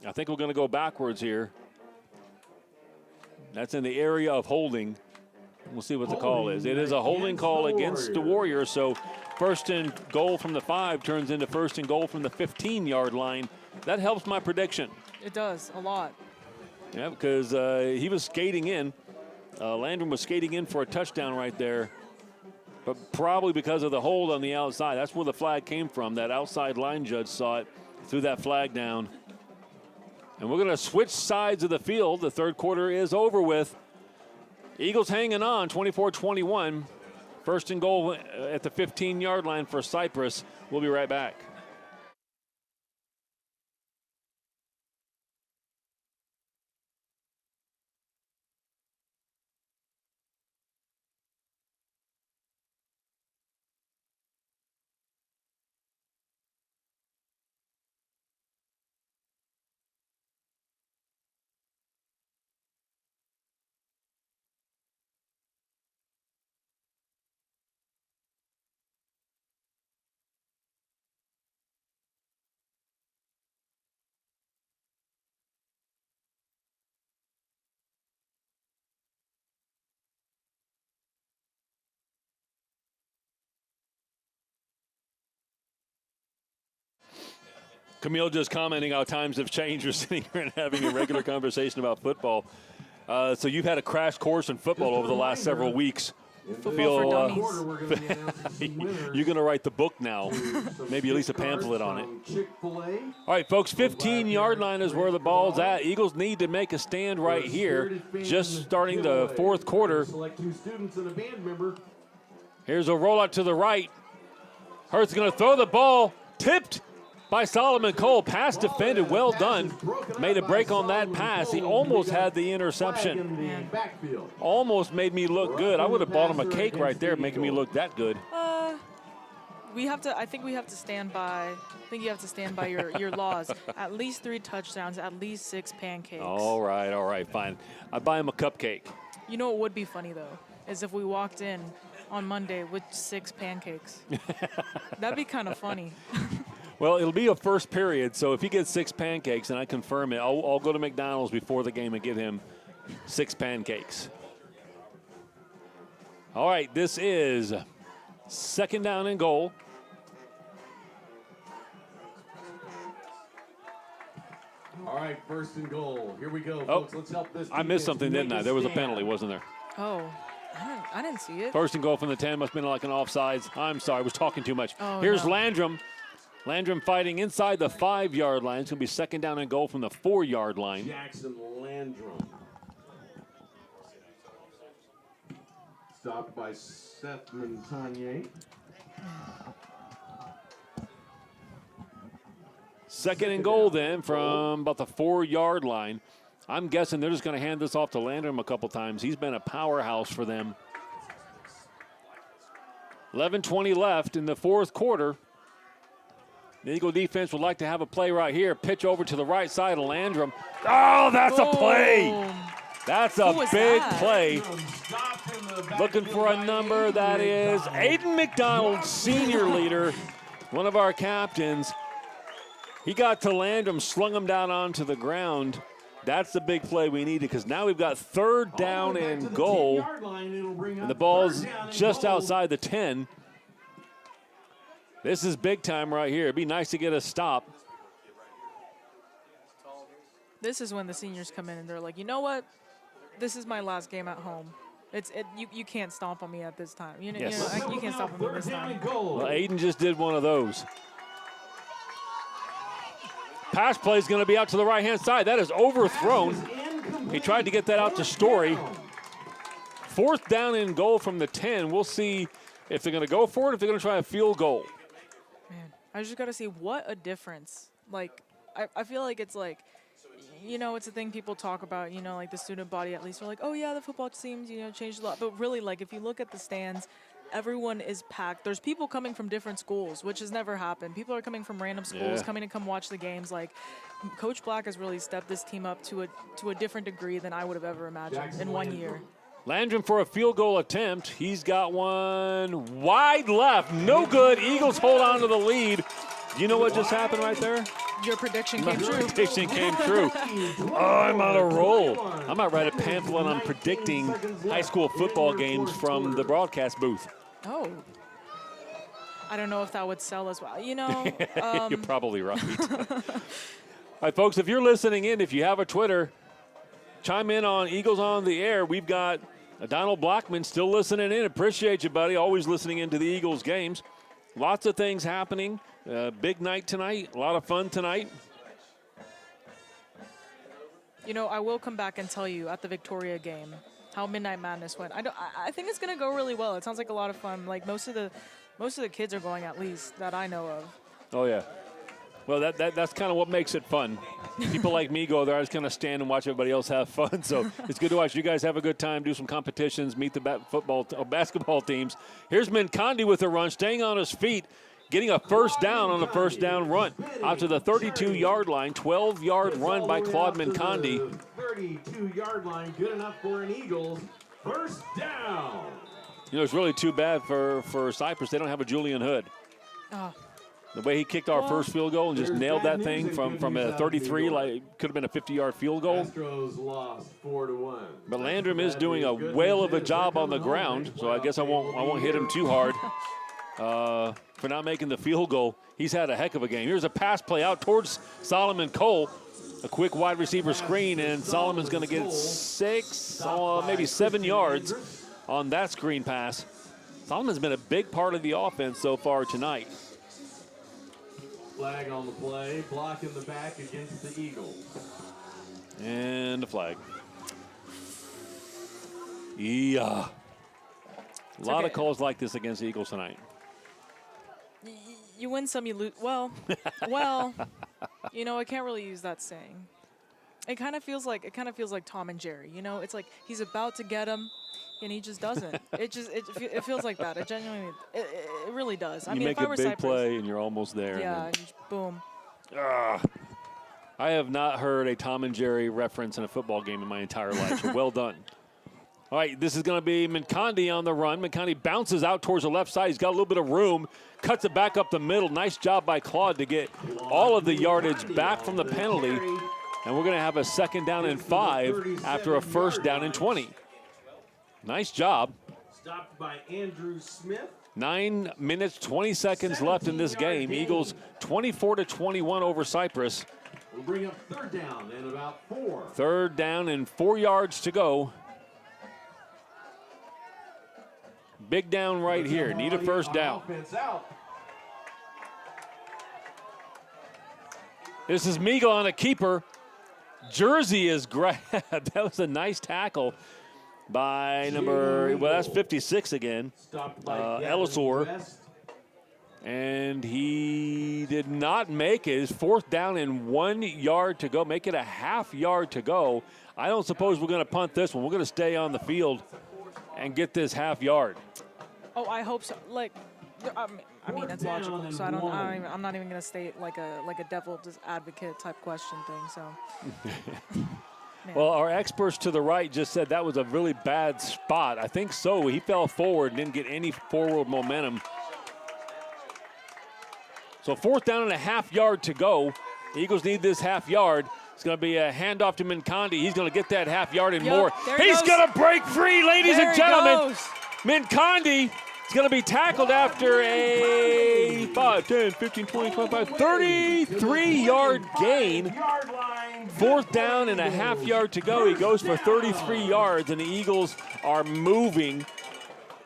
I think we're going to go backwards here. That's in the area of holding. We'll see what the call is. It is a holding call against the Warriors, so first and goal from the 5 turns into first and goal from the 15-yard line. That helps my prediction. It does, a lot. Yeah, because he was skating in. Landrum was skating in for a touchdown right there, but probably because of the hold on the outside. That's where the flag came from. That outside line judge saw it, threw that flag down. And we're going to switch sides of the field. The third quarter is over with. Eagles hanging on, 24-21. First and goal at the 15-yard line for Cypress. We'll be right back. Camille just commenting how times have changed. We're sitting here and having a regular conversation about football. So you've had a crash course in football over the last several weeks. Football for dummies. You're going to write the book now. Maybe at least a pamphlet on it. All right, folks, 15-yard line is where the ball's at. Eagles need to make a stand right here. Just starting the fourth quarter. Here's a rollout to the right. Hurts going to throw the ball. Tipped by Solomon Cole. Pass defended. Well done. Made a break on that pass. He almost had the interception. Almost made me look good. I would have bought him a cake right there, making me look that good. I think we have to stand by. I think you have to stand by your laws. At least 3 touchdowns. At least 6 pancakes. All right, fine. I buy him a cupcake. You know what would be funny though is if we walked in on Monday with 6 pancakes. That'd be kind of funny. Well, it'll be a first period, so if he gets 6 pancakes and I confirm it, I'll go to McDonald's before the game and get him 6 pancakes. All right, this is 2nd down and goal. All right, 1st and goal. Here we go, folks. Let's help this. I missed something, didn't I? There was a penalty, wasn't there? Oh, I didn't see it. 1st and goal from the 10. Must have been like an offsides. I'm sorry, I was talking too much. Oh, Here's no. Landrum. Landrum fighting inside the 5-yard line. It's going to be 2nd down and goal from the 4-yard line. Jackson Landrum. Stopped by Seth Montagnier. 2nd and goal then from about the 4-yard line. I'm guessing they're just going to hand this off to Landrum a couple times. He's been a powerhouse for them. 11:20 left in the 4th quarter. The Eagle defense would like to have a play right here. Pitch over to the right side of Landrum. Oh, that's a play. That's a big play. Looking for a number. That is Aiden McDonald, senior leader, one of our captains. He got to Landrum, slung him down onto the ground. That's the big play we needed because now we've got 3rd down and goal. And the ball's just outside the 10. This is big time right here. It'd be nice to get a stop. This is when the seniors come in and they're like, you know what? This is my last game at home. You can't stomp on me at this time. You can't stomp on me this time. Well, Aiden just did one of those. Pass play is going to be out to the right-hand side. That is overthrown. He tried to get that out to Story. 4th down and goal from the 10. We'll see if they're going to go for it, if they're going to try a field goal. Man, I just got to see what a difference. Like, I feel like it's like, it's a thing people talk about, like the student body at least. We're like, oh, yeah, the football teams, changed a lot. But really, like, if you look at the stands, everyone is packed. There's people coming from different schools, which has never happened. People are coming from random schools, coming to come watch the games. Like, Coach Black has really stepped this team up to a different degree than I would have ever imagined in 1 year. Landrum for a field goal attempt. He's got one wide left. No good. Eagles hold on to the lead. You know what just happened right there? Your prediction came true. Prediction came true. Oh, I'm on a roll. I might write a pamphlet on predicting high school football games from the broadcast booth. Oh. I don't know if that would sell as well. You're probably right. All right, folks, if you're listening in, if you have a Twitter, chime in on Eagles on the Air. We've got Donald Blackman still listening in. Appreciate you, buddy. Always listening into the Eagles games. Lots of things happening. Big night tonight. A lot of fun tonight. I will come back and tell you at the Victoria game how Midnight Madness went. I think it's going to go really well. It sounds like a lot of fun. Like most of the kids are going, at least that I know of. Oh yeah. Well, that's kind of what makes it fun. People like me go there. I just kind of stand and watch everybody else have fun. So it's good to watch you guys have a good time, do some competitions, meet the basketball teams. Here's Mincondi with a run, staying on his feet, getting a 1st down on the 1st down run. Out to the 32-yard line, 12-yard run by Claude Mincondi. 32-yard line, good enough for an Eagles 1st down. It's really too bad for Cypress. They don't have a Julian Hood. Oh. The way he kicked our first field goal and just nailed that thing from a 33, like could have been a 50-yard field goal. Astros lost 4-1. But Landrum is doing a whale of a job on the ground, so I guess I won't hit him too hard. for not making the field goal. He's had a heck of a game. Here's a pass play out towards Solomon Cole. A quick wide receiver screen, and Solomon's going to get 6, maybe 7 yards on that screen pass. Solomon's been a big part of the offense so far tonight. Flag on the play, block in the back against the Eagles. And a flag. Yeah. A lot of calls like this against the Eagles tonight. You win some, you lose. Well, you know, I can't really use that saying. It kind of feels like Tom and Jerry. You know, it's like he's about to get him, and he just doesn't. It feels like that. It genuinely, it really does. I mean, make if I a were big Cypress, play and you're almost there. yeah, and just boom. I have not heard a Tom and Jerry reference in a football game in my entire life. So well done. All right, this is going to be Mincondi on the run. Mincondi bounces out towards the left side. He's got a little bit of room, cuts it back up the middle. Nice job by Claude to get all of the yardage back from the penalty. And we're going to have a 2nd down and 5 after a 1st down and 20. Nice job. Stopped by Andrew Smith. 9 minutes, 20 seconds left in this game. Eagles 24-21 over Cypress. We'll bring up 3rd down and about 4. 3rd down and 4 yards to go. Big down right here. Need a 1st down. This is Meagle on a keeper. Jersey is grabbed. That was a nice tackle by that's 56 again. Ellisor. And he did not make it. It's 4th down and 1 yard to go. Make it a half yard to go. I don't suppose we're going to punt this one. We're going to stay on the field and get this half yard. Oh, I hope so. Like, I mean, that's logical. So I'm not even going to state like a devil's advocate type question thing. So. Well, our experts to the right just said that was a really bad spot. I think so. He fell forward and didn't get any forward momentum. So 4th down and a half yard to go. The Eagles need this half yard. It's going to be a handoff to Mincondi. He's going to get that half yard and more. He's going to break free, ladies and gentlemen. Mincondi is going to be tackled after a 5, 10, 15, 20, 25, 33-yard gain. 4th down and a half yard to go. He goes for 33 yards, and the Eagles are moving.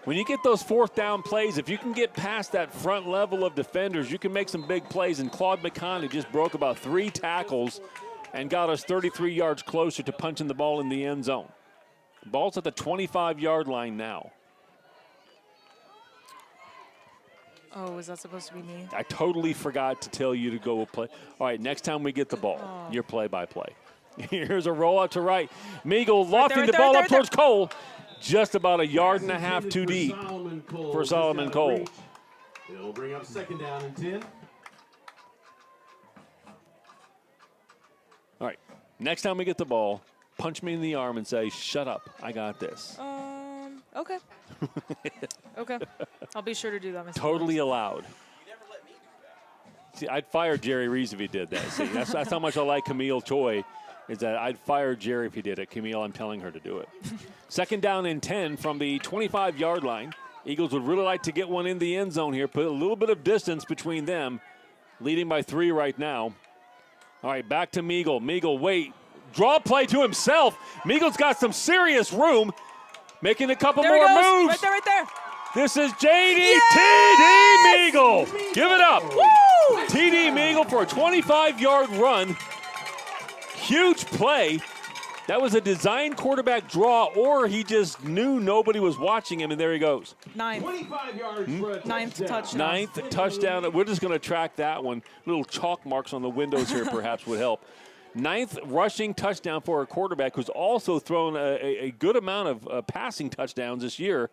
When you get those 4th down plays, if you can get past that front level of defenders, you can make some big plays. And Claude Mincondi just broke about 3 tackles and got us 33 yards closer to punching the ball in the end zone. The ball's at the 25-yard line now. Oh, is that supposed to be me? I totally forgot to tell you to go play. All right, next time we get the ball, you're play-by-play. Here's a rollout to right. Meagle lofting the ball up towards Cole. Just about a yard and a half too deep for Solomon Cole. It'll bring up 2nd down and 10. All right, next time we get the ball, punch me in the arm and say, shut up, I got this. Okay. Okay. I'll be sure to do that, Mr. Totally allowed. See, I'd fire Jerry Reese if he did that. See, that's how much I like Camille Choi, is that I'd fire Jerry if he did it. Camille, I'm telling her to do it. 2nd down and 10 from the 25-yard line. Eagles would really like to get one in the end zone here, put a little bit of distance between them, leading by 3 right now. All right, back to Meagle. Meagle, wait. Draw play to himself. Meagle's got some serious room, making a couple more moves. Right there. This is J.D. T.D. Meagle. Give it up. Woo! T.D. Meagle for a 25-yard run. Huge play. That was a design quarterback draw, or he just knew nobody was watching him, and there he goes. 25 yards for a 9th touchdown. 9th touchdown. We're just going to track that one. Little chalk marks on the windows here perhaps would help. 9th rushing touchdown for a quarterback who's also thrown a good amount of passing touchdowns this year.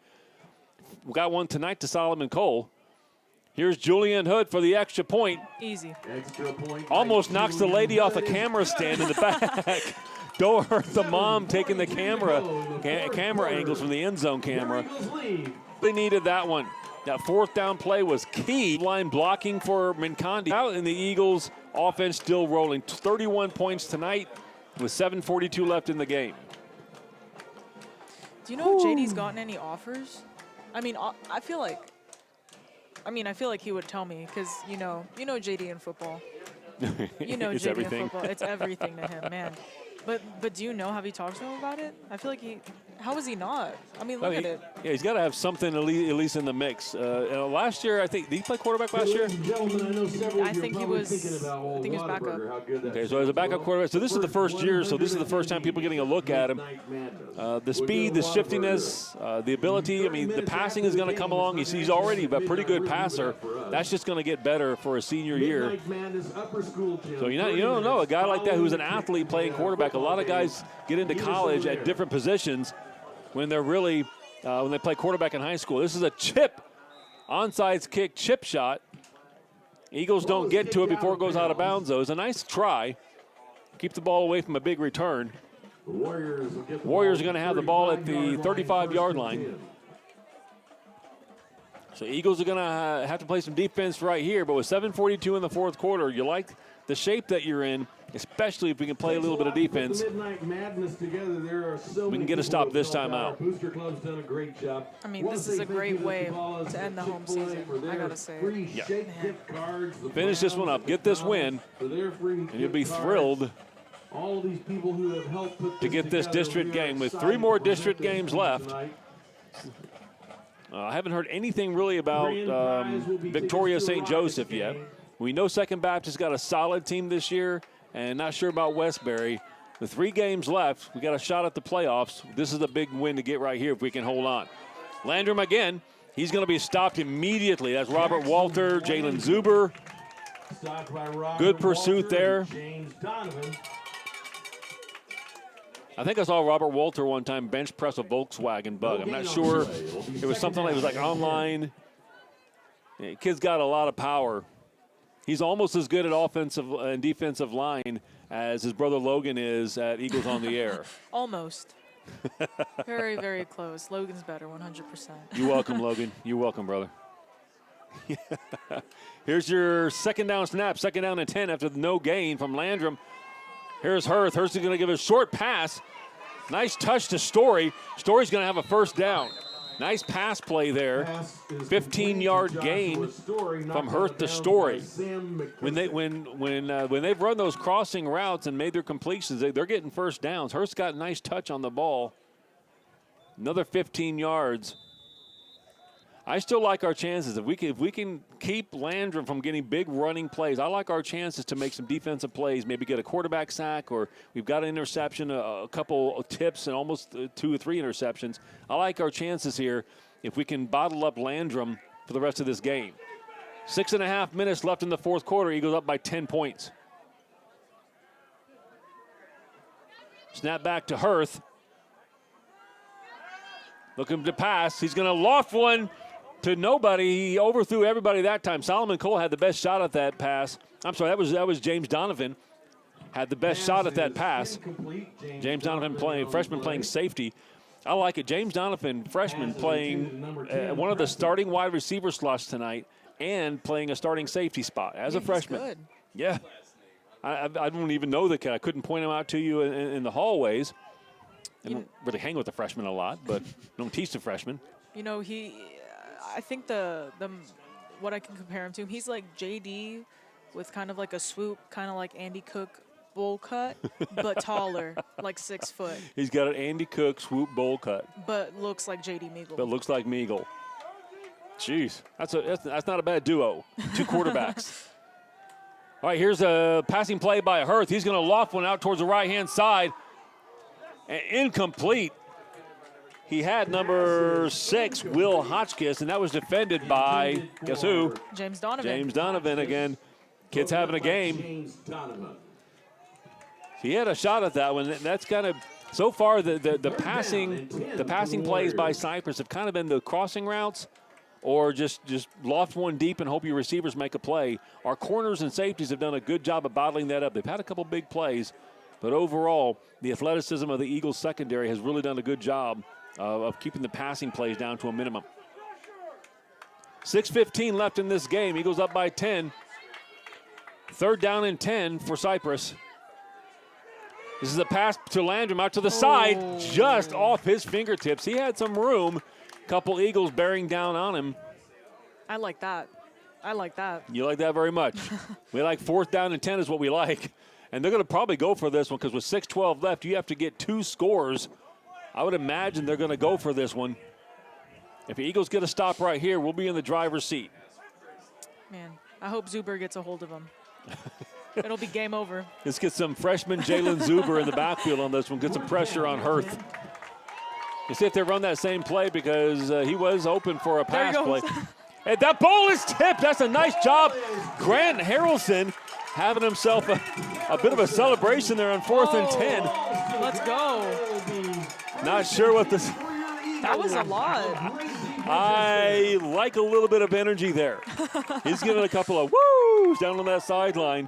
We got one tonight to Solomon Cole. Here's Julian Hood for the extra point. Easy. Extra point. Almost knocks the lady off a camera stand in the back. Don't hurt the mom taking the camera angles from the end zone camera. They needed that one. That 4th down play was key. Line blocking for Mincondi. Out in the Eagles offense still rolling. 31 points tonight with 7:42 left in the game. Do you know if JD's gotten any offers? I mean, I feel like I mean, I feel like he would tell me because you know JD in football. You know It's JD everything. in football. It's everything to him, man. But do you know, have you talked to him about it? I feel like how is he not? I mean, look at it. Yeah, he's got to have something at least in the mix. Last year, I think, did he play quarterback last year? I think he was backup. Okay, so as a backup quarterback, so this is the first year, so this is the first time people are getting a look at him. The speed, the shiftiness, the ability, I mean, the passing is going to come along. He's already a pretty good passer. That's just going to get better for a senior year. So you don't know, a guy like that who's an athlete playing quarterback, a lot of guys get into college at different positions when they're really, when they play quarterback in high school. This is a chip, onside kick chip shot. Eagles don't get to it before it goes out of bounds, though. It's a nice try. Keep the ball away from a big return. Warriors are going to have the ball at the 35-yard line. So Eagles are going to have to play some defense right here, but with 7:42 in the fourth quarter, you like the shape that you're in, especially if we can play a little bit of defense. We can get a stop this time out. I mean, this is a great way to end the home season, I got to say. Yeah. Finish this one up, get this win, and you'll be thrilled to get this district game with 3 more district games left. I haven't heard anything really about Victoria St. Joseph yet. We know Second Baptist got a solid team this year, and not sure about Westbury. The 3 games left, we got a shot at the playoffs. This is a big win to get right here if we can hold on. Landrum again, he's going to be stopped immediately. That's Robert Walter, Jalen Zuber. Good pursuit there. I think I saw Robert Walter one time bench press a Volkswagen Bug. I'm not sure. It was something like, it was like online. Yeah, kid's got a lot of power. He's almost as good at offensive and defensive line as his brother Logan is at Eagles on the Air. Almost. Very, very close. Logan's better, 100%. You're welcome, Logan. You're welcome, brother. Here's your second down snap, second down and 10 after the no gain from Landrum. Here's Hurth. Hurth is going to give a short pass. Nice touch to Story. Story's going to have a first down. Nice pass play there. 15-yard gain from Hurth to Story. When they've run those crossing routes and made their completions, they're getting first downs. Hurth's got a nice touch on the ball. Another 15 yards. I still like our chances. If we can keep Landrum from getting big running plays, I like our chances to make some defensive plays, maybe get a quarterback sack, or we've got an interception, a couple of tips, and almost 2 or 3 interceptions. I like our chances here if we can bottle up Landrum for the rest of this game. 6.5 minutes left in the fourth quarter. Eagles up by 10 points. Snap back to Hurth. Looking to pass. He's going to loft one to nobody. He overthrew everybody that time. Solomon Cole had the best shot at that pass. I'm sorry, that was James Donovan. Had the best shot at that pass. James Donovan freshman playing safety. I like it. James Donovan, freshman, playing one of the starting wide receiver slots tonight and playing a starting safety spot as a freshman. Good. Yeah. I don't even know the kid. I couldn't point him out to you in the hallways. I don't really hang with the freshmen a lot, but don't teach the freshmen. You know, I think the what I can compare him to, he's like JD with kind of like a swoop, kind of like Andy Cook bowl cut, but taller, like 6 foot. He's got an Andy Cook swoop bowl cut. But looks like JD Meagle. But looks like Meagle. Jeez, that's not a bad duo. 2 quarterbacks. All right, here's a passing play by Hurth. He's going to loft one out towards the right-hand side. Incomplete. He had number 6, Will Hotchkiss, and that was defended by, guess who? James Donovan. James Donovan again. Kid's having a game. He had a shot at that one. That's kind of, so far, the passing plays by Cypress have kind of been the crossing routes or just loft one deep and hope your receivers make a play. Our corners and safeties have done a good job of bottling that up. They've had a couple big plays, but overall, the athleticism of the Eagles secondary has really done a good job of keeping the passing plays down to a minimum. 6:15 left in this game. Eagles up by 10. 3rd down and 10 for Cypress. This is a pass to Landrum out to the side, just off his fingertips. He had some room. Couple Eagles bearing down on him. I like that. I like that. You like that very much. We like 4th down and 10 is what we like. And they're going to probably go for this one because with 6:12 left, you have to get 2 scores. I would imagine they're going to go for this one. If the Eagles get a stop right here, we'll be in the driver's seat. Man, I hope Zuber gets a hold of him. It'll be game over. Let's get some freshman Jalen Zuber in the backfield on this one. Get some pressure on Hurth. You see if they run that same play because he was open for a pass play. And that ball is tipped. That's a nice job. Grant Harrelson having himself a bit of a celebration there on 4th and 10. Let's go. Not sure what this. That was a lot. I like a little bit of energy there. He's giving a couple of woos down on that sideline.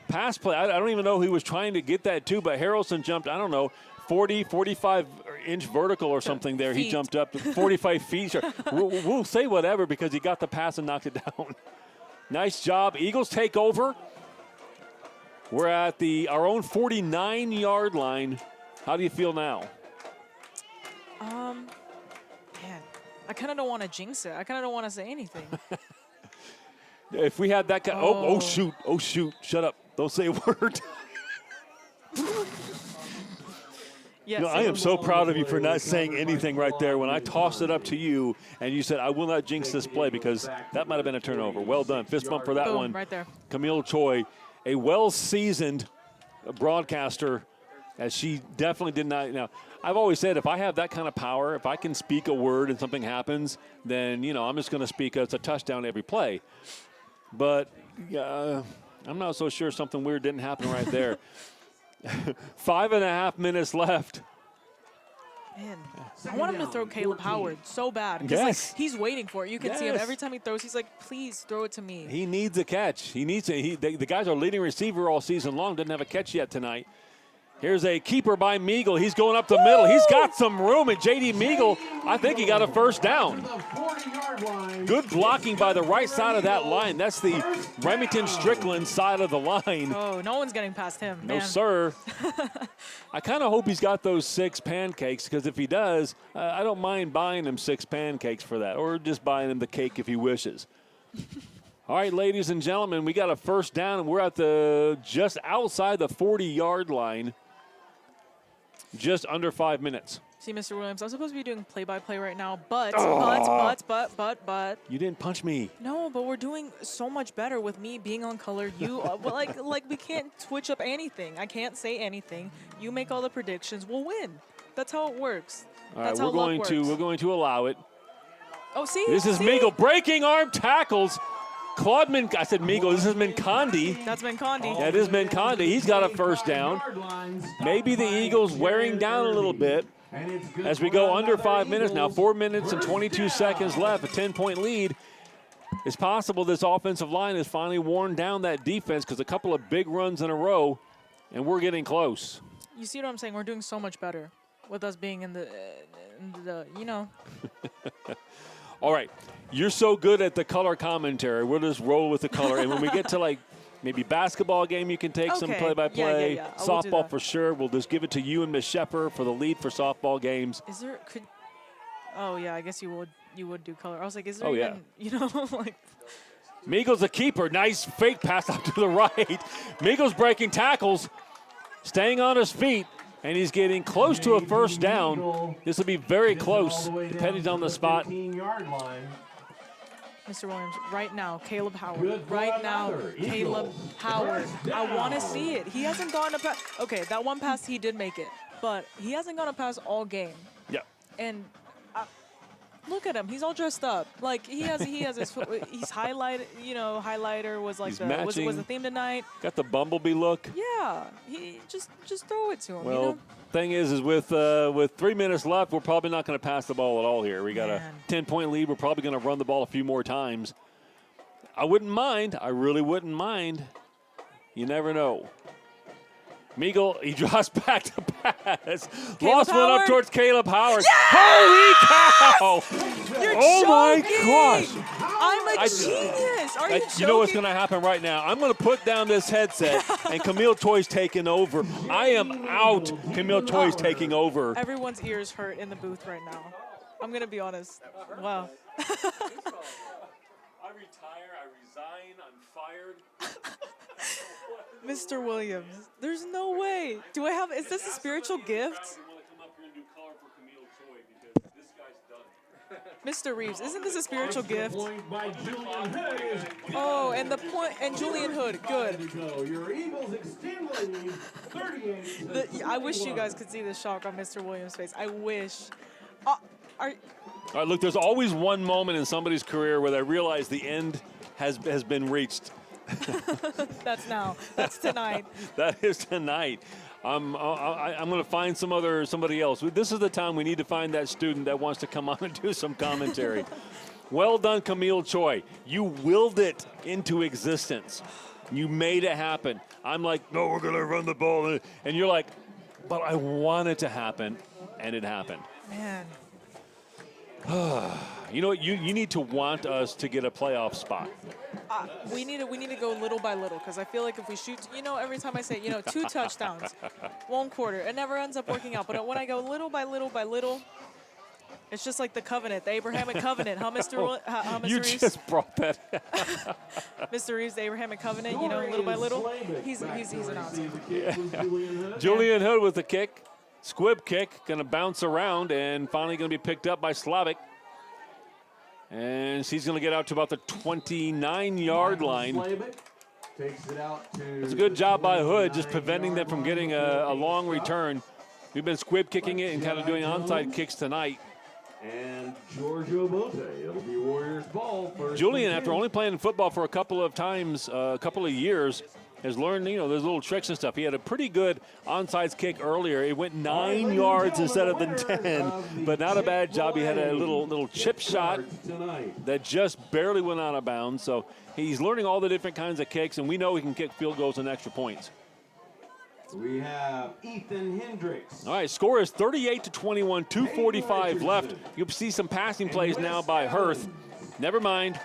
Pass play. I don't even know who he was trying to get that to, but Harrelson jumped, I don't know, 40, 45-inch vertical or something there. He jumped up to 45 feet. We'll say whatever because he got the pass and knocked it down. Nice job. Eagles take over. We're at our own 49-yard line. How do you feel now? Man, I kind of don't want to jinx it. I kind of don't want to say anything. If we had that kind oh, shoot. Shut up. Don't say a word. Yes. I am so proud of you for not saying anything right there when I tossed it up to you and you said, I will not jinx this play because that might have been a turnover. Well done. Fist bump for that one. Right there. Camille Choi, a well-seasoned broadcaster, as she definitely did not. Now, I've always said if I have that kind of power, if I can speak a word and something happens, then, I'm just going to speak it's a touchdown every play. But I'm not so sure something weird didn't happen right there. 5.5 minutes left. Man, I want him to throw Caleb Howard so bad. Yes. He's waiting for it. You can see him every time he throws. He's like, please throw it to me. He needs a catch. He needs it. The guy's our leading receiver all season long. Didn't have a catch yet tonight. Here's a keeper by Meagle. He's going up the middle. He's got some room. And J.D. Meagle, I think he got a first down. Good blocking by the right side of that line. That's the Remington Strickland side of the line. Oh, no one's getting past him. No, man. sir. I kind of hope he's got those 6 pancakes because if he does, I don't mind buying him 6 pancakes for that or just buying him the cake if he wishes. All right, ladies and gentlemen, we got a first down, and we're at just outside the 40-yard line. Just under 5 minutes. See, Mr. Williams, I'm supposed to be doing play-by-play right now, but. You didn't punch me. No, but we're doing so much better with me being on color. You, like we can't switch up anything. I can't say anything. You make all the predictions. We'll win. That's how it works. All right, we're going to allow it. Oh, see? This is Meagle breaking arm tackles. Claude I said Meagle. This is Mincondi. That's Mincondi. That is Mincondi. He's got a first down. Maybe the Eagles wearing down a little bit as we go under 5 minutes now. 4 minutes and 22 seconds left. A 10-point lead. It's possible this offensive line has finally worn down that defense because a couple of big runs in a row, and we're getting close. You see what I'm saying? We're doing so much better with us being in the All right. You're so good at the color commentary. We'll just roll with the color. And when we get to, maybe basketball game, you can take some play-by-play. Yeah. Softball for sure. We'll just give it to you and Miss Shepard for the lead for softball games. Is there Oh, yeah, I guess you would do color. I was like, is there Meagle's a keeper. Nice fake pass out to the right. Meagle's breaking tackles, staying on his feet. And he's getting close to a first down. This will be very close, depending on the spot. Mr. Williams, right now, Caleb Howard. Right now, Caleb Howard. I want to see it. He hasn't gone a pass. Okay, that one pass, he did make it. But he hasn't gone a pass all game. Yeah. And look at him. He's all dressed up. Like, he has his he's highlighted, highlighter was like was the theme tonight. Got the bumblebee look. Yeah. He just throw it to him, Well, thing is with 3 minutes left, we're probably not going to pass the ball at all here. We got a 10-point lead. We're probably going to run the ball a few more times. I wouldn't mind. I really wouldn't mind. You never know. Meagle, he draws back to pass. Lost one up towards Caleb Howard. Yes! Holy cow! You're my joking! gosh! I'm a genius. Are you joking? You know what's going to happen right now? I'm going to put down this headset, and Camille Toy's taking over. I am out. Camille Toy's taking over. Everyone's ears hurt in the booth right now. I'm going to be honest. Wow. I retire, I resign, I'm fired. Mr. Williams, there's no way. Do I have, is this a spiritual gift? We want to come up here and do color for Camille Choi because this guy's done. Mr. Reeves, isn't this a spiritual gift? Point by Julian Hood is Oh, and the point, and Julian Hood, good. Your Eagles extend the lead 38. I wish you guys could see the shock on Mr. Williams' face. I wish. All right, look, there's always one moment in somebody's career where they realize the end has been reached. That's now. That's tonight. That is tonight. I'm going to find somebody else. This is the time we need to find that student that wants to come on and do some commentary. Well done, Camille Choi. You willed it into existence. You made it happen. I'm like, no, we're going to run the ball. And you're like, but I want it to happen, and it happened. Man. You know what? You need to want us to get a playoff spot. We need to go little by little because I feel like if we shoot, every time I say, 2 touchdowns, 1 quarter, it never ends up working out. But when I go little by little by little, it's just like the covenant, the Abrahamic covenant, huh, Mr. You Reeves? just brought that. Mr. Reeves, the Abrahamic covenant, little by little. He's an awesome. Julian Hood with the kick. Squib kick, going to bounce around and finally going to be picked up by Slavic. And she's going to get out to about the 29-yard line. It's a good job by Hood, just preventing them from getting a long return. We've been squib kicking it and kind of doing onside kicks tonight. And Giorgio Bote, it'll be Warriors ball. Julian, after only playing football for a couple of times, a couple of years, has learned, those little tricks and stuff. He had a pretty good onside kick earlier. It went 9 yards instead of the 10, but not a bad job. He had a little chip shot that just barely went out of bounds. So he's learning all the different kinds of kicks, and we know he can kick field goals and extra points. We have Ethan Hendricks. All right, score is 38-21, 2:45 left. You'll see some passing plays now by Hirth. Never mind.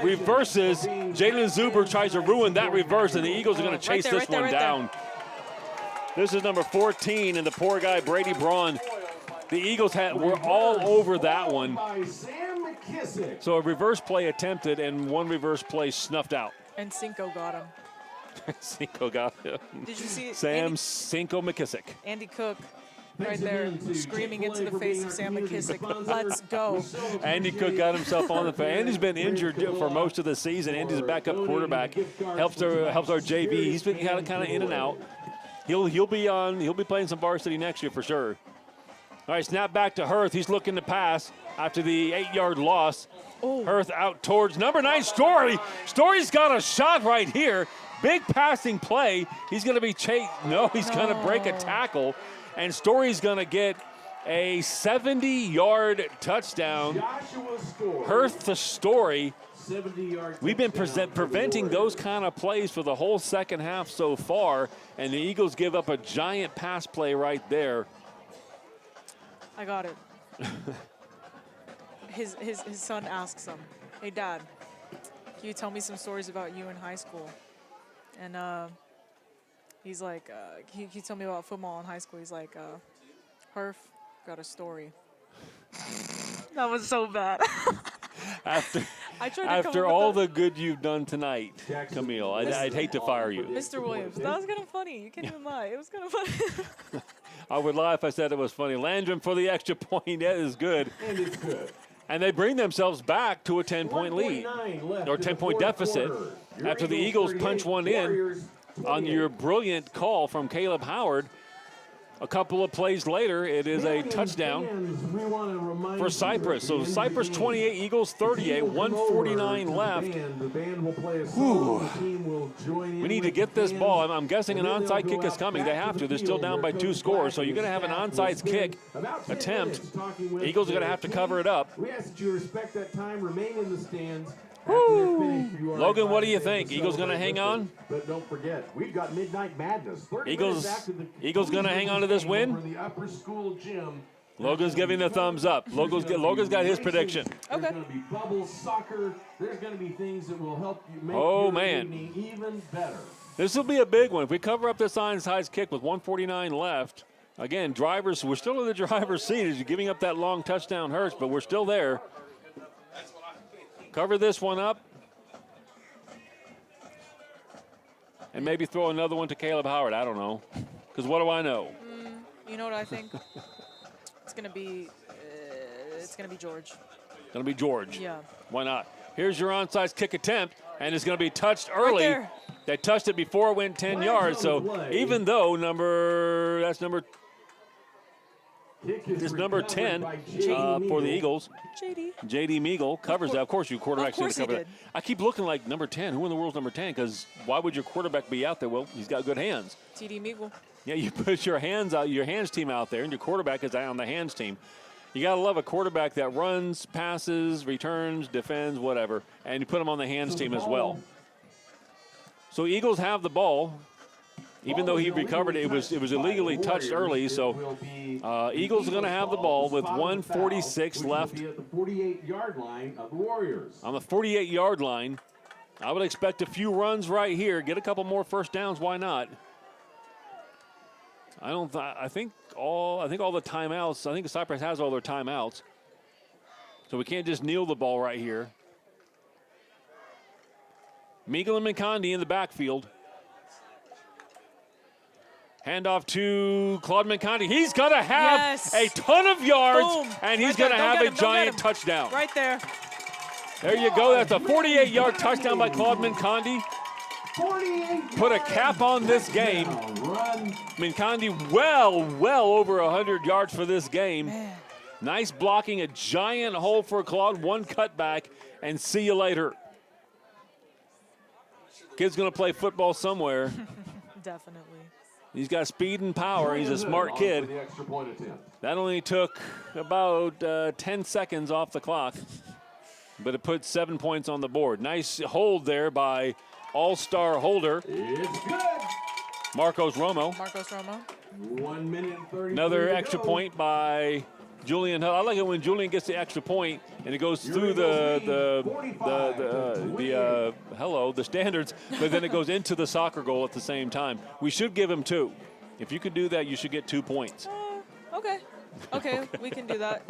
Reverses. Jalen Zuber tries to ruin that reverse, and the Eagles are going to chase this one down. This is number 14, and the poor guy, Brady Braun. The Eagles were all over that one. So a reverse play attempted, and one reverse play snuffed out. And Cinco got him. Cinco got him. Did you see Sam Cinco McKissick? Andy Cook right there screaming into the face of Sam McKissick. Let's go. Andy Cook got himself on the field. Andy's been injured for most of the season. Andy's a backup quarterback. Helps our JV. He's been kind of in and out. He'll be playing some varsity next year for sure. All right, snap back to Hirth. He's looking to pass after the 8-yard loss. Hirth out towards number 9, Story. Story's got a shot right here. Big passing play. He's going to be chased. No, he's going to break a tackle. And Story's going to get a 70-yard touchdown. Hirth to Story. We've been preventing those kind of plays for the whole second half so far, and the Eagles give up a giant pass play right there. I got it. His son asks him, "Hey, Dad, can you tell me some stories about you in high school?" And he's like, can you tell me about football in high school? He's like, Hirth, got a story. That was so bad. After all the good you've done tonight, Camille, I'd hate to fire you. Mr. Williams, that was kind of funny. You can't even lie. It was kind of funny. I would lie if I said it was funny. Landrum for the extra point. That is good. And it's good. And they bring themselves back to a 10-point lead, or 10-point deficit, after the Eagles punch one in on your brilliant call from Caleb Howard. A couple of plays later, it is a touchdown for Cypress. So Cypress 28, Eagles 38, 1:49 left. We need to get this ball. I'm guessing an onside kick is coming. They have to. They're still down by 2 scores. So you're going to have an onside kick attempt. Eagles are going to have to cover it up. We ask that you respect that time, remain in the stands. Logan, what do you think? Eagles going to hang on? But don't forget, we've got Midnight Madness. Eagles going to hang on to this win? Logan's giving the thumbs up. Logan's got his prediction. There's going to be bubbles, soccer. There's going to be things that will help you make your evening even better. This will be a big one. If we cover up this onside kick with 1:49 left, again, we're still in the driver's seat as you're giving up that long touchdown, Hurts, but we're still there. Cover this one up. And maybe throw another one to Caleb Howard. I don't know. Because what do I know? You know what I think? It's gonna be George. Gonna be George. Yeah. Why not? Here's your onside kick attempt, and it's gonna be touched early. Right They touched it before it went 10 yards. So even though number 10 for the Eagles. J.D. Meagle covers that. Of course, your quarterback's going to cover that. I keep looking like number 10. Who in the world's number 10? Because why would your quarterback be out there? Well, he's got good hands. T.D. Meagle. Yeah, you put your hands team out there, and your quarterback is on the hands team. You got to love a quarterback that runs, passes, returns, defends, whatever, and you put him on the hands team as well. So Eagles have the ball. Even though he recovered, it was illegally touched early, so Eagles are going to have the ball with 1:46 left. At the 48-yard line of the Warriors. On the 48-yard line, I would expect a few runs right here. Get a couple more first downs. Why not? I think all the timeouts. I think Cypress has all their timeouts, so we can't just kneel the ball right here. Meagle and McCondy in the backfield. Handoff to Claude McCondy. He's going to have a ton of yards, and he's going to have a giant touchdown. Right there. There you go. That's a 48-yard touchdown by Claude McCondy. Put a cap on this game. McCondy well over 100 yards for this game. Nice blocking, a giant hole for Claude, one cutback, and see you later. Kid's going to play football somewhere. Definitely. He's got speed and power. He's a smart kid. That only took about 10 seconds off the clock, but it put 7 points on the board. Nice hold there by all-star holder. It's good. Marcos Romo. 1 minute and 30. Another extra point by Julian Hull. I like it when Julian gets the extra point and it goes through the standards, but then it goes into the soccer goal at the same time. We should give him 2. If you could do that, you should get 2 points. Okay, we can do that.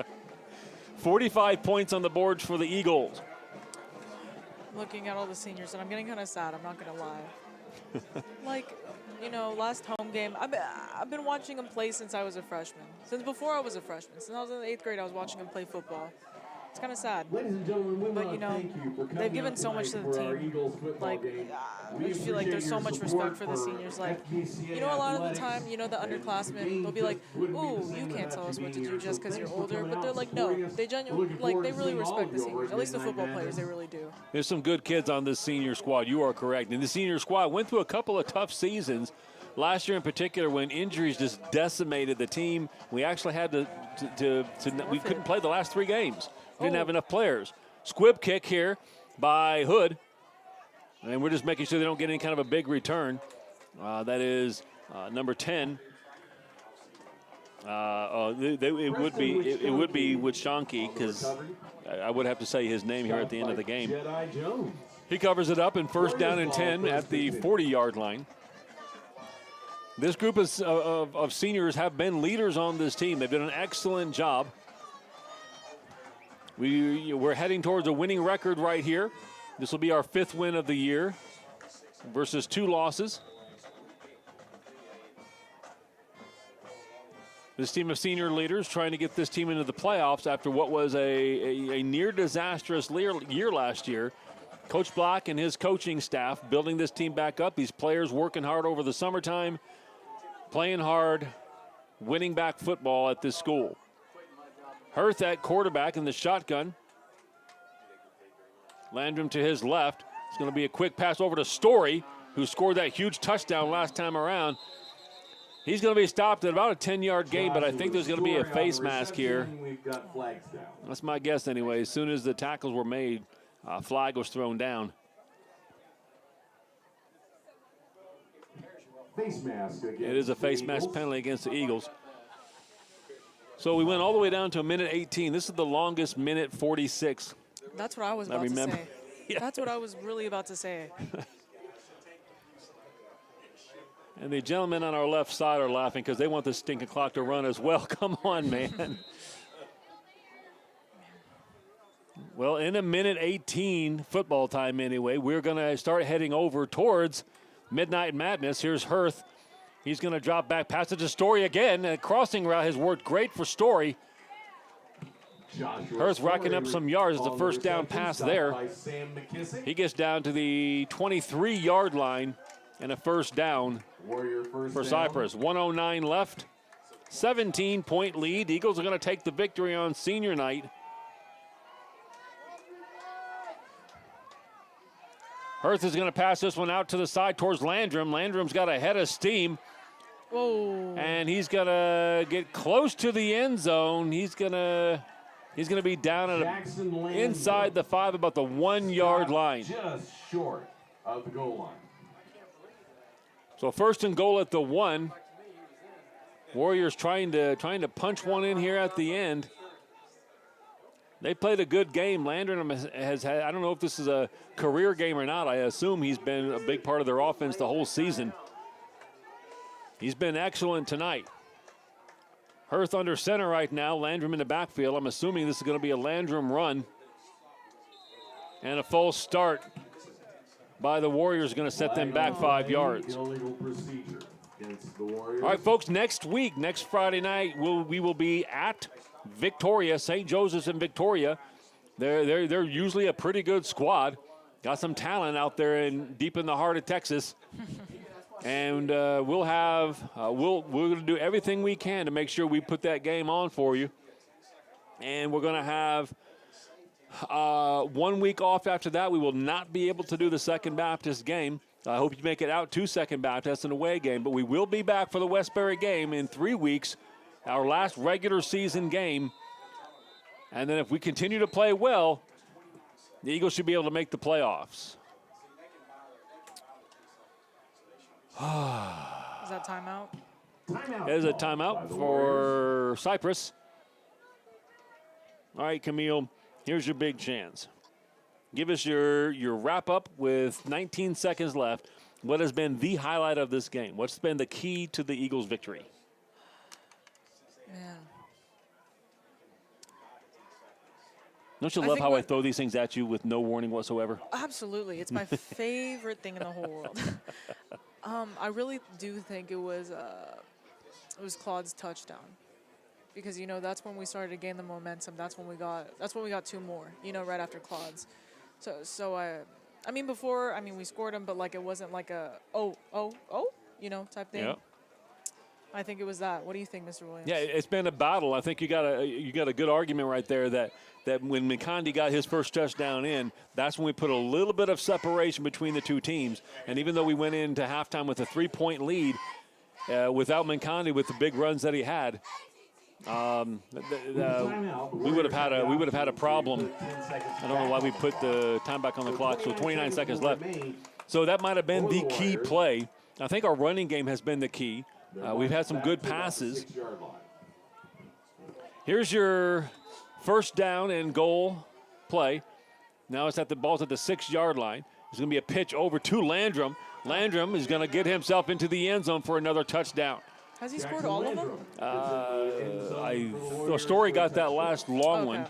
45 points on the board for the Eagles. Looking at all the seniors, and I'm getting kind of sad. I'm not gonna lie. Last home game, I've been watching him play since I was a freshman. Since before I was a freshman. Since I was in the 8th grade, I was watching him play football. It's kind of sad. Ladies and gentlemen, But, they've given so much to the team. I just feel like there's so much respect for the seniors. A lot of the time, the underclassmen, they'll be like, ooh, you can't tell us what to do just because you're older. But they're like, no, they really respect the seniors. At least the football players, they really do. There's some good kids on this senior squad. You are correct. And the senior squad went through a couple of tough seasons. Last year in particular, when injuries just decimated the team, we actually had we couldn't play the last 3 games. We didn't have enough players. Squib kick here by Hood. And we're just making sure they don't get any kind of a big return. That is number 10. It would be with Shonky, because I would have to say his name here at the end of the game. He covers it up in first down and 10 at the 40-yard line. This group of seniors have been leaders on this team. They've done an excellent job. We're heading towards a winning record right here. This will be our 5th win of the year versus 2 losses. This team of senior leaders trying to get this team into the playoffs after what was a near disastrous year last year. Coach Black and his coaching staff building this team back up. These players working hard over the summertime, playing hard, winning back football at this school. Hurth at quarterback in the shotgun. Landrum to his left. It's going to be a quick pass over to Story, who scored that huge touchdown last time around. He's going to be stopped at about a 10-yard gain, but I think there's going to be a face mask here. That's my guess anyway. As soon as the tackles were made, flag was thrown down. Face mask against it is a face mask penalty against the Eagles. So we went all the way down to a minute 18. This is the longest minute 46. That's what I was about to say. Yeah. That's what I was really about to say. And the gentlemen on our left side are laughing because they want the stinking clock to run as well. Come on, man. Well, in a minute 18 football time anyway, we're going to start heading over towards Midnight Madness. Here's Hurth. He's going to drop back, pass it to Story again. A crossing route has worked great for Story. Hurth racking up some yards. It's a first down pass there. He gets down to the 23-yard line and a first down for Cypress. 1:09 left. 17-point lead. Eagles are going to take the victory on senior night. Hurth is going to pass this one out to the side towards Landrum. Landrum's got a head of steam. Whoa. And he's going to get close to the end zone. He's going to be down at inside the 5, about the 1-yard line. Just short of the goal line. So first and goal at the 1. Warriors trying to punch one in here at the end. They played a good game. Landrum has had, I don't know if this is a career game or not. I assume he's been a big part of their offense the whole season. He's been excellent tonight. Hurth under center right now. Landrum in the backfield. I'm assuming this is going to be a Landrum run. And a false start by the Warriors going to set them back 5 yards. Illegal procedure against the Warriors. All right, folks, next week, next Friday night, we will be at Victoria, St. Joseph's in Victoria. They're usually a pretty good squad. Got some talent out there deep in the heart of Texas. And we're going to do everything we can to make sure we put that game on for you. And we're going to have 1 week off after that. We will not be able to do the Second Baptist game. I hope you make it out to Second Baptist, an away game. But we will be back for the Westbury game in 3 weeks, our last regular season game. And then if we continue to play well, the Eagles should be able to make the playoffs. Is that timeout? It is a timeout for Cypress. All right, Camille, here's your big chance. Give us your wrap-up with 19 seconds left. What has been the highlight of this game? What's been the key to the Eagles' victory? Man. Don't you love how I throw these things at you with no warning whatsoever? Absolutely. It's my favorite thing in the whole world. I really do think it was Claude's touchdown, because that's when we started to gain the momentum. That's when we got 2 more. Right after Claude's. So I mean before we scored them, but it wasn't like a type thing. Yep. I think it was that. What do you think, Mr. Williams? Yeah, it's been a battle. I think you got a good argument right there that when McCondy got his first touchdown in, that's when we put a little bit of separation between the two teams. And even though we went into halftime with a 3-point lead, without McCondy with the big runs that he had, we would have had a problem. I don't know why we put the time back on the clock. So 29 seconds left. So that might have been the key play. I think our running game has been the key. We've had some good passes. Here's your first down and goal play. Now it's the ball's at the 6-yard line. There's going to be a pitch over to Landrum. Landrum is going to get himself into the end zone for another touchdown. Has he scored all of them? Story got that last long one.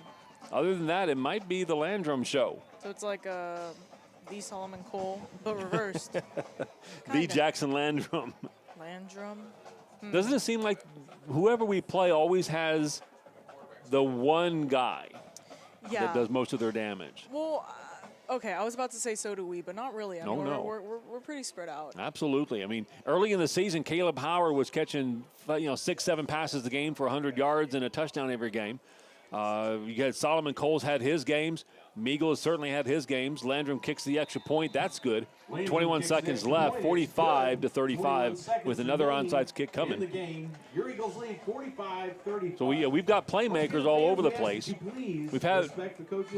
Other than that, it might be the Landrum show. So it's like the Solomon Cole, but reversed. The Jackson Landrum. Landrum. Doesn't it seem like whoever we play always has the one guy that does most of their damage? Well, okay, I was about to say so do we, but not really. I mean, we're pretty spread out. Absolutely. I mean, early in the season, Caleb Howard was catching 6-7 passes a game for 100 yards and a touchdown every game. You had Solomon Cole's had his games. Meagle has certainly had his games. Landrum kicks the extra point. That's good. 21 seconds left, 45-35, with another onside kick coming. So we've got playmakers all over the place. We've had,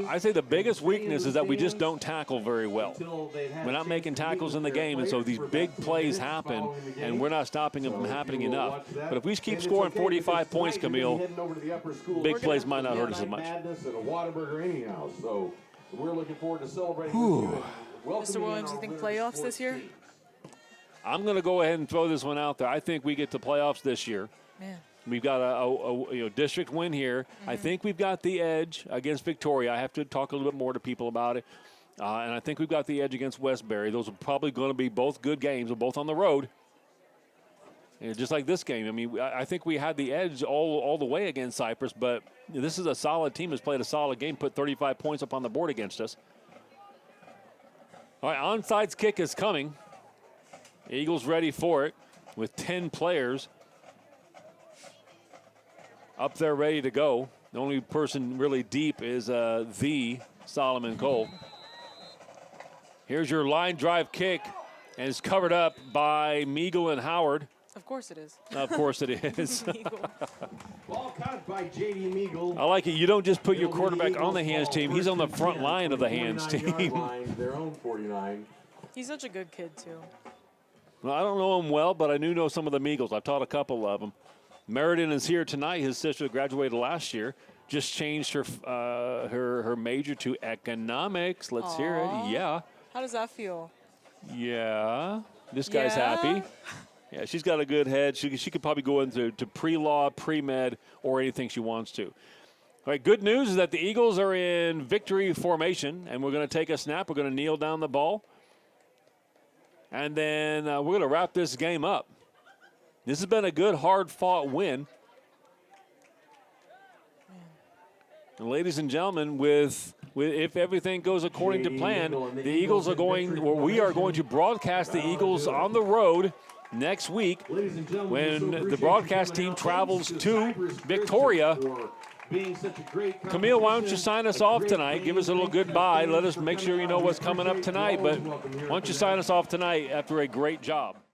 I say the biggest weakness is that we just don't tackle very well. We're not making tackles in the game, and so these big plays happen, and we're not stopping them from happening enough. But if we keep scoring 45 points, Camille, big plays might not hurt us as much. We're looking forward to celebrating. Mr. Williams, you think playoffs this year? I'm going to go ahead and throw this one out there. I think we get to playoffs this year. Man. We've got a district win here. I think we've got the edge against Victoria. I have to talk a little bit more to people about it. And I think we've got the edge against Westbury. Those are probably going to be both good games. We're both on the road. And just like this game, I mean, I think we had the edge all the way against Cypress, but this is a solid team that's played a solid game, put 35 points up on the board against us. All right, onside kick is coming. Eagles ready for it with 10 players up there ready to go. The only person really deep is the Solomon Cole. Here's your line drive kick, and it's covered up by Meagle and Howard. Of course it is. Of course it is. Ball caught by J.D. Meagle. I like it. You don't just put your quarterback on the hands team. He's on the front line of the hands team. Their own 49. He's such a good kid, too. Well, I don't know him well, but I do know some of the Meagles. I've taught a couple of them. Meriden is here tonight. His sister graduated last year. Just changed her major to economics. Let's hear it. Yeah. How does that feel? Yeah. This guy's happy. Yeah, she's got a good head. She could probably go into pre-law, pre-med, or anything she wants to. All right, good news is that the Eagles are in victory formation, and we're going to take a snap. We're going to kneel down the ball. And then we're going to wrap this game up. This has been a good, hard-fought win. And ladies and gentlemen, if everything goes according to plan, the Eagles are going, or we are going to broadcast the Eagles on the road next week when the broadcast team travels to Victoria. Camille, why don't you sign us off tonight? Give us a little goodbye. Let us make sure you know what's coming up tonight. But why don't you sign us off tonight after a great job?